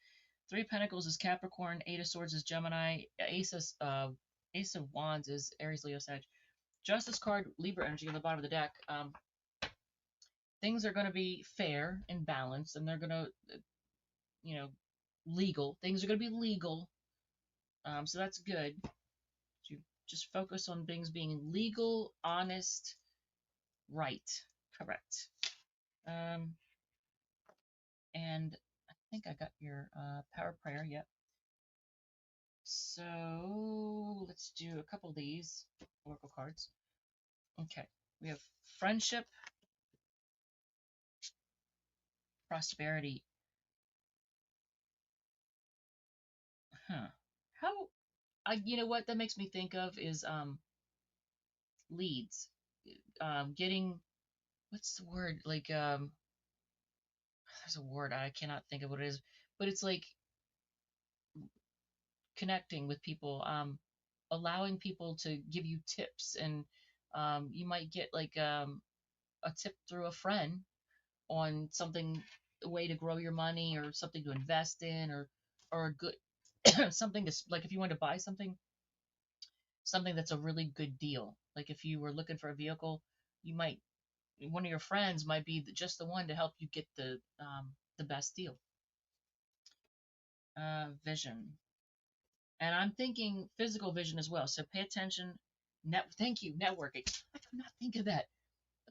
Three of Pentacles is Capricorn, Eight of Swords is Gemini, Ace of Wands is Aries, Leo, Sag. Justice card, Libra energy on the bottom of the deck. Things are going to be fair and balanced, and they're going to, you know, legal. Things are going to be legal. So that's good. So you just focus on things being legal, honest, right, correct. Um, and I think I got your power prayer. Yep. So let's do a couple of these oracle cards. Okay. We have friendship, prosperity. Huh. How? You know what that makes me think of is leads. Getting what's the word like there's a word I cannot think of what it is, but it's like connecting with people, allowing people to give you tips, and you might get like a tip through a friend on something, a way to grow your money, or something to invest in, or a good something to like if you want to buy something that's a really good deal. Like if you were looking for a vehicle, you might one of your friends might be just the one to help you get the best deal. Vision. And I'm thinking physical vision as well. So pay attention. Thank you, networking. I could not think of that.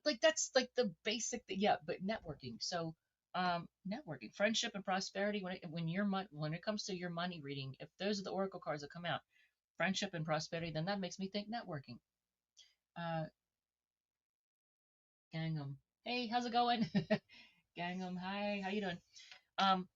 Like that's like the basic. Yeah, but networking. So networking, friendship, and prosperity. When it comes to your money reading, if those are the oracle cards that come out, friendship and prosperity, then that makes me think networking. Uh, Gangnam. Hey, how's it going? Gangnam. Hi, how you doing? Um,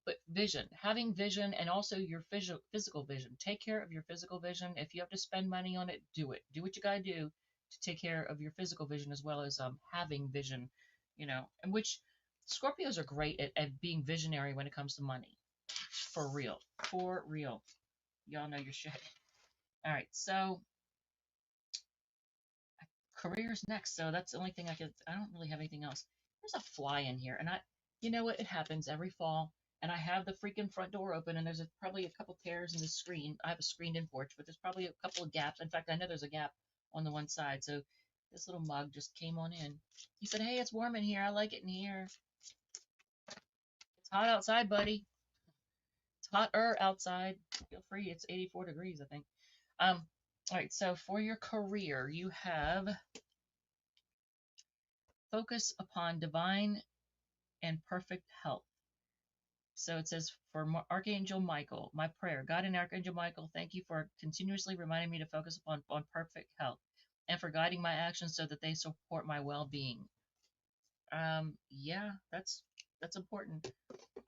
but vision, having vision, and also your physical vision. Take care of your physical vision. If you have to spend money on it, do it. Do what you gotta do to take care of your physical vision, as well as having vision. And which Scorpios are great at being visionary when it comes to money. For real. For real. Y'all know your shit. All right, so career's next. So that's the only thing I don't really have anything else. There's a fly in here, and you know what? It happens every fall. And I have the freaking front door open, and there's probably a couple tears in the screen. I have a screened-in porch, but there's probably a couple of gaps. In fact, I know there's a gap on the one side. So this little mug just came on in. He said, "Hey, it's warm in here. I like it in here. It's hot outside, buddy. It's hotter outside. Feel free. It's 84 degrees, I think." All right. So for your career, you have focus upon divine and perfect health. So it says, for Archangel Michael, my prayer, God and Archangel Michael, thank you for continuously reminding me to focus on perfect health, and for guiding my actions so that they support my well-being. Yeah, that's important.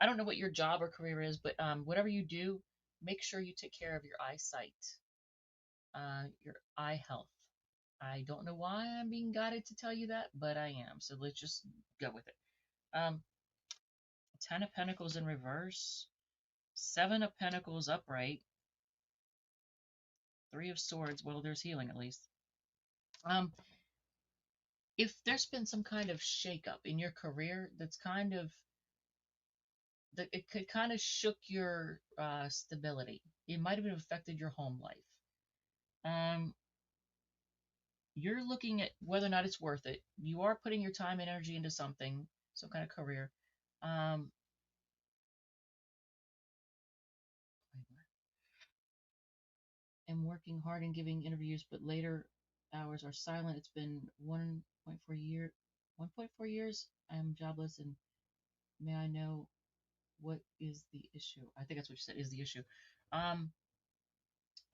I don't know what your job or career is, but whatever you do, make sure you take care of your eyesight, your eye health. I don't know why I'm being guided to tell you that, but I am. So let's just go with it. Um, Ten of Pentacles in reverse, Seven of Pentacles upright, Three of Swords. Well, there's healing at least. Um, if there's been some kind of shakeup in your career, that it could kind of shook your stability. It might have affected your home life. Um, You're looking at whether or not it's worth it. You are putting your time and energy into something, some kind of career. Um, and working hard and giving interviews, but later hours are silent. It's been 1.4 years. I am jobless, and may I know what is the issue? I think that's what you said is the issue. Um,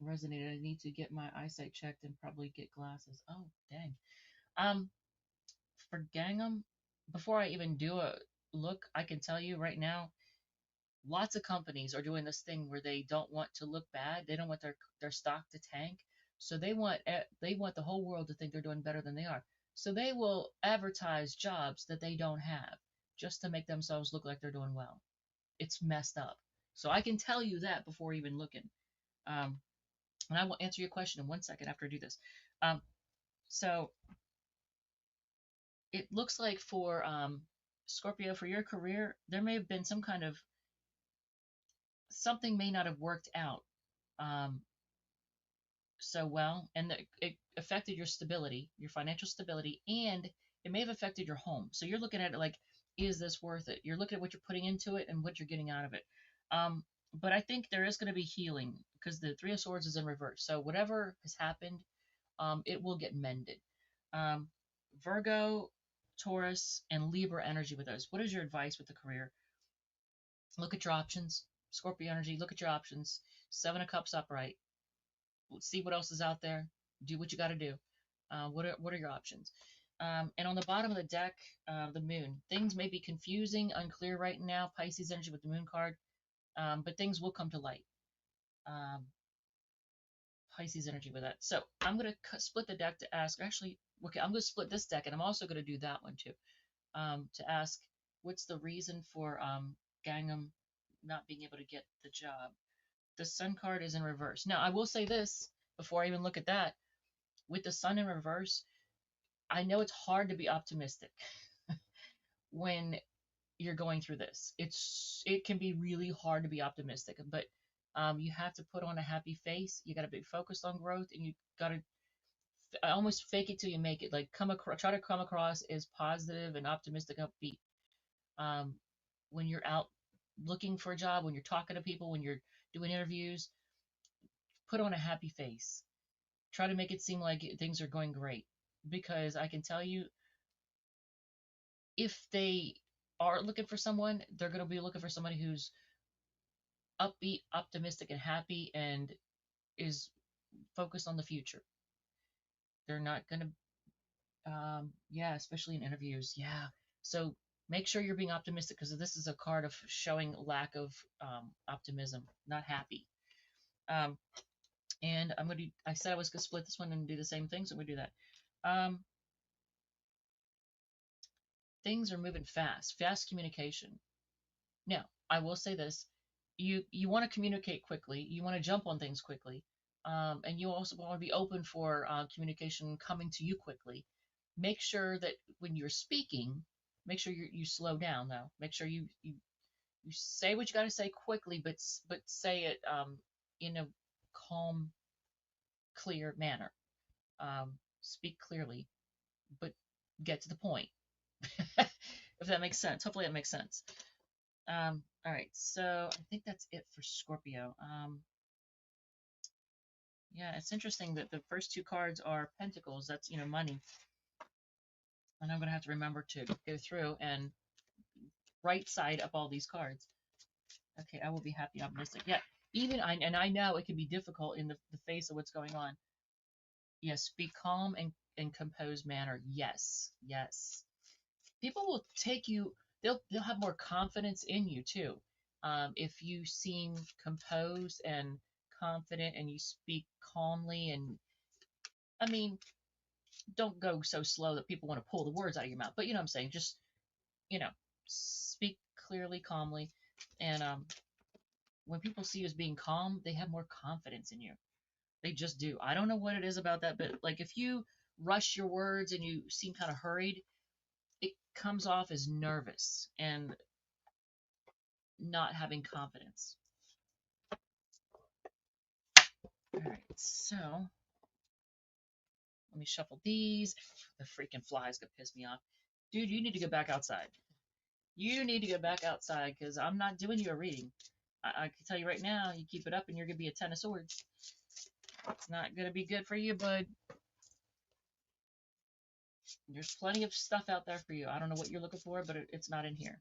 resonated. I need to get my eyesight checked and probably get glasses. Oh, dang. Um, for Gangnam, before I even do a look, I can tell you right now, lots of companies are doing this thing where they don't want to look bad. They don't want their stock to tank. So they want the whole world to think they're doing better than they are. So they will advertise jobs that they don't have just to make themselves look like they're doing well. It's messed up. So I can tell you that before even looking. Um, and I will answer your question in 1 second after I do this. Um, so it looks like for Scorpio, for your career, there may have been some kind of something may not have worked out um, so well, and it affected your stability, your financial stability, and it may have affected your home. So you're looking at it like, is this worth it? You're looking at what you're putting into it and what you're getting out of it. But I think there is going to be healing because the Three of Swords is in reverse. So whatever has happened, it will get mended. Um, Virgo, Taurus, and Libra energy with those. What is your advice with the career? Look at your options. Scorpio energy, look at your options. Seven of Cups upright. See what else is out there. Do what you got to do. What are your options? And on the bottom of the deck, the moon. Things may be confusing, unclear right now. Pisces energy with the moon card, but things will come to light. Um, Pisces energy with that. So I'm going to split the deck to ask. Actually, okay, I'm going to split this deck, and I'm also going to do that one too. To ask what's the reason for Gangnam not being able to get the job. The Sun card is in reverse. Now, I will say this before I even look at that. With the Sun in reverse, I know it's hard to be optimistic when you're going through this. It can be really hard to be optimistic, but you have to put on a happy face. You got to be focused on growth, and you got to almost fake it till you make it. Like try to come across as positive and optimistic, upbeat. Um, when you're out looking for a job, when you're talking to people, when you're doing interviews, put on a happy face. Try to make it seem like things are going great, because I can tell you, if they are looking for someone, they're going to be looking for somebody who's upbeat, optimistic, and happy, and is focused on the future. They're not going to, yeah, especially in interviews. Yeah. So make sure you're being optimistic, because this is a card of showing lack of optimism, not happy. Um, and I said I was going to split this one and do the same thing, so we do that. Um, things are moving fast communication. Now, I will say this: you want to communicate quickly, you want to jump on things quickly, and you also want to be open for communication coming to you quickly. Make sure that when you're speaking, make sure you slow down though. Make sure you say what you got to say quickly, but say it in a calm, clear manner. Speak clearly, but get to the point. If that makes sense. Hopefully that makes sense. All right, so I think that's it for Scorpio. Yeah, it's interesting that the first two cards are Pentacles. That's, money. And I'm gonna have to remember to go through and right side up all these cards. Okay, I will be happy, optimistic. Yeah, I know it can be difficult in the face of what's going on. Yes, be calm and composed manner. Yes, yes. People will take you. They'll have more confidence in you too. If you seem composed and confident and you speak calmly, and I mean, don't go so slow that people want to pull the words out of your mouth. But you know what I'm saying? Just, you know, speak clearly, calmly, and when people see you as being calm, they have more confidence in you. They just do. I don't know what it is about that, but like if you rush your words and you seem kind of hurried, it comes off as nervous and not having confidence. All right, so Let me shuffle these. The freaking flies could piss me off. Dude, you need to go back outside. You need to go back outside because I'm not doing you a reading. I can tell you right now, you keep it up and you're going to be a 10 of swords. It's not going to be good for you, bud. There's plenty of stuff out there for you. I don't know what you're looking for, but it's not in here.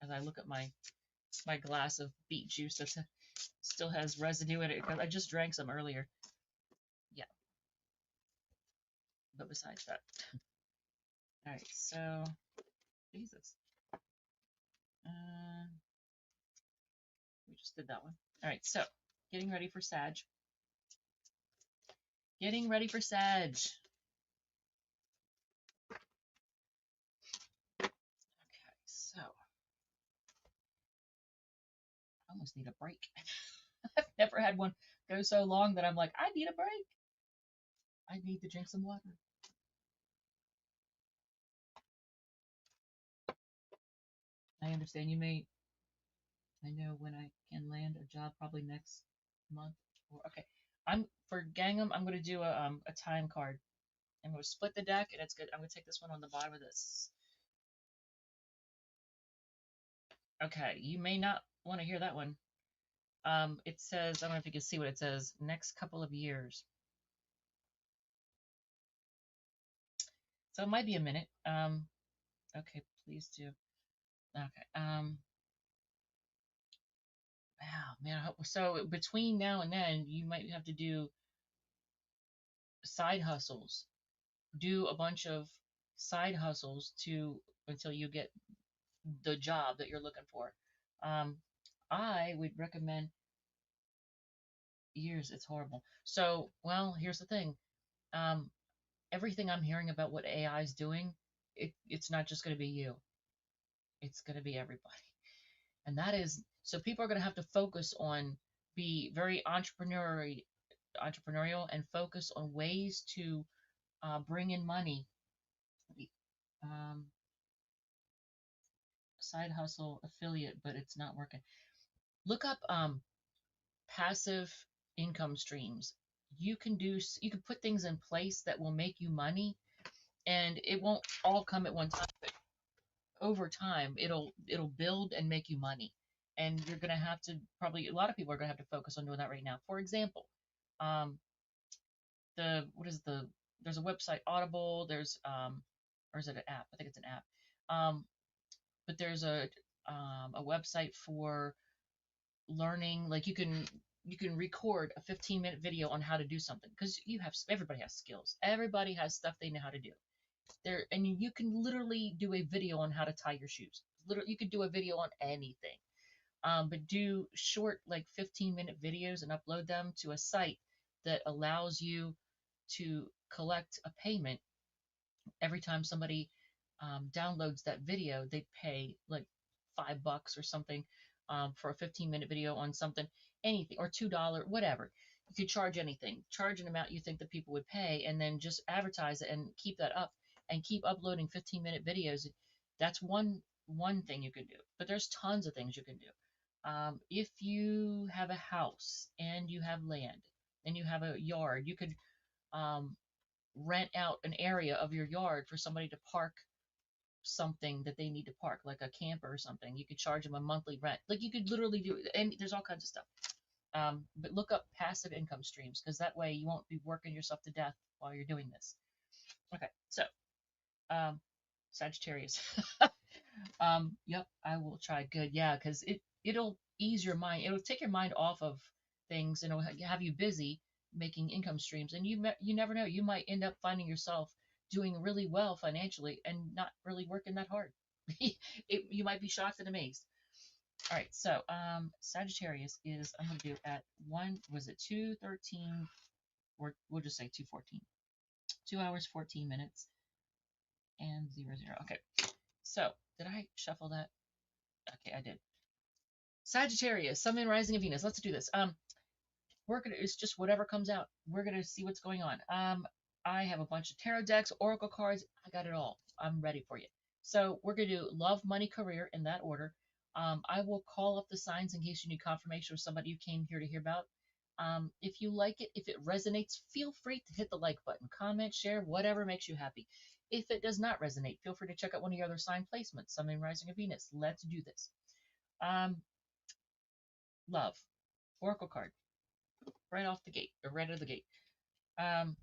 As I look at my glass of beet juice that still has residue in it because I just drank some earlier. Yeah, but besides that. All right, so Jesus. Uh, we just did that one. All right, so getting ready for Sag. Getting ready for Sag. Okay, so I almost need a break. I've never had one go so long that I'm like, I need a break. I need to drink some water. I understand you may. I know when I can land a job, probably next month. Or okay, I'm for Gangnam. I'm going to do a time card. I'm going to split the deck, and it's good. I'm going to take this one on the bottom of this. Okay, you may not want to hear that one. It says, I don't know if you can see what it says. Next couple of years. So it might be a minute. Okay, please do. Okay. Wow, man. So between now and then, you might have to do side hustles. Do a bunch of side hustles to until you get the job that you're looking for. Um, I would recommend years. It's horrible. So, well, here's the thing. Um, Everything I'm hearing about what AI is doing, it's not just going to be you. It's going to be everybody. And that is so people are going to have to focus on be very entrepreneurial and focus on ways to bring in money. Um, Side hustle affiliate, but it's not working. Look up passive income streams. You can put things in place that will make you money, and it won't all come at one time, but over time it'll build and make you money. And you're gonna have to probably a lot of people are gonna have to focus on doing that right now. For example, um, what is there's a website Audible. There's or is it an app? I think it's an app. But there's a website for learning. Like you can record a 15-minute video on how to do something because everybody has skills. Everybody has stuff they know how to do. There and you can literally do a video on how to tie your shoes. Literally, you could do a video on anything. But do short like 15-minute videos and upload them to a site that allows you to collect a payment every time somebody downloads that video. They pay like $5 or something for a 15-minute video on something, anything, or $2, whatever. You could charge anything, charge an amount you think that people would pay, and then just advertise it and keep that up and keep uploading 15-minute videos. That's one thing you can do, but there's tons of things you can do. If you have a house and you have land and you have a yard, you could um, rent out an area of your yard for somebody to park something that they need to park, like a camper or something. You could charge them a monthly rent. Like you could literally do it, and there's all kinds of stuff. But look up passive income streams because that way you won't be working yourself to death while you're doing this. Okay, so um, Sagittarius. Yep, I will try. Good, yeah, because it'll ease your mind. It'll take your mind off of things and it'll have you busy making income streams. And you never know. You might end up finding yourself doing really well financially and not really working that hard. You might be shocked and amazed. All right, so Sagittarius is I'm gonna do at 2:13, or we'll just say 2:14. 2 hours 14 minutes and 00. Okay, so did I shuffle that? Okay, I did. Sagittarius, Sun, Moon, Rising, of Venus. Let's do this. It's just whatever comes out. We're gonna see what's going on. I have a bunch of tarot decks, oracle cards. I got it all. I'm ready for you. So we're gonna do love, money, career in that order. I will call up the signs in case you need confirmation of somebody you came here to hear about. If you like it, if it resonates, feel free to hit the like button, comment, share, whatever makes you happy. If it does not resonate, feel free to check out one of your other sign placements, Sun, Moon, Rising, of Venus. Let's do this. Um, love, Oracle card, right off the gate, or right out of the gate. Um,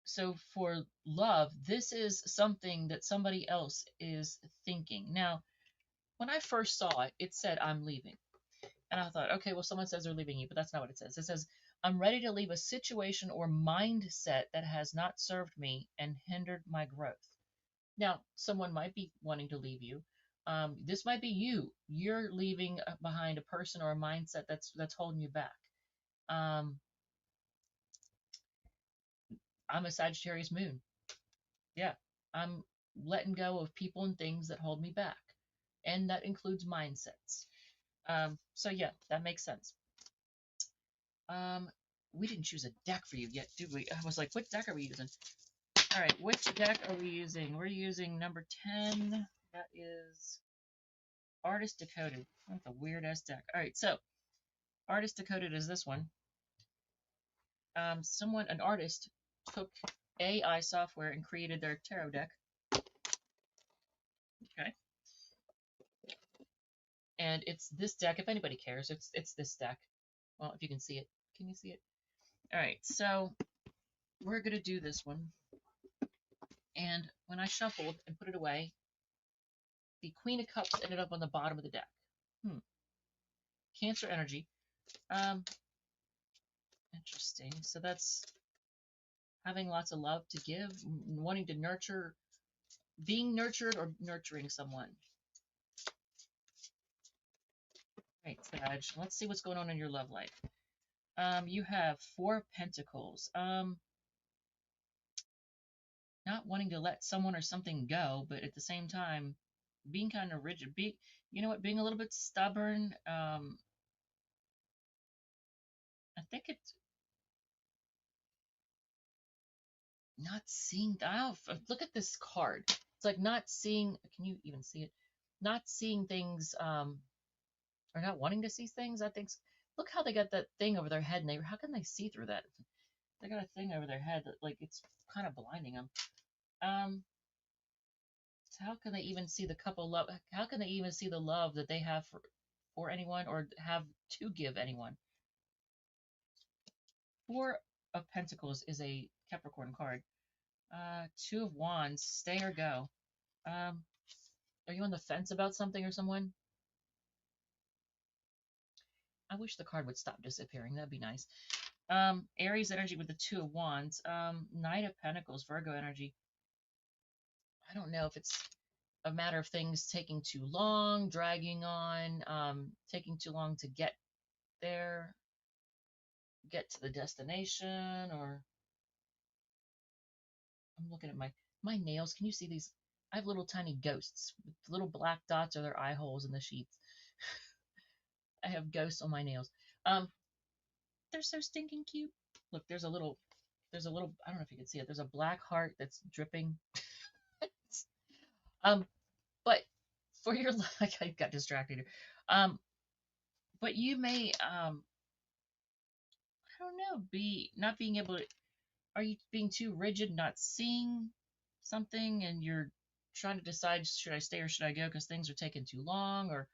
so for love, this is something that somebody else is thinking. Now, when I first saw it, it said, I'm leaving. And I thought, okay, well, someone says they're leaving you, but that's not what it says. It says, I'm ready to leave a situation or mindset that has not served me and hindered my growth. Now, someone might be wanting to leave you. This might be you. You're leaving behind a person or a mindset that's holding you back. Um, I'm a Sagittarius moon. Yeah, I'm letting go of people and things that hold me back, and that includes mindsets. So yeah, that makes sense. Um, we didn't choose a deck for you yet, did we? I was like, what deck are we using? All right, which deck are we using? We're using number 10. That is Artist Decoded. That's a weird ass deck. All right, so Artist Decoded is this one. An artist, took AI software and created their tarot deck. Okay, and it's this deck. If anybody cares, it's this deck. Well, if you can see it, can you see it? All right, so we're gonna do this one. And when I shuffled and put it away, the Queen of Cups ended up on the bottom of the deck. Cancer energy. Um, Interesting. So that's having lots of love to give, wanting to nurture, being nurtured or nurturing someone. Right, Sag. Let's see what's going on in your love life. You have 4 Pentacles. Not wanting to let someone or something go, but at the same time, being kind of rigid. You know what? Being a little bit stubborn. I think it's not seeing. Look at this card. It's like not seeing. Can you even see it? Not seeing things. Or not wanting to see things. I think. Look how they got that thing over their head, and how can they see through that? They got a thing over their head that like it's kind of blinding them. So how can they even see the couple love? How can they even see the love that they have for anyone or have to give anyone? 4 of Pentacles is a Capricorn card. 2 of Wands, stay or go. Um, are you on the fence about something or someone? I wish the card would stop disappearing. That'd be nice. Aries energy with the 2 of Wands. Knight of Pentacles, Virgo energy. I don't know if it's a matter of things taking too long, dragging on, taking too long to get there, get to the destination, or I'm looking at my nails. Can you see these? I have little tiny ghosts with little black dots or their eye holes in the sheets. I have ghosts on my nails. Um, they're so stinking cute. Look, there's a little, I don't know if you can see it. There's a black heart that's dripping. um, but for your like, I got distracted here. Um, but you may, I don't know, be not being able to. Are you being too rigid, not seeing something, and you're trying to decide should I stay or should I go because things are taking too long or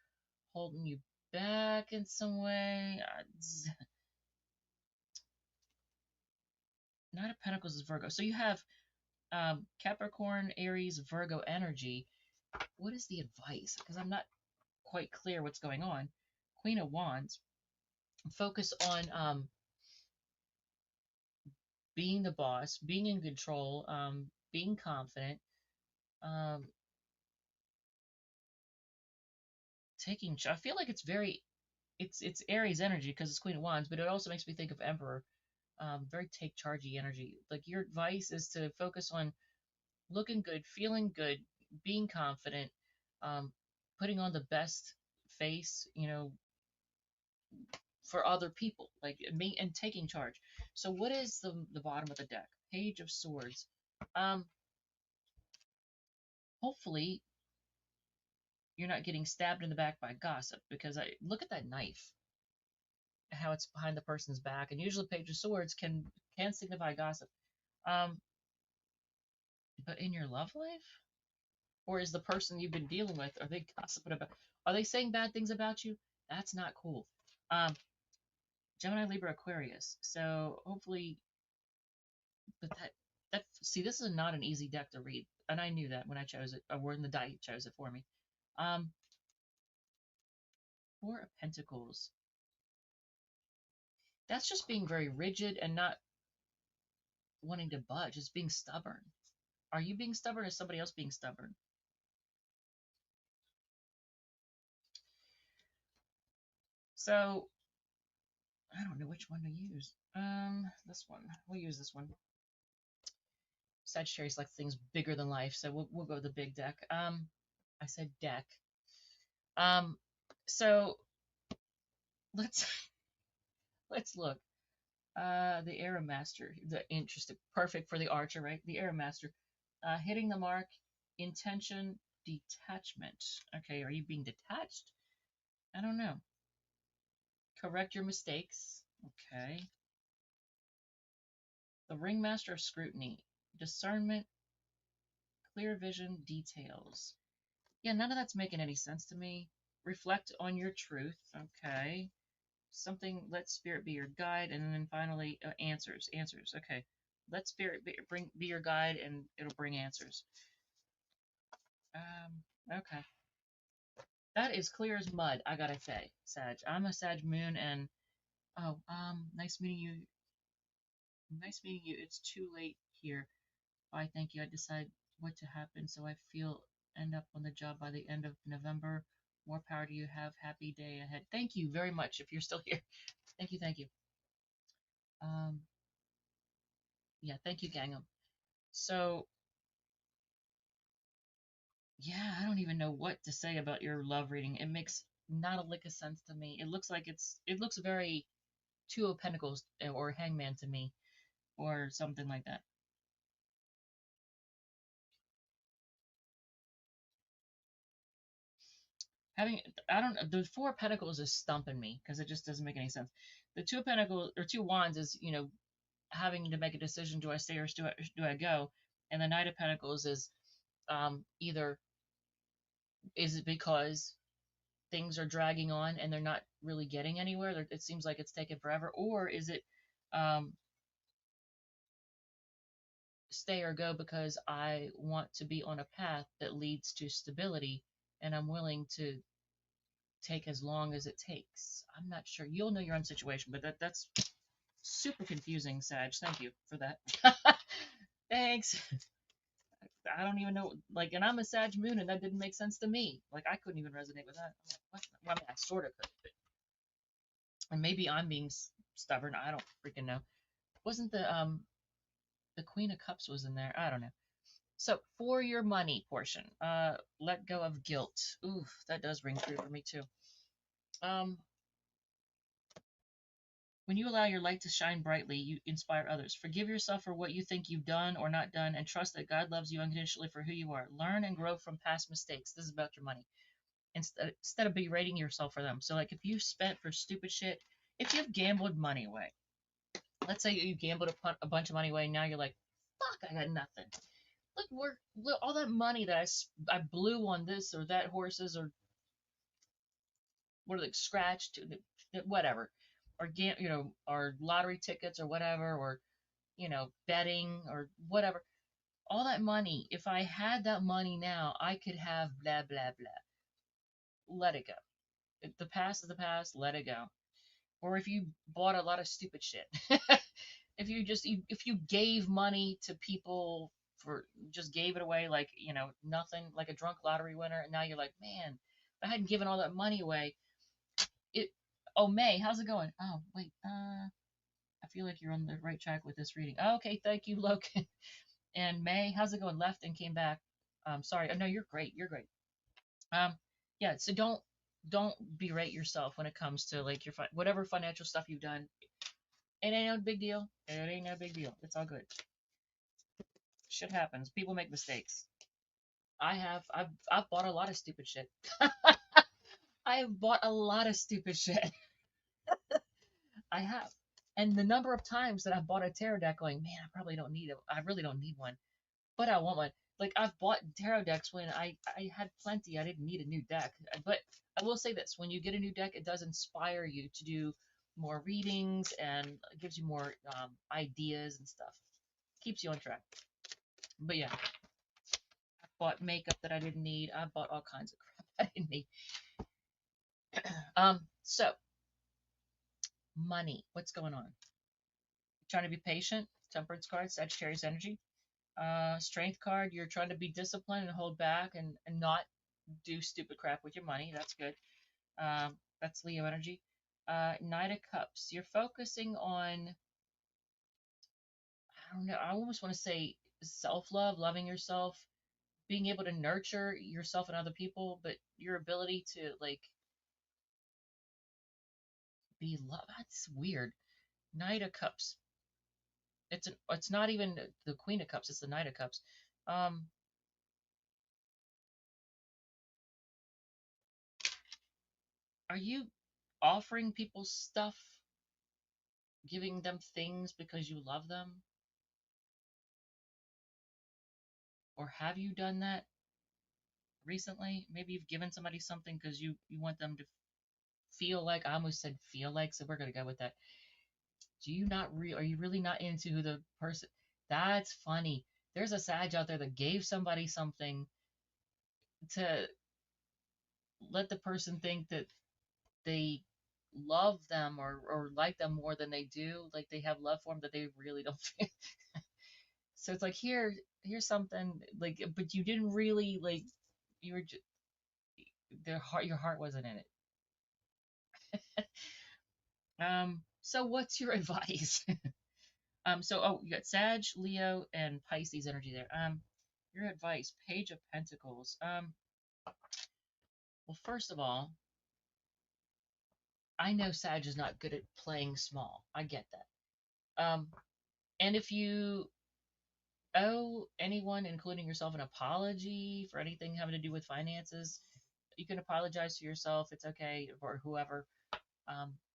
holding you back in some way? Knight of Pentacles is Virgo. So you have Capricorn, Aries, Virgo energy. What is the advice? Because I'm not quite clear what's going on. Queen of Wands. Focus on being the boss, being in control, being confident, um, taking. I feel like it's very. It's Aries energy because it's Queen of Wands, but it also makes me think of Emperor. Very take chargey energy. Like your advice is to focus on looking good, feeling good, being confident, um, putting on the best face, for other people, like me, and taking charge. So what is the bottom of the deck? Page of Swords. Um, Hopefully you're not getting stabbed in the back by gossip, because I look at that knife, how it's behind the person's back, and usually Page of Swords can signify gossip. Um, but in your love life, or is the person you've been dealing with, are they gossiping about? Are they saying bad things about you? That's not cool. Um, Gemini, Libra, Aquarius. So hopefully, but that see, this is not an easy deck to read, and I knew that when I chose it, or when the die chose it for me. Um, Four of Pentacles. That's just being very rigid and not wanting to budge. It's being stubborn. Are you being stubborn, or is somebody else being stubborn? So I don't know which one to use. This one. We'll use this one. Sagittarius likes things bigger than life, so we'll go with the big deck. I said deck. Um, so let's let's look. The Arrow Master, the interesting, perfect for the archer, right? The Arrow Master, hitting the mark, intention, detachment. Okay, are you being detached? I don't know. Correct your mistakes. Okay. The Ringmaster of Scrutiny, discernment, clear vision, details. Yeah, none of that's making any sense to me. Reflect on your truth. Okay. Something, let spirit be your guide. And then finally, answers. Answers. Okay. Let spirit be your guide, and it'll bring answers. Okay. That is clear as mud, I gotta say, Sag. I'm a Sag moon, and oh, nice meeting you. Nice meeting you. It's too late here. Bye, thank you. I decide what to happen, so I feel end up on the job by the end of November. More power to you. Have happy day ahead. Thank you very much if you're still here. Thank you, thank you. Um, yeah, thank you, Gangnam. So, yeah, I don't even know what to say about your love reading. It makes not a lick of sense to me. It looks like it looks very Two of Pentacles or Hangman to me, or something like that. Having, I don't, the Four of Pentacles is stumping me because it just doesn't make any sense. The Two of Pentacles or Two Wands is, having to make a decision: do I stay, or do I go? And the Knight of Pentacles is, either is it because things are dragging on and they're not really getting anywhere? It seems like it's taking forever, or is it, um, stay or go because I want to be on a path that leads to stability, and I'm willing to take as long as it takes. I'm not sure. You'll know your own situation, but that's super confusing, Sag. Thank you for that. Thanks. I don't even know. Like, and I'm a Sag moon, and that didn't make sense to me. Like, I couldn't even resonate with that. I'm like, what? Well, I mean, I sort of could, but and maybe I'm being stubborn. I don't freaking know. Wasn't the Queen of Cups was in there? I don't know. So for your money portion, let go of guilt. Oof, that does ring true for me too. Um, When you allow your light to shine brightly, you inspire others. Forgive yourself for what you think you've done or not done, and trust that God loves you unconditionally for who you are. Learn and grow from past mistakes. This is about your money. Instead of berating yourself for them. So, like, if you spent for stupid shit, if you've gambled money away, let's say you gambled a bunch of money away, and now you're like, fuck, I got nothing. Look, all that money that I blew on this or that horses or what are they, scratched, whatever, or or lottery tickets or whatever, or betting or whatever. All that money, if I had that money now, I could have blah, blah, blah. Let it go. If the past is the past, let it go. Or if you bought a lot of stupid shit, if you gave money to people for just gave it away like, nothing, like a drunk lottery winner, and now you're like, man, if I hadn't given all that money away, it, oh, May, how's it going? Oh, wait, I feel like you're on the right track with this reading. Oh, okay, thank you, Logan. And May, how's it going? Left and came back. Sorry. Oh, no, you're great. You're great. Um, yeah. So don't berate yourself when it comes to like your whatever financial stuff you've done. It ain't no big deal. It ain't no big deal. It's all good. Shit happens. People make mistakes. I've bought a lot of stupid shit. I have bought a lot of stupid shit. I have. And the number of times that I've bought a tarot deck going, man, I probably don't need it. I really don't need one, but I want one. Like I've bought tarot decks when I had plenty. I didn't need a new deck. But I will say this, when you get a new deck, it does inspire you to do more readings and gives you more ideas and stuff. Keeps you on track. But yeah, I bought makeup that I didn't need. I bought all kinds of crap I didn't need. So money. What's going on? Trying to be patient. Temperance card, Sagittarius energy. Strength card, you're trying to be disciplined and hold back and not do stupid crap with your money. That's good. That's Leo energy. Knight of Cups, you're focusing on, I don't know, I almost want to say self love, loving yourself, being able to nurture yourself and other people, but your ability to like be love. That's weird. Knight of Cups. It's not even the Queen of Cups. It's the Knight of Cups. Um, are you offering people stuff, giving them things because you love them, or have you done that recently? Maybe you've given somebody something because you want them to feel like. I almost said feel like, so we're gonna go with that. Do you not are you really not into who the person? That's funny. There's a Sag out there that gave somebody something to let the person think that they love them or like them more than they do, like they have love for them that they really don't feel. So it's like, here's something like, but you didn't really like, you were just, their heart, your heart wasn't in it. So what's your advice? So oh, you got Sag, Leo, and Pisces energy there. Your advice, Page of Pentacles. Well, first of all, I know Sag is not good at playing small. I get that. And if you owe anyone, including yourself, an apology for anything having to do with finances, you can apologize to yourself. It's okay, or whoever.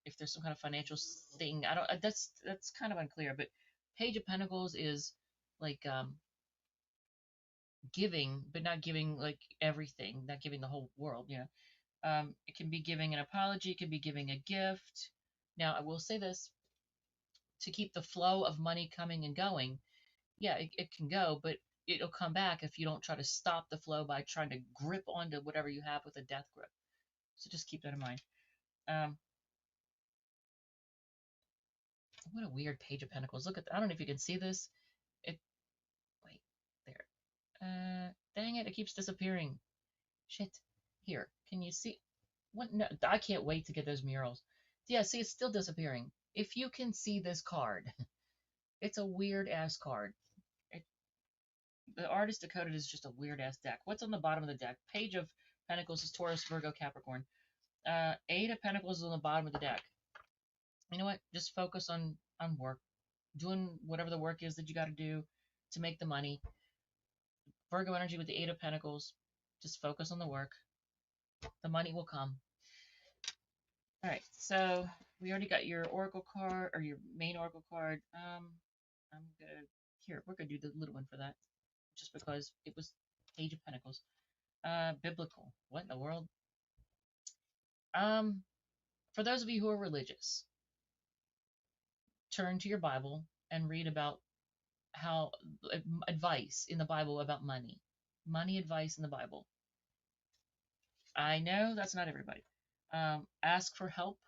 If there's some kind of financial thing, I don't. That's kind of unclear. But Page of Pentacles is like giving, but not giving like everything, not giving the whole world. It can be giving an apology. It can be giving a gift. Now, I will say this, to keep the flow of money coming and going. Yeah, it can go, but it'll come back if you don't try to stop the flow by trying to grip onto whatever you have with a death grip. So just keep that in mind. Um, what a weird Page of Pentacles. Look at I don't know if you can see this. It wait there. Dang it! It keeps disappearing. Shit. Here, can you see? What? No, I can't wait to get those murals. Yeah, see, it's still disappearing. If you can see this card, it's a weird ass card. It, the artist decoded is just a weird ass deck. What's on the bottom of the deck? Page of Pentacles is Taurus, Virgo, Capricorn. Eight of Pentacles is on the bottom of the deck. You know what? Just focus on work, doing whatever the work is that you got to do to make the money. Virgo energy with the Eight of Pentacles. Just focus on the work. The money will come. All right. So we already got your Oracle card or your main Oracle card. I'm gonna here. We're gonna do the little one for that, just because it was Page of Pentacles. Biblical. What in the world? Um, for those of you who are religious, turn to your Bible and read about how advice in the Bible about money. Money advice in the Bible. I know that's not everybody. Ask for help.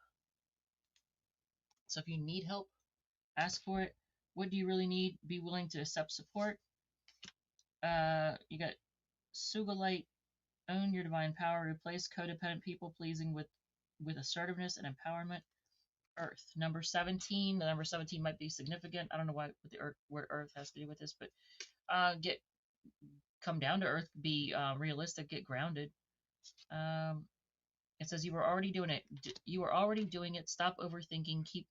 So if you need help, ask for it. What do you really need? Be willing to accept support. You got Sugalite, own your divine power, replace codependent people pleasing with assertiveness and empowerment. Earth, number 17. The number 17 might be significant. I don't know why what the Earth, what Earth has to do with this, but get come down to earth, be realistic, get grounded. Um, it says you were already doing it. You were already doing it. Stop overthinking. Keep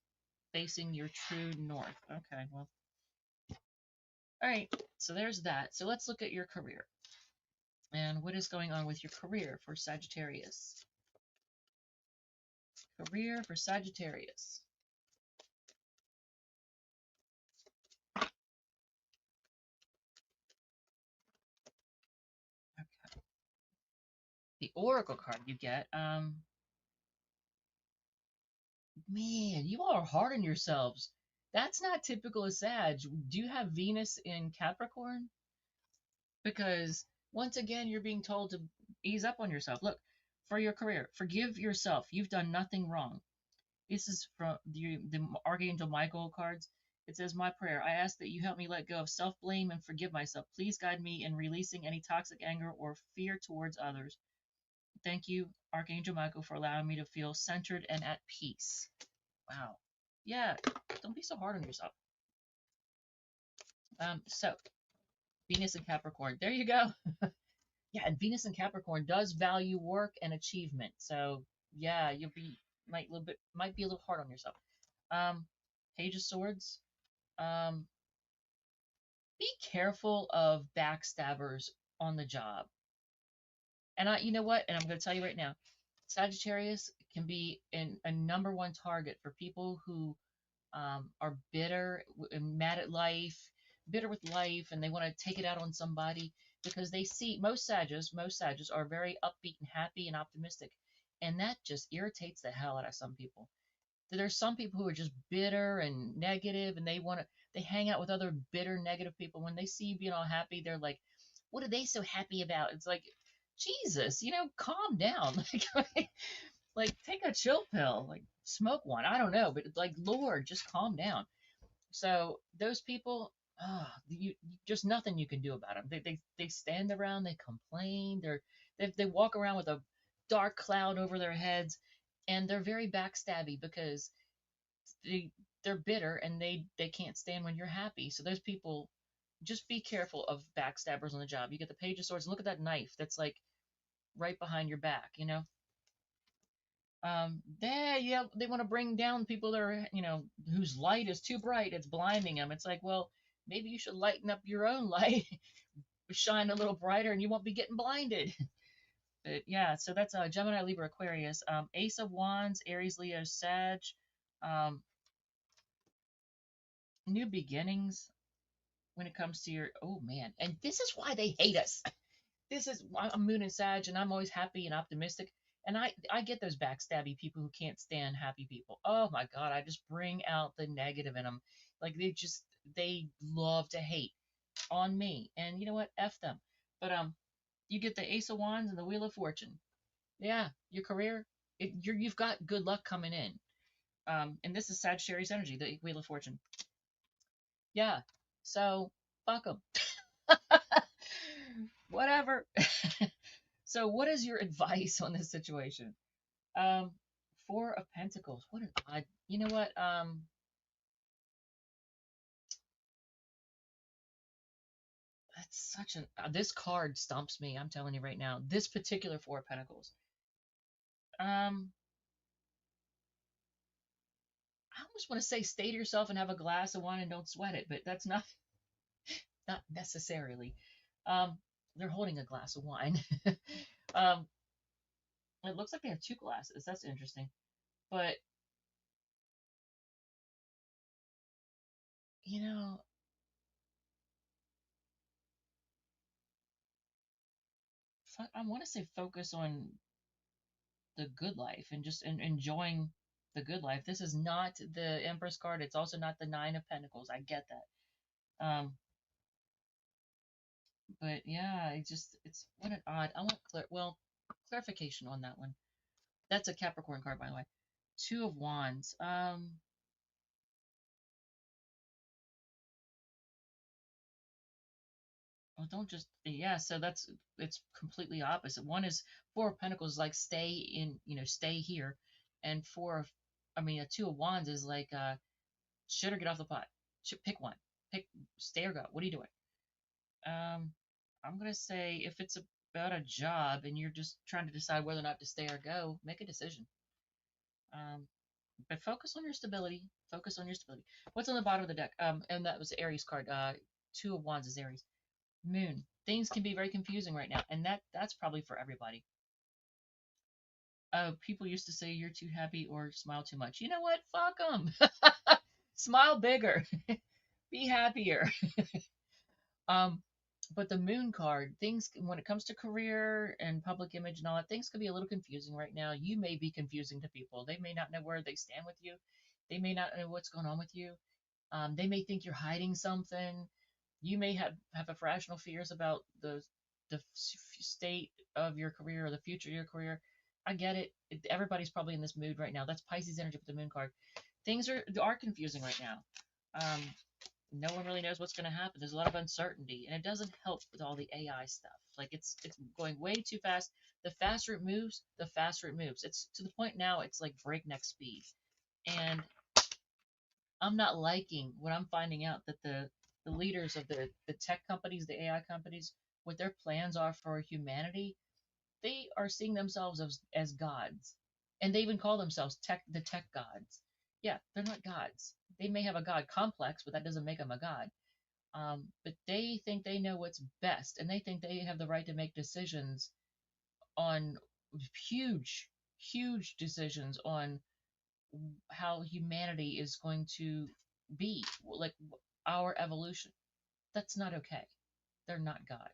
facing your true north. Okay, well, all right. So there's that. So let's look at your career. And what is going on with your career for Sagittarius? Career for Sagittarius. Okay. The Oracle card you get. Man, you all are hard on yourselves. That's not typical of Sag. Do you have Venus in Capricorn? Because once again, you're being told to ease up on yourself. Look, for your career, forgive yourself. You've done nothing wrong. This is from the Archangel Michael cards. It says, "My prayer, I ask that you help me let go of self blame and forgive myself. Please guide me in releasing any toxic anger or fear towards others. Thank you, Archangel Michael, for allowing me to feel centered and at peace." Wow. Yeah, don't be so hard on yourself. So Venus and Capricorn. There you go. Yeah, and Venus and Capricorn does value work and achievement. So yeah, you'll be might be a little hard on yourself. Um, Page of Swords. Um, be careful of backstabbers on the job. And you know what? And I'm going to tell you right now, Sagittarius can be a number one target for people who are bitter and mad at life, bitter with life, and they want to take it out on somebody because they see most Sages are very upbeat and happy and optimistic, and that just irritates the hell out of some people. There's some people who are just bitter and negative, and they hang out with other bitter, negative people. When they see you being all happy, they're like, "What are they so happy about?" It's like, Jesus, calm down. Like take a chill pill, like smoke one. I don't know, but like Lord, just calm down. So those people, just nothing you can do about them. They stand around, they complain, they walk around with a dark cloud over their heads, and they're very backstabby because they they're bitter and they can't stand when you're happy. So those people, just be careful of backstabbers on the job. You get the Page of Swords, and look at that knife that's like right behind your back. They want to bring down people that are, whose light is too bright, it's blinding them. It's like, well, maybe you should lighten up your own light, shine a little brighter, and you won't be getting blinded. But yeah, so that's Gemini, Libra, Aquarius, Ace of Wands, Aries, Leo, Sag, um, new beginnings when it comes to your, oh man, and this is why they hate us. This is, I'm Moon and Sag, and I'm always happy and optimistic. And I get those backstabby people who can't stand happy people. Oh my God, I just bring out the negative in them. Like they love to hate on me. And you know what? F them. But you get the Ace of Wands and the Wheel of Fortune. Yeah, your career, you've got good luck coming in. And this is Sagittarius energy, the Wheel of Fortune. Yeah. So fuck them. Whatever. So, what is your advice on this situation? Um, Four of Pentacles. What an odd. You know what? That's such an. This card stumps me. I'm telling you right now. This particular Four of Pentacles. Um, I almost want to say stay to yourself and have a glass of wine and don't sweat it, but that's not necessarily. Um, they're holding a glass of wine. um, it looks like they have two glasses. That's interesting. But you know, I want to say focus on the good life and just enjoying the good life. This is not the Empress card. It's also not the Nine of Pentacles. I get that. But yeah, it's what an odd. I want clarification on that one. That's a Capricorn card, by the way. Two of Wands. Well, don't just yeah. So it's completely opposite. One is Four of Pentacles, like stay in, stay here, and I mean, a Two of Wands is like shit or get off the pot. Pick one. Pick stay or go. What are you doing? Um, I'm gonna say if it's about a job and you're just trying to decide whether or not to stay or go, make a decision. Um, but focus on your stability. Focus on your stability. What's on the bottom of the deck? And that was the Aries card. Two of Wands is Aries. Moon. things can be very confusing right now, and that's probably for everybody. People used to say you're too happy or smile too much. You know what? Fuck them. Smile bigger. Be happier. Um, but the moon card, things when it comes to career and public image and all that, things can be a little confusing right now. You may be confusing to people. They may not know where they stand with you. They may not know what's going on with you. They may think you're hiding something. You may have irrational fears about the state of your career or the future of your career. I get it. Everybody's probably in this mood right now. That's Pisces energy with the moon card. Things are confusing right now. Um, no one really knows what's going to happen. There's a lot of uncertainty, and it doesn't help with all the AI stuff. Like it's going way too fast. The faster it moves, the faster it moves. It's to the point now it's like breakneck speed, and I'm not liking what I'm finding out that the leaders of the tech companies, the AI companies, what their plans are for humanity. They are seeing themselves as gods, and they even call themselves the tech gods. Yeah, they're not gods. They may have a god complex, but that doesn't make them a god. But they think they know what's best, and they think they have the right to make decisions on huge, huge decisions on how humanity is going to be, like our evolution. That's not okay. They're not God,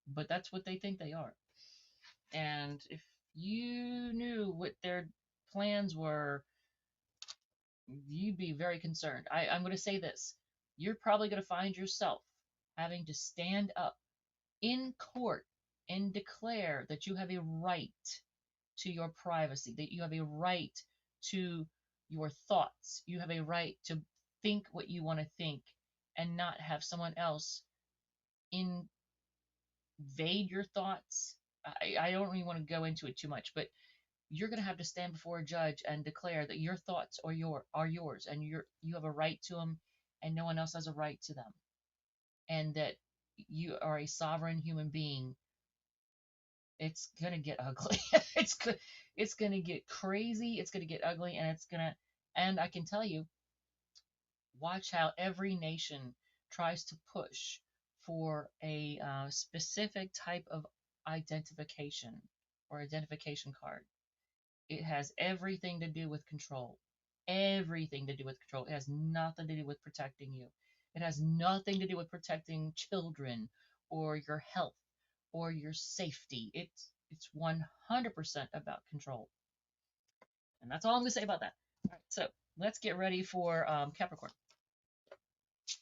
but that's what they think they are. And if you knew what their plans were, you'd be very concerned. I'm going to say this. You're probably going to find yourself having to stand up in court and declare that you have a right to your privacy, that you have a right to your thoughts, you have a right to think what you want to think and not have someone else invade your thoughts. I don't even want to go into it too much, but you're going to have to stand before a judge and declare that your thoughts are yours and you have a right to them and no one else has a right to them, and that you are a sovereign human being. It's gonna get ugly. It's gonna get crazy. It's gonna get ugly, and and I can tell you, watch how every nation tries to push for a specific type of identification or identification card. It has everything to do with control. Everything to do with control. It has nothing to do with protecting you. It has nothing to do with protecting children or your health or your safety. It's 100% about control. And that's all I'm going to say about that. All right, so let's get ready for Capricorn.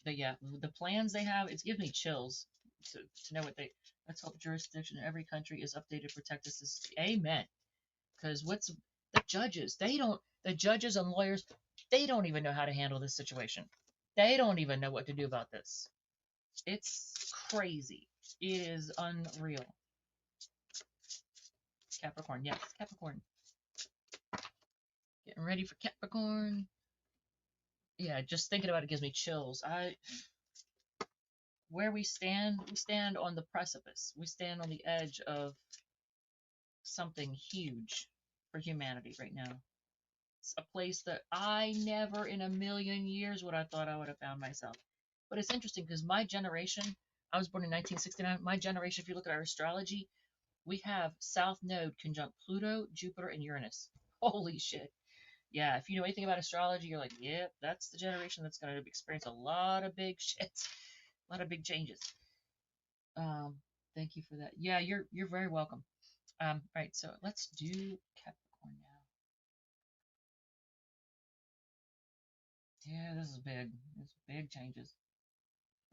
But yeah, the plans they have, it gives me chills to know what they. Let's hope jurisdiction in every country is updated to protect us. Amen. Because what's the judges? The judges and lawyers, they don't even know how to handle this situation. They don't even know what to do about this. It's crazy. It is unreal. Capricorn, yes, Capricorn. Getting ready for Capricorn. Yeah, just thinking about it gives me chills. Where we stand on the precipice. We stand on the edge of something huge for humanity right now. It's a place that I never in a million years would have thought I would have found myself. But it's interesting because my generation, I was born in 1969. My generation, if you look at our astrology, we have South Node conjunct Pluto, Jupiter, and Uranus. Holy shit. Yeah, if you know anything about astrology, you're like, yep, that's the generation that's going to experience a lot of big shit, a lot of big changes. Um, Thank you for that. Yeah, you're very welcome. Right, so let's do Capricorn now. Yeah, this is big. This big changes.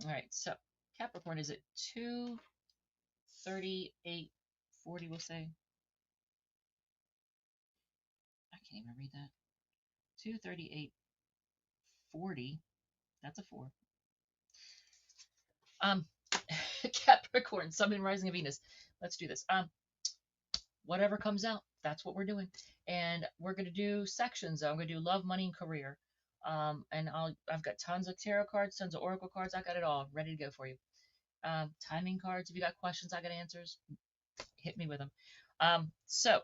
All right, so Capricorn is at 238.40. We'll say. I can't even read that. 238.40. That's a four. Um, Capricorn, Sun, Moon, Rising of Venus. Let's do this. Whatever comes out, that's what we're doing, and we're gonna do sections. I'm gonna do love, money, and career. And I've got tons of tarot cards, tons of oracle cards. I got it all ready to go for you. Timing cards. If you got questions, I got answers. Hit me with them. So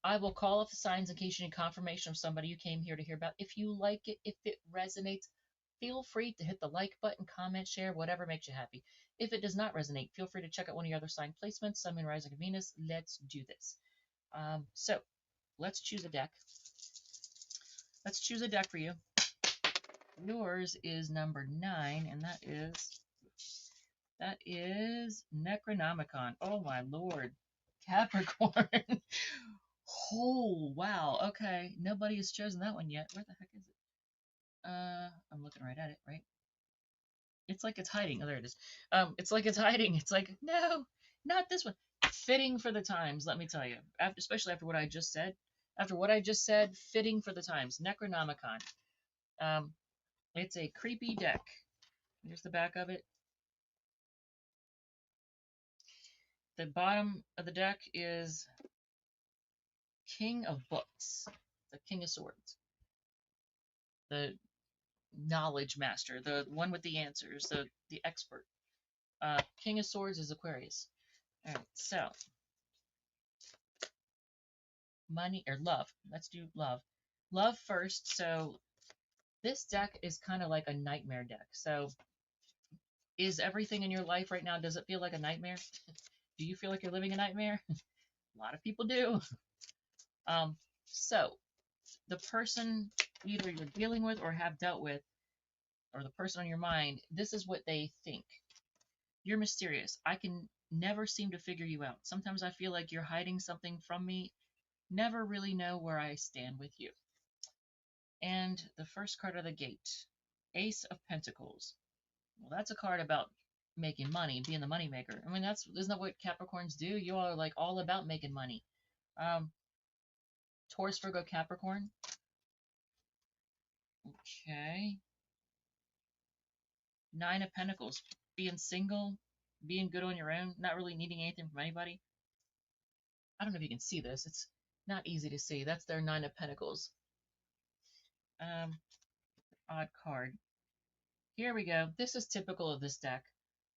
I will call off the signs in case you need confirmation of somebody you came here to hear about. If you like it, if it resonates, Feel free to hit the like button, comment, share, whatever makes you happy. If it does not resonate, feel free to check out one of your other sign placements, Sun, Moon, Rising, and Venus. Let's do this. So let's choose a deck. Let's choose a deck for you. Yours is number 9, and that is Necronomicon. Oh my lord. Capricorn. Oh wow. Okay. Nobody has chosen that one yet. Where the heck is it? I'm looking right at it, right? It's like it's hiding. Oh, there it is. It's like it's hiding. It's like, no, not this one. Fitting for the times, let me tell you. Especially after what I just said. After what I just said, fitting for the times. Necronomicon. Um, it's a creepy deck. Here's the back of it. The bottom of the deck is King of Books, the King of Swords, the knowledge master, the one with the answers, the expert. King of Swords is Aquarius. All right, so money or love. Let's do love. Love first. So this deck is kind of like a nightmare deck. So is everything in your life right now, does it feel like a nightmare? Do you feel like you're living a nightmare? A lot of people do. So the person either you're dealing with or have dealt with, or the person on your mind, this is what they think. You're mysterious. I can never seem to figure you out. Sometimes I feel like you're hiding something from me. Never really know where I stand with you. And the first card of the gate, Ace of Pentacles. Well, that's a card about making money, being the money maker. I mean, isn't that what Capricorns do? You all are like all about making money. Um, Taurus, Virgo, Capricorn. Okay. Nine of Pentacles. Being single, being good on your own, not really needing anything from anybody. I don't know if you can see this. It's not easy to see. That's their Nine of Pentacles. Odd card. Here we go. This is typical of this deck.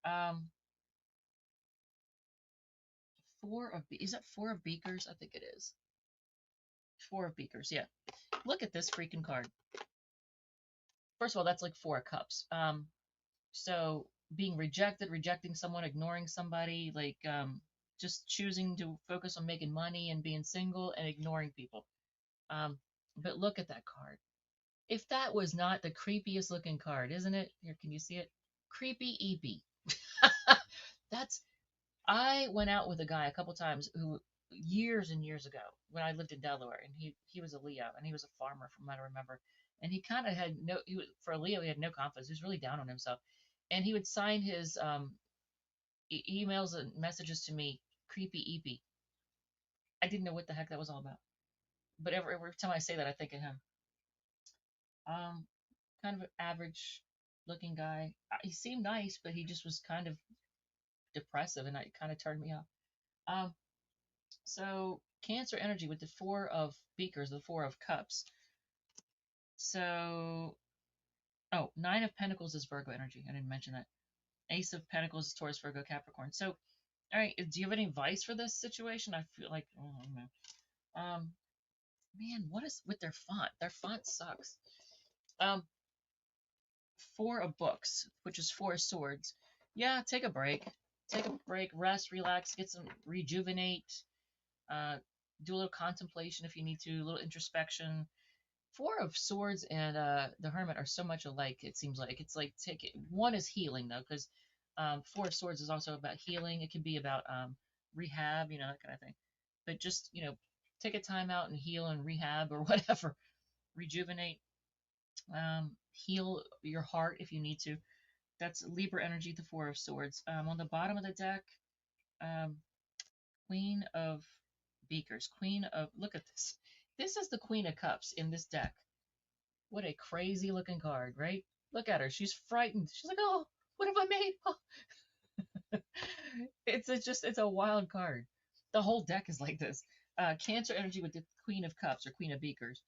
Um, is that Four of Beakers? I think it is. Four of Beakers, yeah. Look at this freaking card. First of all, that's like Four of Cups. So being rejected, rejecting someone, ignoring somebody, like just choosing to focus on making money and being single and ignoring people. But look at that card. If that was not the creepiest looking card, isn't it? Here, can you see it? Creepy Eepy. That's I went out with a guy a couple times who years and years ago when I lived in Delaware, and he was a Leo and he was a farmer from what I remember, and he kind of had for a Leo he had no confidence. He was really down on himself, and he would sign his emails and messages to me creepy Eepy. I didn't know what the heck that was all about, but every time I say that I think of him. Um, Kind of an average looking guy. He seemed nice, but he just was kind of depressive, and it kind of turned me off. Um, So Cancer energy with the Four of Beakers, the Four of Cups. So, oh, Nine of Pentacles is Virgo energy. I didn't mention that. Ace of Pentacles is Taurus, Virgo, Capricorn. So, all right, do you have any advice for this situation? I feel like, oh, no. Man, what is with their font? Their font sucks. Um, Four of Books, which is Four of Swords. Yeah, take a break. Take a break, rest, relax, get some rejuvenate. Do a little contemplation if you need to, a little introspection. Four of Swords and the Hermit are so much alike. It seems like it's like one is healing though, because Four of Swords is also about healing. It can be about rehab, that kind of thing. But just take a time out and heal and rehab or whatever, rejuvenate, heal your heart if you need to. That's Libra energy, the Four of Swords. On the bottom of the deck, um, Queen of Beakers, look at this. This is the Queen of Cups in this deck. What a crazy looking card, right? Look at her. She's frightened. She's like, oh, what have I made? Oh. It's a wild card. The whole deck is like this. Cancer energy with the Queen of Cups or Queen of Beakers.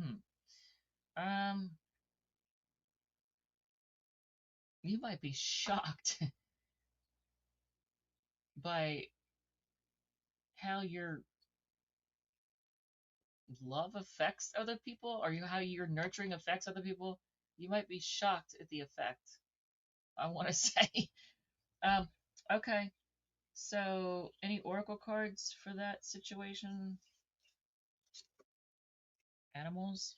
Hmm. Um, you might be shocked by how love affects other people, or how your nurturing affects other people, you might be shocked at the effect. I want to say. Um, okay. So, any oracle cards for that situation? Animals?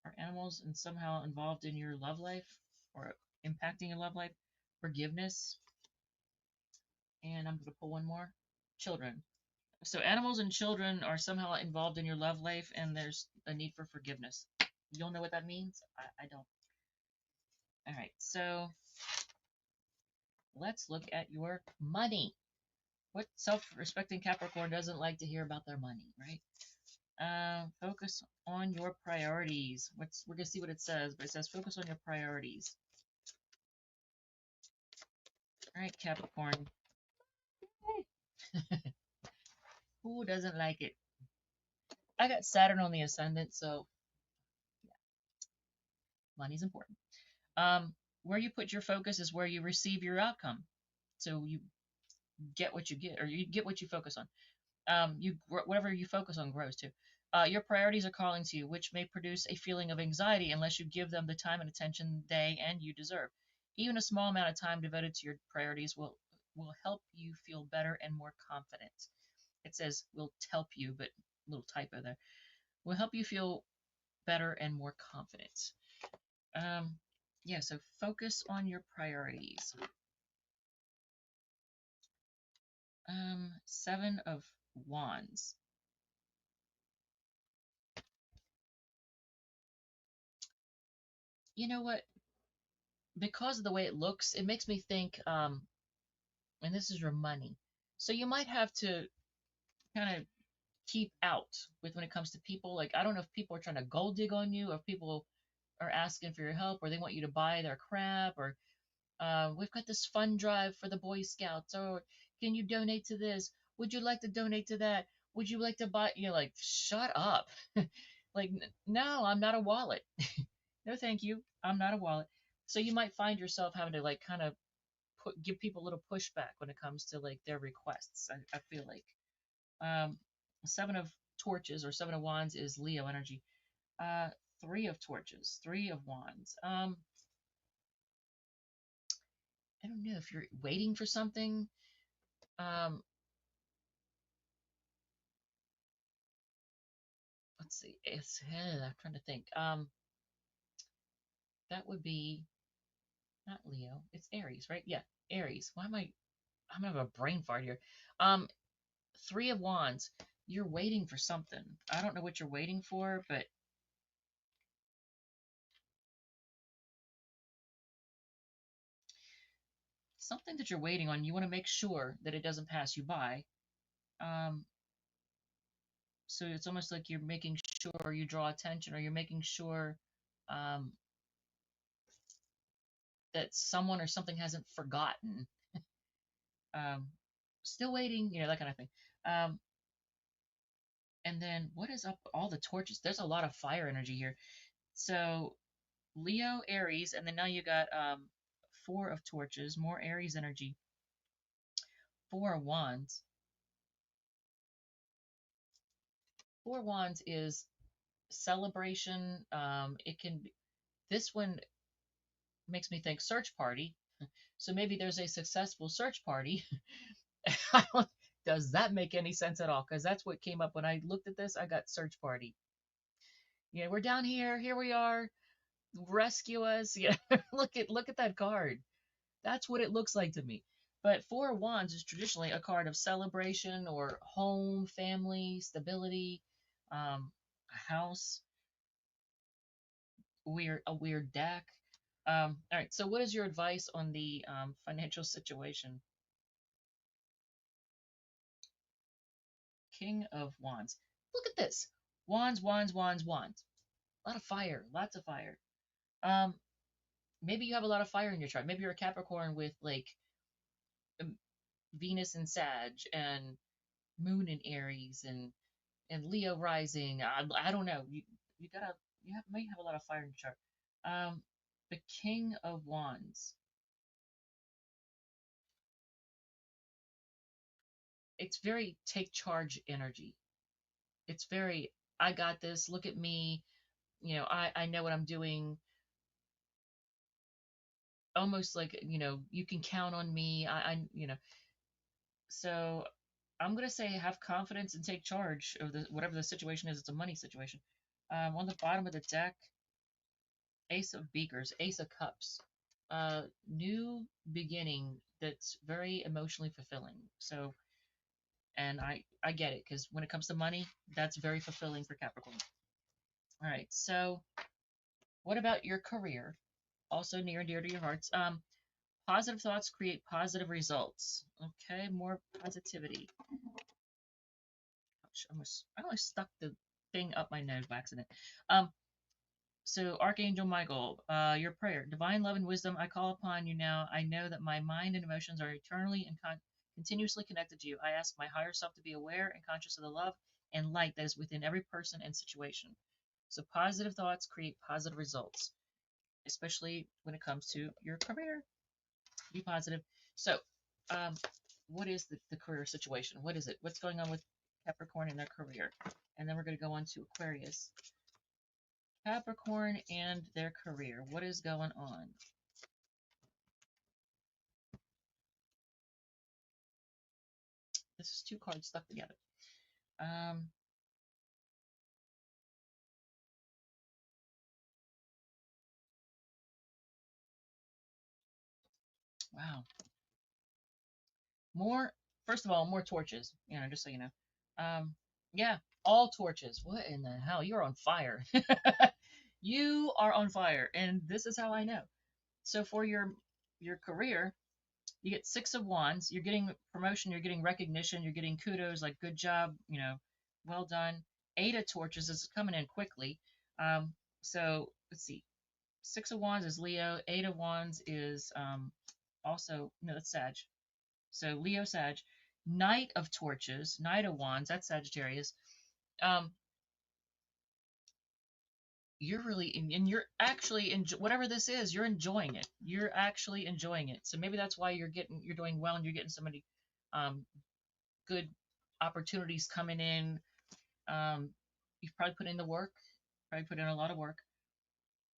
Are animals and somehow involved in your love life or impacting your love life? Forgiveness. And I'm going to pull one more. Children. So, animals and children are somehow involved in your love life, and there's a need for forgiveness. You don't know what that means? I don't. All right. So, let's look at your money. What self-respecting Capricorn doesn't like to hear about their money, right? Focus on your priorities. We're gonna see what it says, but it says focus on your priorities. All right, Capricorn. Who doesn't like it? I got Saturn on the ascendant, so money's important. Where you put your focus is where you receive your outcome. So you get what you get, or you get what you focus on. Whatever you focus on grows too. Your priorities are calling to you, which may produce a feeling of anxiety unless you give them the time and attention they and you deserve. Even a small amount of time devoted to your priorities will help you feel better and more confident. It says will help you, but little typo there. Will help you feel better and more confident. Um, yeah, so focus on your priorities. Seven of Wands. You know what? Because of the way it looks, it makes me think, and this is your money. So you might have to kind of keep out with when it comes to people. Like, I don't know if people are trying to gold dig on you, or if people are asking for your help, or they want you to buy their crap, or we've got this fund drive for the Boy Scouts, or can you donate to this? Would you like to donate to that? Would you like to buy? You're like, shut up. Like, no, I'm not a wallet. No, thank you. I'm not a wallet. So you might find yourself having to like kind of give people a little pushback when it comes to like their requests. I feel like um, seven of torches or seven of wands is Leo energy. Uh, three of torches, three of wands. I don't know if you're waiting for something. Um, let's see. I'm trying to think. That would be not Leo. It's Aries, right? Yeah, Aries. Why am I? I'm gonna have a brain fart here. Um, three of wands. You're waiting for something. I don't know what you're waiting for, but something that you're waiting on, you want to make sure that it doesn't pass you by. Um, so it's almost like you're making sure you draw attention, or you're making sure um, that someone or something hasn't forgotten. Um, still waiting, that kind of thing. Um, and then what is up? All the torches. There's a lot of fire energy here. So Leo, Aries, and then now you got four of torches, more Aries energy, four of wands. Four of wands is celebration. It can be, this one makes me think search party. So maybe there's a successful search party. Does that make any sense at all? Because that's what came up when I looked at this. I got search party. Yeah, we're down here. Here we are. Rescue us. Yeah, look at that card. That's what it looks like to me. But Four of Wands is traditionally a card of celebration or home, family, stability, a house, a weird deck. All right. So, what is your advice on the financial situation? King of Wands. Look at this. Wands, wands, wands, wands. A lot of fire. Lots of fire. Um, maybe you have a lot of fire in your chart. Maybe you're a Capricorn with like um, Venus and Sag and Moon in Aries and Leo rising. I don't know. You might have a lot of fire in your chart. The King of Wands. It's very take charge energy. It's very I got this. Look at me. I know what I'm doing. Almost like, you can count on me. So I'm going to say have confidence and take charge of whatever the situation is. It's a money situation. On the bottom of the deck, Ace of Beakers, Ace of Cups. New beginning that's very emotionally fulfilling. So, and I get it, because when it comes to money, that's very fulfilling for Capricorn. All right. So, what about your career? Also near and dear to your hearts. Positive thoughts create positive results. Okay, more positivity. Ouch, I almost stuck the thing up my nose by accident. Um, so Archangel Michael, your prayer, divine love and wisdom, I call upon you now. I know that my mind and emotions are eternally and continuously connected to you. I ask my higher self to be aware and conscious of the love and light that is within every person and situation. So positive thoughts create positive results, especially when it comes to your career. Be positive. So, um, what is the career situation? What is it? What's going on with Capricorn in their career? And then we're going to go on to Aquarius. Capricorn and their career. What is going on? This is two cards stuck together. Um, wow. More, first of all, more torches, just so you know. Um, yeah, all torches. What in the hell? You're on fire. You are on fire. And this is how I know. So for your career, you get Six of Wands. You're getting promotion. You're getting recognition. You're getting kudos, like good job, well done. Eight of Torches is coming in quickly. So let's see. Six of Wands is Leo. Eight of Wands is also, no, that's Sag. So Leo, Sag. Knight of Torches, Knight of Wands, that's Sagittarius. Um, you're really, and you're actually whatever this is, you're enjoying it. You're actually enjoying it. So maybe that's why you're doing well, and you're getting so many um, good opportunities coming in. You've probably put in the work, probably put in a lot of work.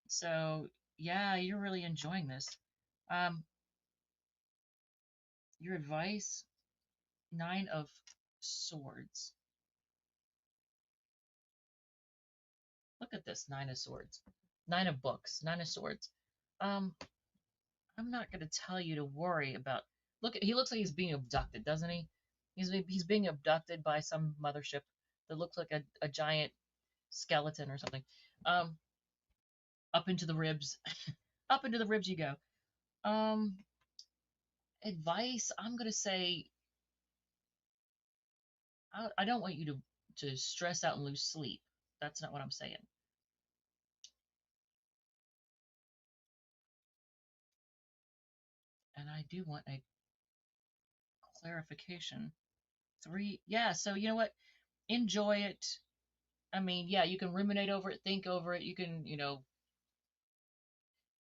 So yeah, you're really enjoying this. Um, your advice, Nine of Swords. Look at this, Nine of Swords. Nine of Books, Nine of Swords. Um, I'm not going to tell you to worry about. Look, he looks like he's being abducted, doesn't he? He's being abducted by some mothership that looks like a giant skeleton or something. Um, up into the ribs, up into the ribs you go. Um, advice, I'm going to say, I don't want you to stress out and lose sleep. That's not what I'm saying. And I do want a clarification. Three, yeah. So you know what? Enjoy it. I mean, yeah, you can ruminate over it, think over it. You can,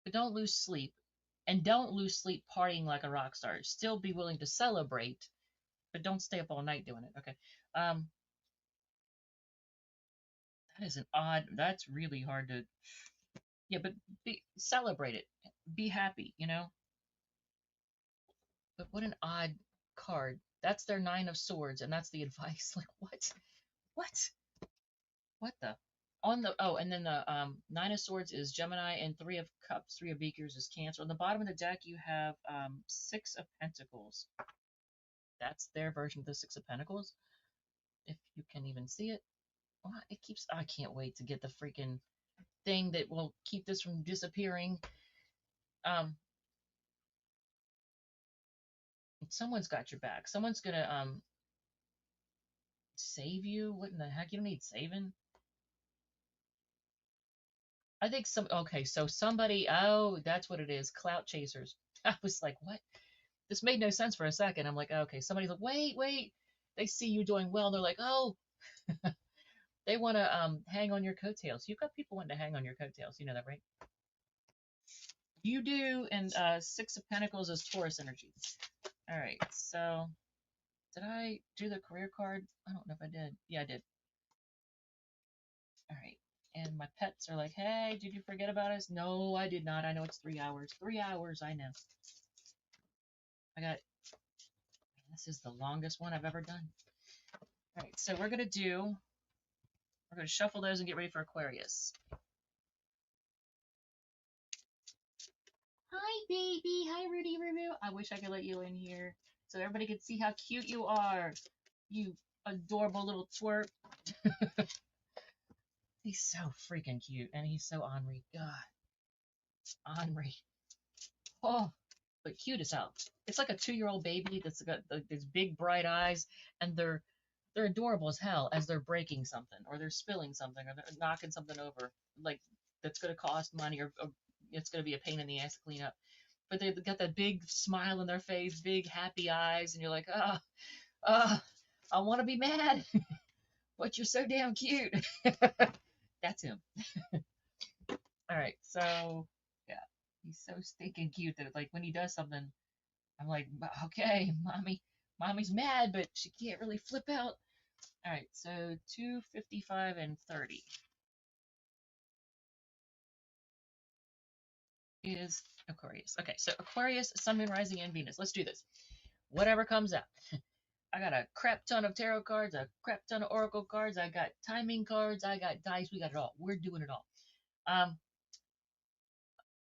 but don't lose sleep. And don't lose sleep partying like a rock star. Still be willing to celebrate, but don't stay up all night doing it. Okay. Um, that is an odd. That's really hard to. Yeah, but celebrate it. Be happy. But what an odd card. That's their Nine of Swords, and that's the advice. Like what? What? What the? On the and then the Nine of Swords is Gemini, and Three of Cups, Three of Beakers is Cancer. On the bottom of the deck, you have Six of Pentacles. That's their version of the Six of Pentacles, if you can even see it. Oh, it keeps. I can't wait to get the freaking thing that will keep this from disappearing. Um, someone's got your back. Someone's gonna save you. What in the heck? You don't need saving. I think okay, so somebody, oh, that's what it is, clout chasers. I was like, what? This made no sense for a second. I'm like, okay, somebody's like, wait, wait. They see you doing well, and they're like, oh, they want to hang on your coattails. You've got people wanting to hang on your coattails. You know that, right? You do, and Six of Pentacles is Taurus energy. All right, so did I do the career card? I don't know if I did. Yeah, I did. All right. And my pets are like, hey, did you forget about us? No, I did not. I know it's 3 hours. 3 hours, I know. I got, this is the longest one I've ever done. All right, so we're going to shuffle those and get ready for Aquarius. Hi, baby. Hi, Rudy Roo. I wish I could let you in here so everybody could see how cute you are. You adorable little twerp. He's so freaking cute, and he's so ornery. God, ornery. Oh, but cute as hell. It's like a 2-year-old baby that's got these big bright eyes, and they're adorable as hell as they're breaking something, or they're spilling something, or they're knocking something over, like that's going to cost money, or it's going to be a pain in the ass to clean up. But they've got that big smile on their face, big happy eyes, and you're like, I want to be mad, but you're so damn cute. That's him. All right, so yeah, he's so stinking cute that like when he does something, I'm like, okay, mommy's mad, but she can't really flip out. All right, so 255 and 30 is Aquarius. Okay, so Aquarius, Sun, Moon, Rising, and Venus. Let's do this. Whatever comes out. I got a crap ton of tarot cards, a crap ton of oracle cards. I got timing cards. I got dice. We got it all. We're doing it all. Um,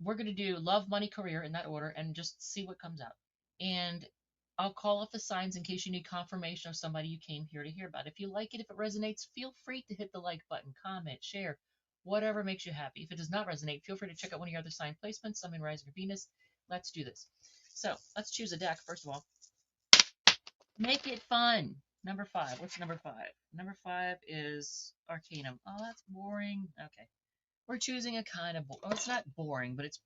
we're gonna do love, money, career in that order, and just see what comes out. And I'll call off the signs in case you need confirmation of somebody you came here to hear about. If you like it, if it resonates, feel free to hit the like button, comment, share, whatever makes you happy. If it does not resonate, feel free to check out one of your other sign placements, Sun, Moon, Rising, or Venus. Let's do this. So let's choose a deck first of all. Make it fun. Number 5. What's number 5? Number 5 is Arcanum. Oh, that's boring. Okay. We're choosing a kind of, oh, it's not boring, but it's,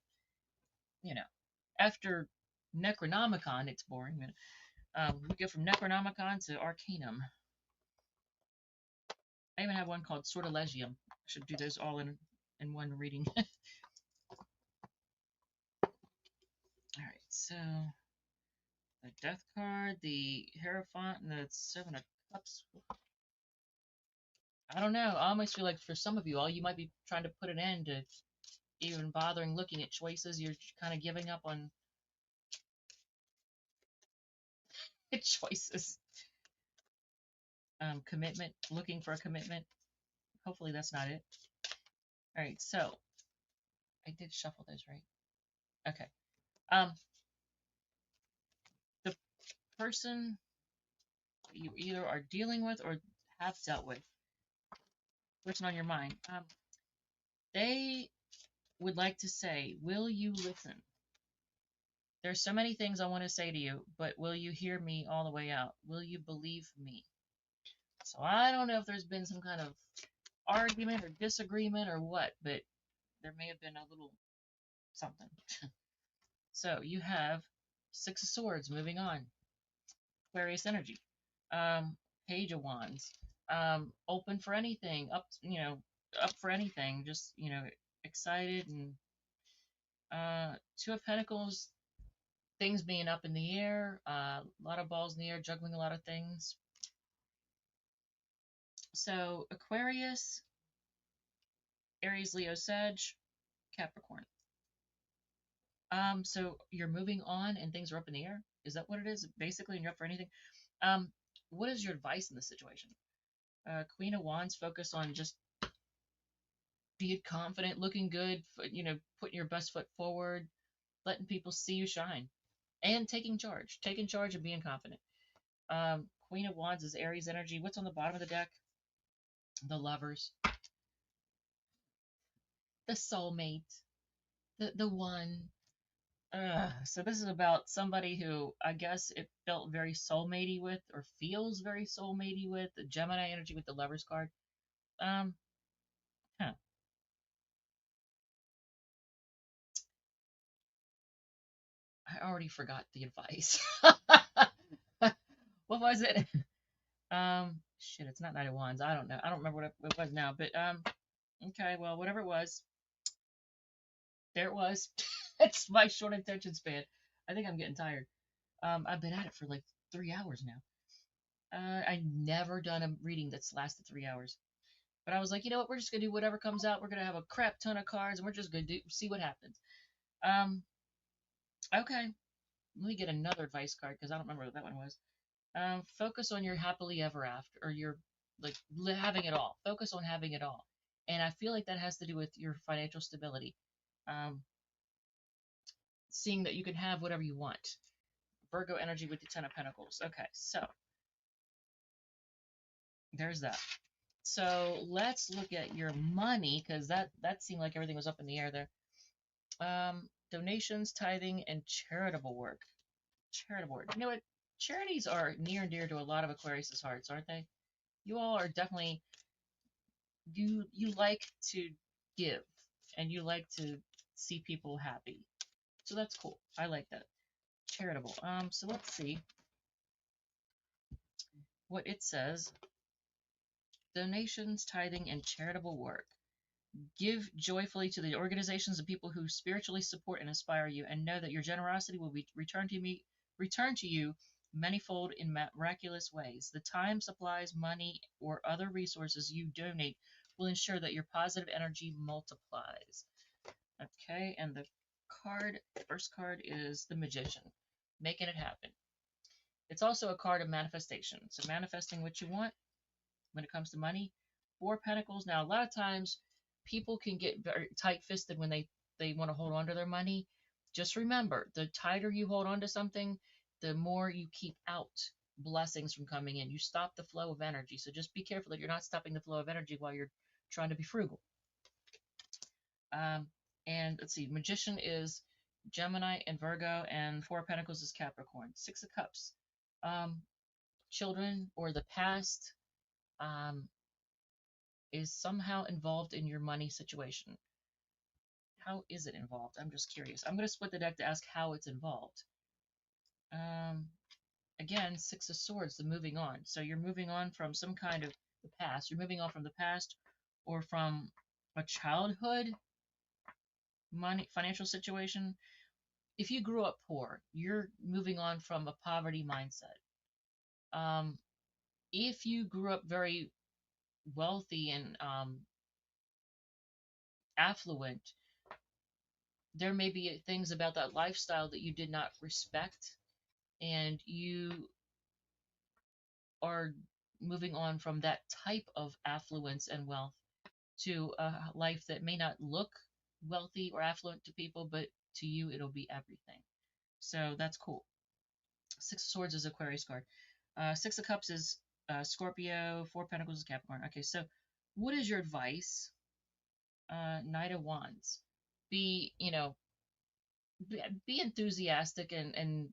you know, after Necronomicon, it's boring. We go from Necronomicon to Arcanum. I even have one called Sortilegium. I should do those all in one reading. All right, so the Death card, the Hierophant, and the Seven of Cups. I don't know. I almost feel like for some of you all, you might be trying to put an end to even bothering looking at choices. You're kind of giving up on choices. Commitment, looking for a commitment. Hopefully that's not it. All right, so I did shuffle those, right? Okay. The person you either are dealing with or have dealt with, person on your mind, they would like to say, will you listen? There's so many things I want to say to you, but will you hear me all the way out? Will you believe me? So I don't know if there's been some kind of argument or disagreement or what, but there may have been a little something. So you have Six of Swords moving on. Aquarius energy. Page of Wands. Open for anything, up for anything, just, excited, and Two of Pentacles, things being up in the air, a lot of balls in the air, juggling a lot of things. So Aquarius, Aries, Leo, Sag, Capricorn. So you're moving on and things are up in the air. Is that what it is? Basically, and you're up for anything. Um, what is your advice in this situation? Queen of Wands, focus on just being confident, looking good, putting your best foot forward, letting people see you shine, and taking charge and being confident. Queen of Wands is Aries energy. What's on the bottom of the deck? The Lovers, the soulmate, the one. So this is about somebody who I guess it felt very soulmatey with, or feels very soulmatey with, the Gemini energy with the Lovers card. Um, huh. I already forgot the advice. What was it? Shit, it's not Knight of Wands. I don't know. I don't remember what it was now. But okay, well, whatever it was, there it was. It's my short attention span. I think I'm getting tired. I've been at it for like 3 hours now. I never done a reading that's lasted 3 hours. But I was like, you know what? We're just gonna do whatever comes out. We're gonna have a crap ton of cards, and we're just gonna see what happens. Um, okay. Let me get another advice card because I don't remember what that one was. Focus on your happily ever after, or your like having it all. Focus on having it all, and I feel like that has to do with your financial stability. Um, Seeing that you can have whatever you want. Virgo energy with the Ten of Pentacles. Okay, so there's that. So let's look at your money because that seemed like everything was up in the air there. Donations, tithing, and charitable work. Charitable work. You know what? Charities are near and dear to a lot of Aquarius's hearts, aren't they? You all are definitely you like to give and you like to see people happy. So that's cool. I like that. Charitable. So let's see what it says. Donations, tithing, and charitable work. Give joyfully to the organizations and people who spiritually support and inspire you, and know that your generosity will be returned to you manifold in miraculous ways. The time, supplies, money, or other resources you donate will ensure that your positive energy multiplies. Okay, and the first card is the Magician, making it happen. It's also a card of manifestation. So manifesting what you want when it comes to money. Four Pentacles. Now, a lot of times people can get very tight-fisted when they want to hold on to their money. Just remember, the tighter you hold on to something, the more you keep out blessings from coming in. You stop the flow of energy. So just be careful that you're not stopping the flow of energy while you're trying to be frugal. Um, and let's see, Magician is Gemini and Virgo, and Four of Pentacles is Capricorn. Six of Cups. Um, Children or the past um, is somehow involved in your money situation. How is it involved? I'm just curious. I'm going to split the deck to ask how it's involved. Um, Again, Six of Swords, the moving on. So you're moving on from some kind of the past. You're moving on from the past or from a childhood money financial situation. If you grew up poor, you're moving on from a poverty mindset. Um, if you grew up very wealthy and affluent, there may be things about that lifestyle that you did not respect, and you are moving on from that type of affluence and wealth to a life that may not look wealthy or affluent to people, but to you it'll be everything. So that's cool. Six of Swords is Aquarius card. Six of Cups is Scorpio. Four of Pentacles is Capricorn. Okay, so what is your advice? Knight of Wands. Be, be enthusiastic and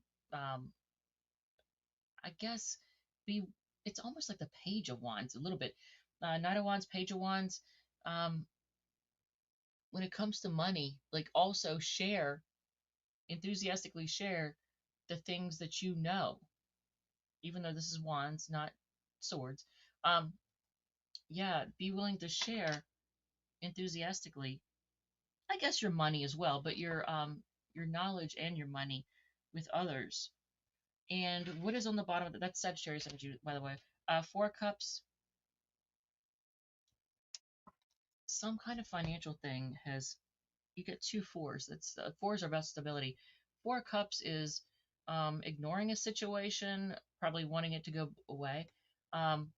I guess be. It's almost like the Page of Wands a little bit. Knight of Wands, Page of Wands. Um, when it comes to money, like also share, enthusiastically share the things that you know, even though this is wands, not swords. Um, yeah, be willing to share enthusiastically. I guess your money as well, but your knowledge and your money with others. And what is on the bottom of that? That's Sagittarius energy, by the way. Four Cups. Some kind of financial thing has. You get two fours. That's fours are about stability. Four Cups is ignoring a situation, probably wanting it to go away. Um,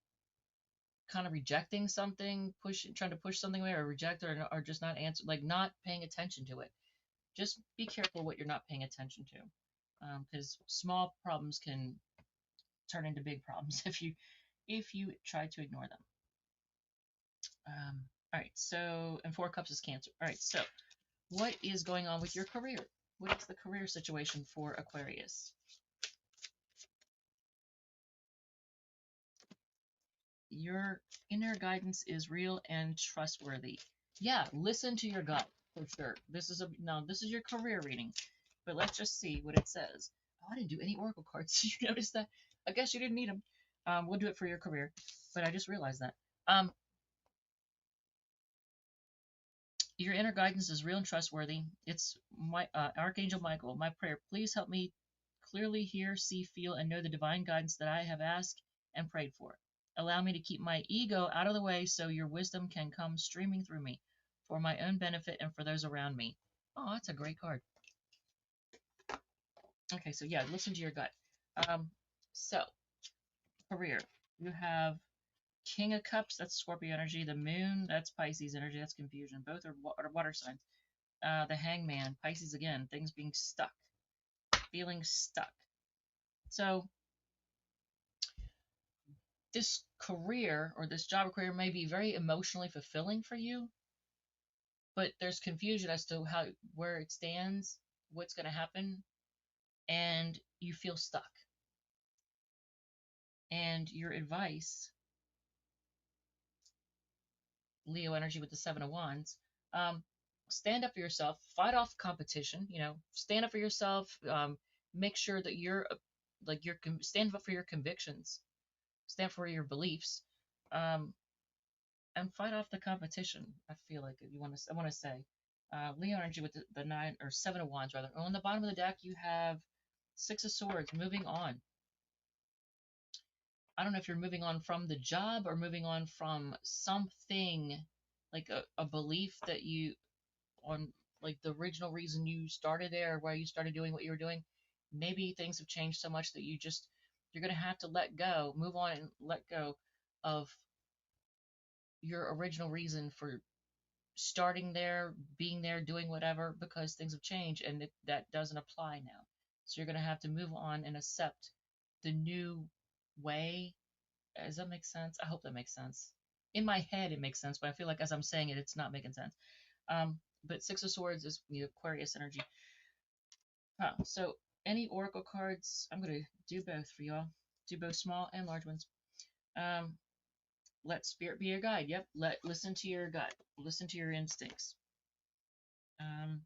Kind of rejecting something, trying to push something away, or reject, or just not answer, like not paying attention to it. Just be careful what you're not paying attention to, because small problems can turn into big problems if you try to ignore them. All right, so and Four Cups is Cancer. All right, so what is going on with your career? What is the career situation for Aquarius? Your inner guidance is real and trustworthy. Yeah, listen to your gut for sure. This is your career reading, but let's just see what it says. Oh, I didn't do any oracle cards. Did you notice that? I guess you didn't need them. We'll do it for your career, but I just realized that. Your inner guidance is real and trustworthy. It's my Archangel Michael. My prayer. Please help me clearly hear, see, feel, and know the divine guidance that I have asked and prayed for. Allow me to keep my ego out of the way so your wisdom can come streaming through me for my own benefit and for those around me. Oh, that's a great card. Okay, so yeah, listen to your gut. Um, so, career. You have King of Cups, that's Scorpio energy. The Moon, that's Pisces energy. That's confusion. Both are water signs. The Hangman, Pisces again. Things being stuck, feeling stuck. So this career or this job or career may be very emotionally fulfilling for you, but there's confusion as to where it stands, what's going to happen, and you feel stuck. And your advice, Leo energy with the Seven of Wands, um, stand up for yourself, fight off competition. Stand up for yourself. Make sure that stand up for your convictions, stand for your beliefs, um, and fight off the competition. I feel like I want to say, Leo energy with the nine or Seven of Wands rather. On the bottom of the deck, you have Six of Swords. Moving on. I don't know if you're moving on from the job or moving on from something like a belief that you on like the original reason you started there, why you started doing what you were doing. Maybe things have changed so much that you're going to have to let go, move on, and let go of your original reason for starting there, being there, doing whatever, because things have changed and that doesn't apply now. So you're going to have to move on and accept the new way. Does that make sense? I hope that makes sense. In my head, it makes sense, but I feel like as I'm saying it, it's not making sense. But Six of Swords is Aquarius energy. So any oracle cards, I'm gonna do both for y'all. Do both small and large ones. Um, let spirit be your guide. Yep. Listen to your gut. Listen to your instincts. Um,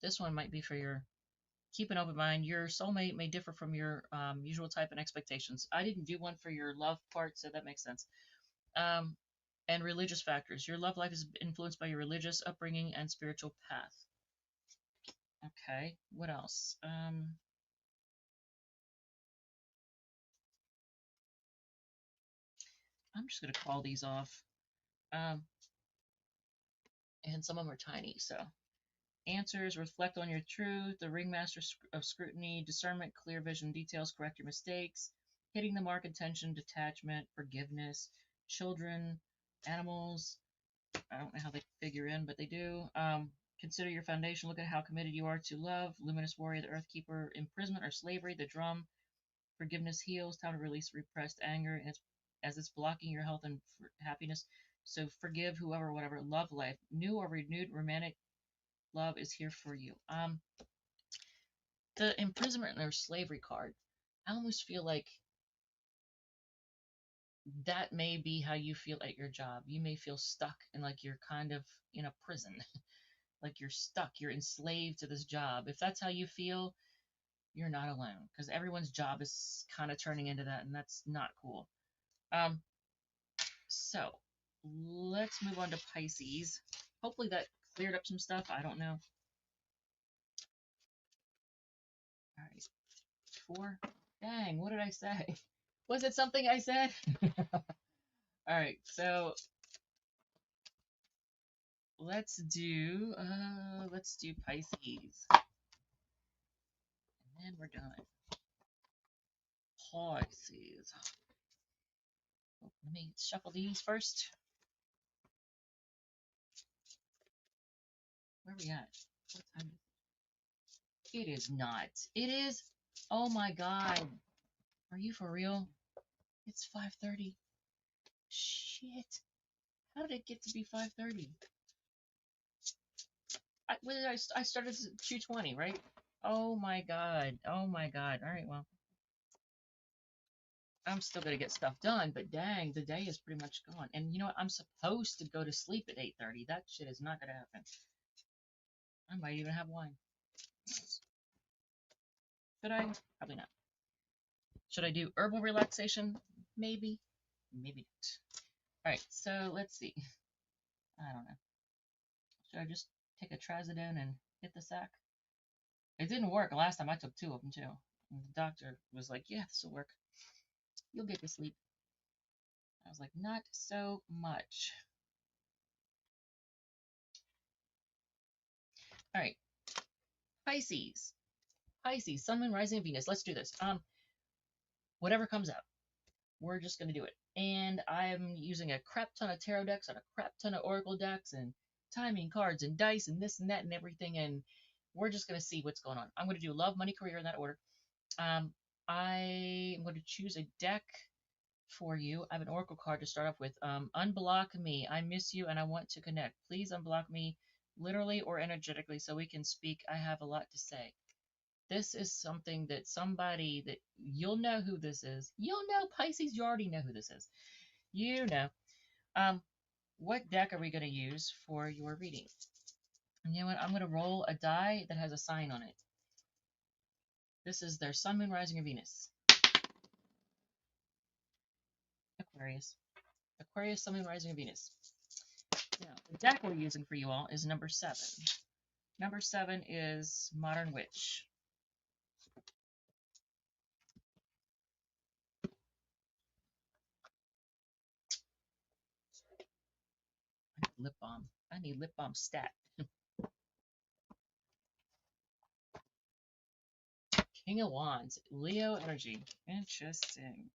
this one might be for your keep an open mind. Your soulmate may differ from your usual type and expectations. I didn't do one for your love part, so that makes sense. Um, and religious factors. Your love life is influenced by your religious upbringing and spiritual path. Okay, what else? I'm just going to call these off. Um, and some of them are tiny, so. Answers, reflect on your truth, the ringmaster of scrutiny, discernment, clear vision, details, correct your mistakes, hitting the mark, intention, detachment, forgiveness, children, animals. I don't know how they figure in, but they do. Consider your foundation. Look at how committed you are to love. Luminous warrior, the earth keeper, imprisonment or slavery, the drum, forgiveness heals. Time to release repressed anger, and as it's blocking your health and happiness. So forgive whoever, whatever. Love life. New or renewed romantic love is here for you. The imprisonment or slavery card. I almost feel like that may be how you feel at your job. You may feel stuck and like you're kind of in a prison. Like you're stuck, you're enslaved to this job. If that's how you feel, you're not alone because everyone's job is kind of turning into that, and that's not cool. Um, so let's move on to Pisces. Hopefully that cleared up some stuff. I don't know. All right, four. Dang, what did I say? Was it something I said? All right, so let's do Pisces, and then we're done. Pisces. Oh, let me shuffle these first. Where are we at? What time? It is not. It is. Oh my God. Are you for real? It's 5:30. Shit. How did it get to be 5:30? I started at 2:20, right? Oh my God. Oh my God. All right, well, I'm still gonna get stuff done, but dang, the day is pretty much gone. And you know what? I'm supposed to go to sleep at 8:30. That shit is not gonna happen. I might even have wine. Should I? Probably not. Should I do herbal relaxation? Maybe. Maybe not. All right, so let's see. I don't know. Should I just take a trazodone and hit the sack? It didn't work last time. I took two of them too. And the doctor was like, "Yeah, this will work. You'll get to sleep." I was like, not so much. All right, Pisces. Pisces, Sun, Moon, Rising, Venus. Let's do this. Whatever comes out, we're just gonna do it. And I'm using a crap ton of tarot decks and a crap ton of oracle decks and timing cards and dice and this and that and everything. And we're just gonna see what's going on. I'm gonna do love, money, career in that order. I'm going to choose a deck for you. I have an oracle card to start off with. Unblock me. I miss you and I want to connect. Please unblock me literally or energetically so we can speak. I have a lot to say. This is something that somebody that you'll know who this is. You'll know Pisces. You already know who this is. You know. Um, what deck are we going to use for your reading? And you know what? I'm going to roll a die that has a sign on it. This is their Sun, Moon, Rising, or Venus. Aquarius. Aquarius, Sun, Moon, Rising, or Venus. Now, the deck we're using for you all is number 7. Number 7 is Modern Witch. I need lip balm. I need lip balm stat. King of Wands, Leo energy. Interesting.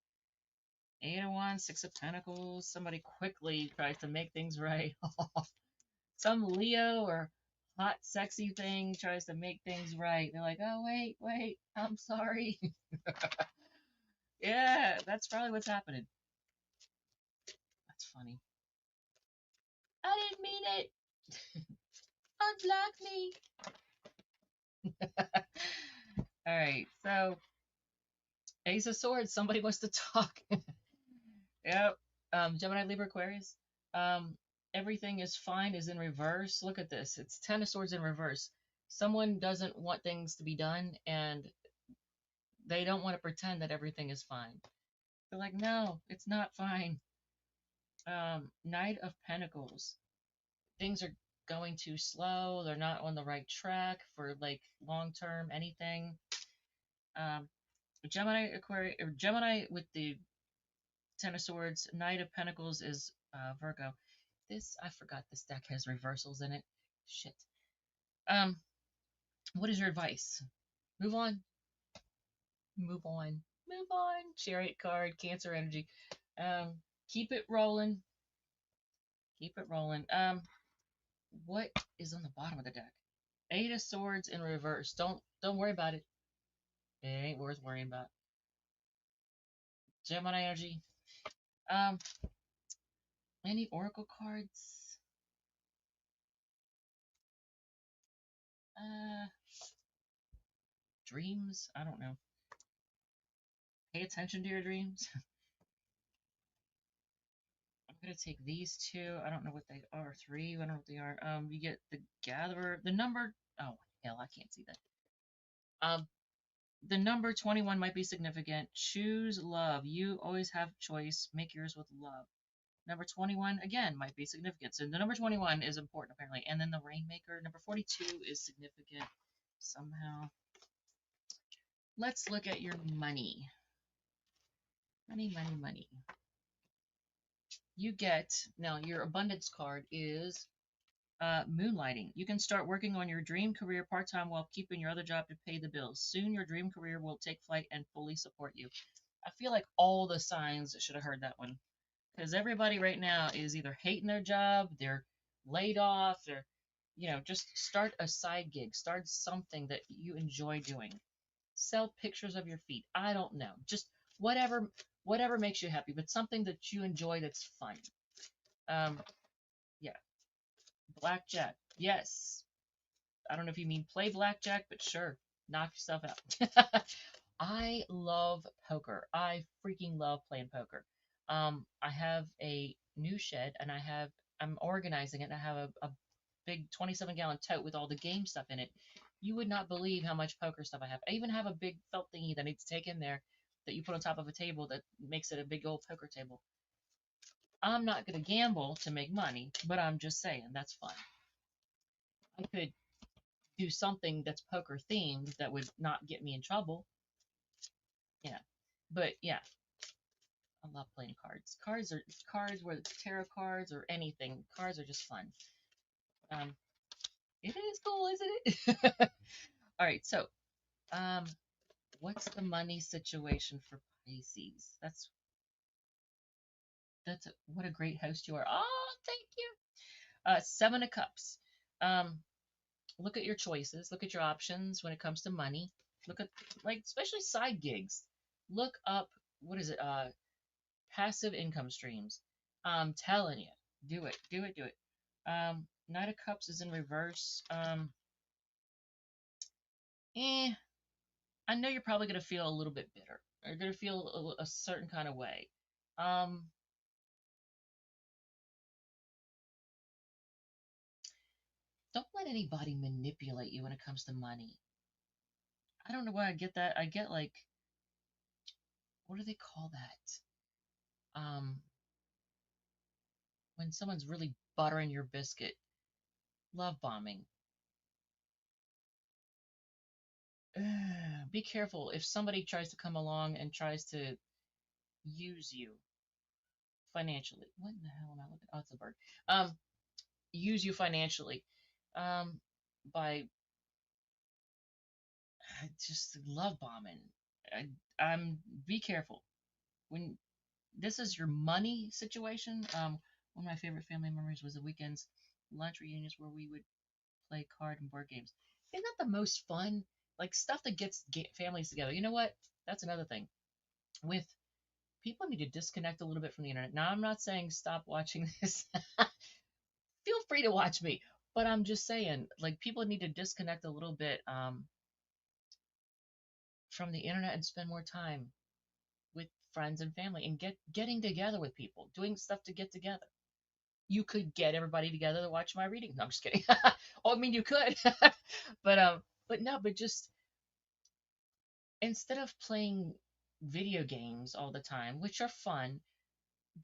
8 of Wands, 6 of Pentacles. Somebody quickly tries to make things right. Some Leo or hot, sexy thing tries to make things right. They're like, oh, wait, I'm sorry. Yeah, that's probably what's happening. That's funny. I didn't mean it. Unblock me. All right, so Ace of Swords. Somebody wants to talk. Yep. Gemini, Libra, Aquarius. Um, everything is fine is in reverse. Look at this. It's Ten of Swords in reverse. Someone doesn't want things to be done, and they don't want to pretend that everything is fine. They're like, no, it's not fine. Knight of Pentacles. Things are going too slow. They're not on the right track for like long term anything. Um, Gemini, Aquarius, or Gemini with the Ten of Swords. Knight of Pentacles is Virgo. I forgot this deck has reversals in it. Shit. Um, what is your advice? Move on. Move on. Move on. Chariot card, Cancer energy. Keep it rolling. Keep it rolling. What is on the bottom of the deck? Eight of Swords in reverse. Don't worry about it. It ain't worth worrying about. Gemini energy. Um, any oracle cards? Uh, dreams? I don't know. Pay attention to your dreams. I'm gonna take these two. I don't know what they are. 3. I don't know what they are. You get the Gatherer. The number. Oh hell, I can't see that. The number 21 might be significant. Choose love. You always have choice. Make yours with love. Number 21 again might be significant. So the number 21 is important apparently. And then the Rainmaker. Number 42 is significant somehow. Let's look at your money. Money, money, money. You get now your abundance card is moonlighting. You can start working on your dream career part-time while keeping your other job to pay the bills. Soon your dream career will take flight and fully support you. I feel like all the signs should have heard that one. Because everybody right now is either hating their job, they're laid off, they're, just start a side gig. Start something that you enjoy doing. Sell pictures of your feet. I don't know. Just whatever makes you happy, but something that you enjoy that's fun. Yeah. Blackjack. Yes. I don't know if you mean play blackjack, but sure. Knock yourself out. I love poker. I freaking love playing poker. I have a new shed and I'm organizing it and I have a big 27-gallon tote with all the game stuff in it. You would not believe how much poker stuff I have. I even have a big felt thingy that needs to take in there that you put on top of a table that makes it a big old poker table. I'm not going to gamble to make money, but I'm just saying that's fun. I could do something that's poker themed that would not get me in trouble. Yeah. But yeah. I love playing cards. Cards, whether it's tarot cards or anything. Cards are just fun. Um, it is cool, isn't it? All right, so um, what's the money situation for Pisces? What a great host you are. Oh, thank you. Seven of Cups. Um, look at your choices. Look at your options when it comes to money. Look at, like, especially side gigs. Look up, what is it? Passive income streams. I'm telling you, do it, do it, do it. Knight of Cups is in reverse. I know you're probably going to feel a little bit bitter. You're going to feel a certain kind of way. Um, don't let anybody manipulate you when it comes to money. I don't know why I get that. I get, like, what do they call that? When someone's really buttering your biscuit, love bombing. Be careful if somebody tries to come along and tries to use you financially. What in the hell am I looking? Oh, it's a bird. Use you financially, um, by just love bombing. I'm Be careful when this is your money situation. One of my favorite family memories was the weekends lunch reunions where we would play card and board games. Isn't that the most fun? Like stuff that gets families together. You know what? That's another thing. With people need to disconnect a little bit from the internet. Now, I'm not saying stop watching this. Feel free to watch me, but I'm just saying, like, people need to disconnect a little bit from the internet and spend more time with friends and family and getting together with people, doing stuff to get together. You could get everybody together to watch my reading. No, I'm just kidding. Oh, I mean, you could, but no, but just instead of playing video games all the time, which are fun,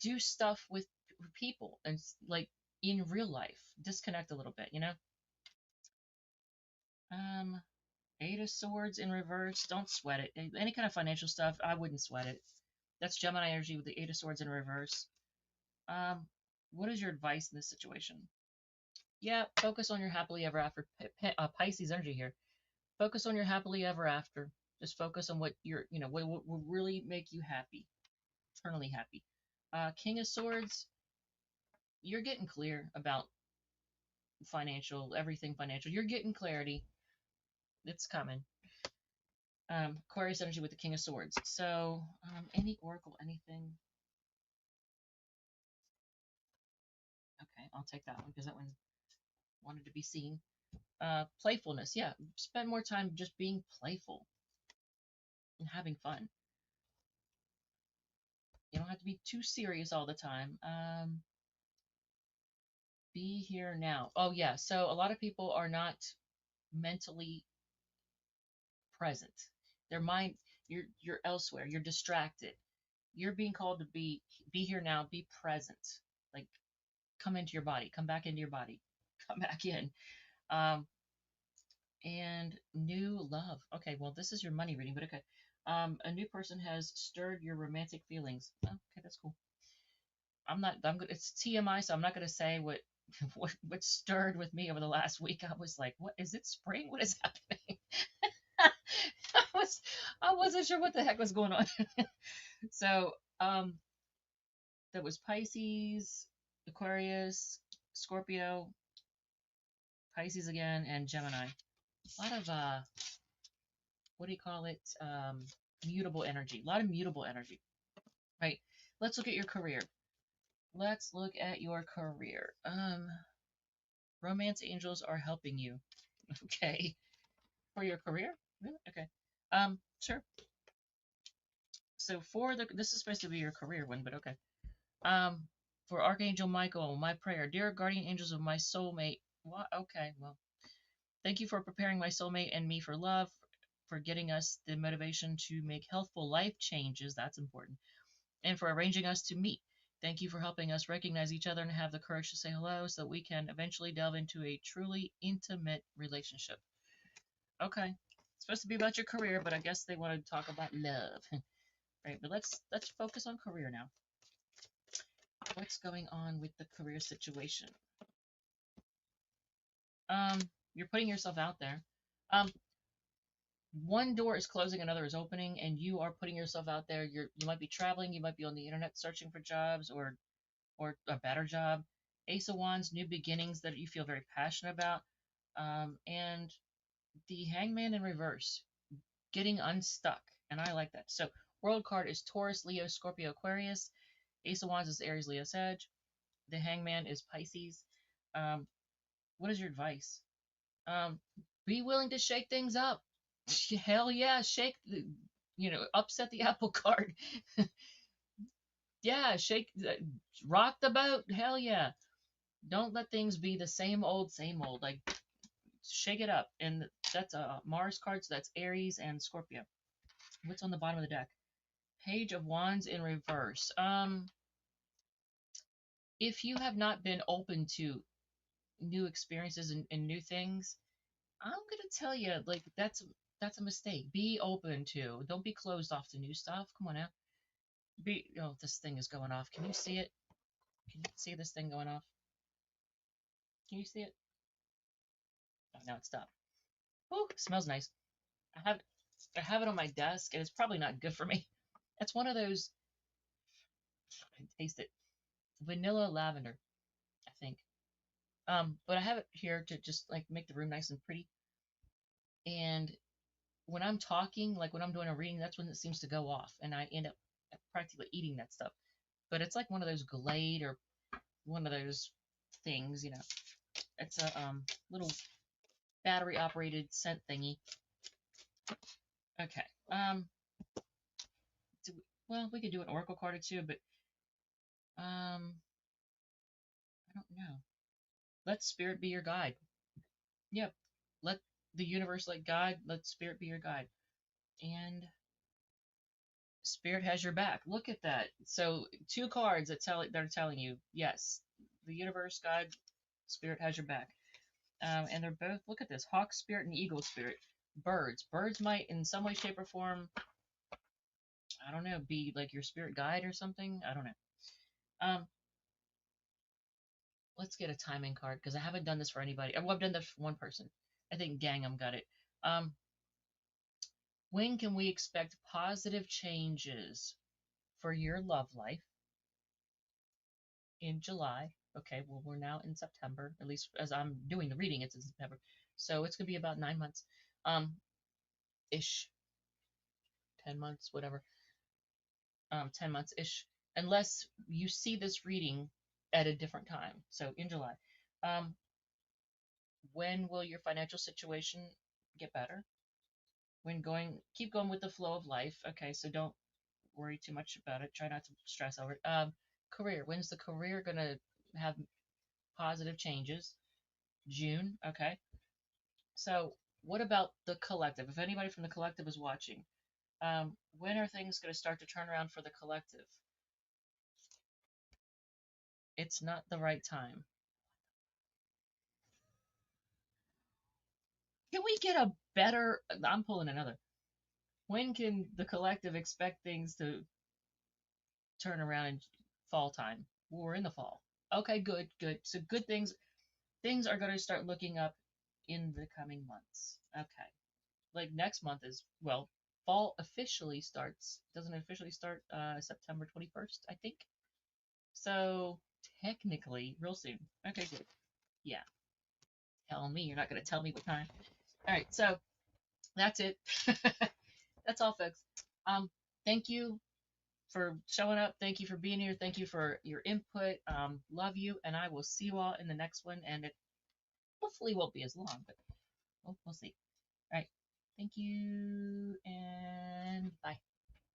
do stuff with people and like in real life. Disconnect a little bit, you know. Um, Eight of Swords in reverse. Don't sweat it. Any kind of financial stuff, I wouldn't sweat it. That's Gemini energy with the Eight of Swords in reverse. Um, what is your advice in this situation? Yeah, focus on your happily ever after. Pisces energy here. Focus on your happily ever after. Just focus on what what will really make you happy, eternally happy. King of Swords, you're getting clear about everything financial. You're getting clarity. It's coming. Aquarius energy with the King of Swords. So, any oracle, anything. Okay, I'll take that one because that one wanted to be seen. Playfulness. Yeah, spend more time just being playful and having fun. You don't have to be too serious all the time. Be here now. Oh yeah. So a lot of people are not mentally present. Their mind, you're elsewhere. You're distracted. You're being called to be here now. Be present. Like come into your body. Come back into your body. Come back in. Um, and new love. Okay. Well, this is your money reading, but okay. A new person has stirred your romantic feelings. Oh, okay, that's cool. I'm not. I'm good. It's TMI, so I'm not going to say what what stirred with me over the last week. I was like, what is it? Spring? What is happening? I was I wasn't sure what the heck was going on. So that was Pisces, Aquarius, Scorpio, Pisces again, and Gemini. A lot of what do you call it? Mutable energy. A lot of mutable energy. Right. Let's look at your career. Let's look at your career. Romance angels are helping you. Okay. For your career? Really? Okay. Sure. So for this is supposed to be your career one, but okay. Um, for Archangel Michael, my prayer, dear guardian angels of my soulmate. What? Okay, well, thank you for preparing my soulmate and me for love, for getting us the motivation to make healthful life changes. That's important, and for arranging us to meet. Thank you for helping us recognize each other and have the courage to say hello, so that we can eventually delve into a truly intimate relationship. Okay. It's supposed to be about your career, but I guess they want to talk about love. Right, but let's focus on career now. What's going on with the career situation? Um, you're putting yourself out there. Um, one door is closing, another is opening, and you are putting yourself out there. You might be traveling, you might be on the internet searching for jobs or a better job. Ace of Wands, new beginnings that you feel very passionate about. And the Hangman in reverse, getting unstuck, and I like that. So World card is Taurus, Leo, Scorpio, Aquarius. Ace of Wands is Aries, Leo, Sag. The Hangman is Pisces. Um, what is your advice? Be willing to shake things up. Hell yeah, shake the, upset the apple cart. Yeah, shake, rock the boat. Hell yeah. Don't let things be the same old, same old. Like, shake it up. And that's a Mars card, so that's Aries and Scorpio. What's on the bottom of the deck? Page of Wands in reverse. If you have not been open to new experiences and new things, I'm gonna tell you, like, that's a mistake. Be open to. Don't be closed off to new stuff. Come on now. Oh, this thing is going off. Can you see it? Can you see this thing going off? Can you see it? Oh, now it stopped. Oh, smells nice. I have I have it on my desk, and it's probably not good for me. It's one of those. I can taste it. Vanilla lavender, I think. But I have it here to just like make the room nice and pretty. And when I'm talking, like when I'm doing a reading, that's when it seems to go off, and I end up practically eating that stuff. But it's like one of those Glade or one of those things, It's a little battery operated scent thingy. Okay. Well, we could do an oracle card or two, but I don't know. Let spirit be your guide. Yep. Let the universe like guide. Let spirit be your guide. And spirit has your back. Look at that. So two cards that are telling you, yes, the universe, God, spirit has your back. And they're both, look at this, hawk spirit and eagle spirit. Birds. Birds might, in some way, shape, or form, I don't know, be like your spirit guide or something. I don't know. Um, let's get a timing card because I haven't done this for anybody. Well, I've done this for one person. I think Gangham got it. Um, when can we expect positive changes for your love life? In July. Okay, well, we're now in September. At least as I'm doing the reading, it's in September. So it's gonna be about 9 months. Um, ish. 10 months, whatever. 10 months ish. Unless you see this reading at a different time. So in July. Um, when will your financial situation get better? Keep going with the flow of life. Okay, so don't worry too much about it. Try not to stress over it. Career. When's the career gonna have positive changes? June. Okay. So what about the collective? If anybody from the collective is watching, when are things going to start to turn around for the collective? It's not the right time. Can we get a better? I'm pulling another. When can the collective expect things to turn around in fall time? Well, we're in the fall. Okay, good, good. So good things are going to start looking up in the coming months. Okay. Like next month is, well, fall officially starts. Doesn't it officially start September 21st, I think? So technically, real soon. Okay, good. Yeah. Tell me. You're not going to tell me what time. All right. So that's it. That's all, folks. Thank you for showing up. Thank you for being here. Thank you for your input. Love you, and I will see you all in the next one. And it hopefully won't be as long, but we'll see. All right. Thank you, and bye.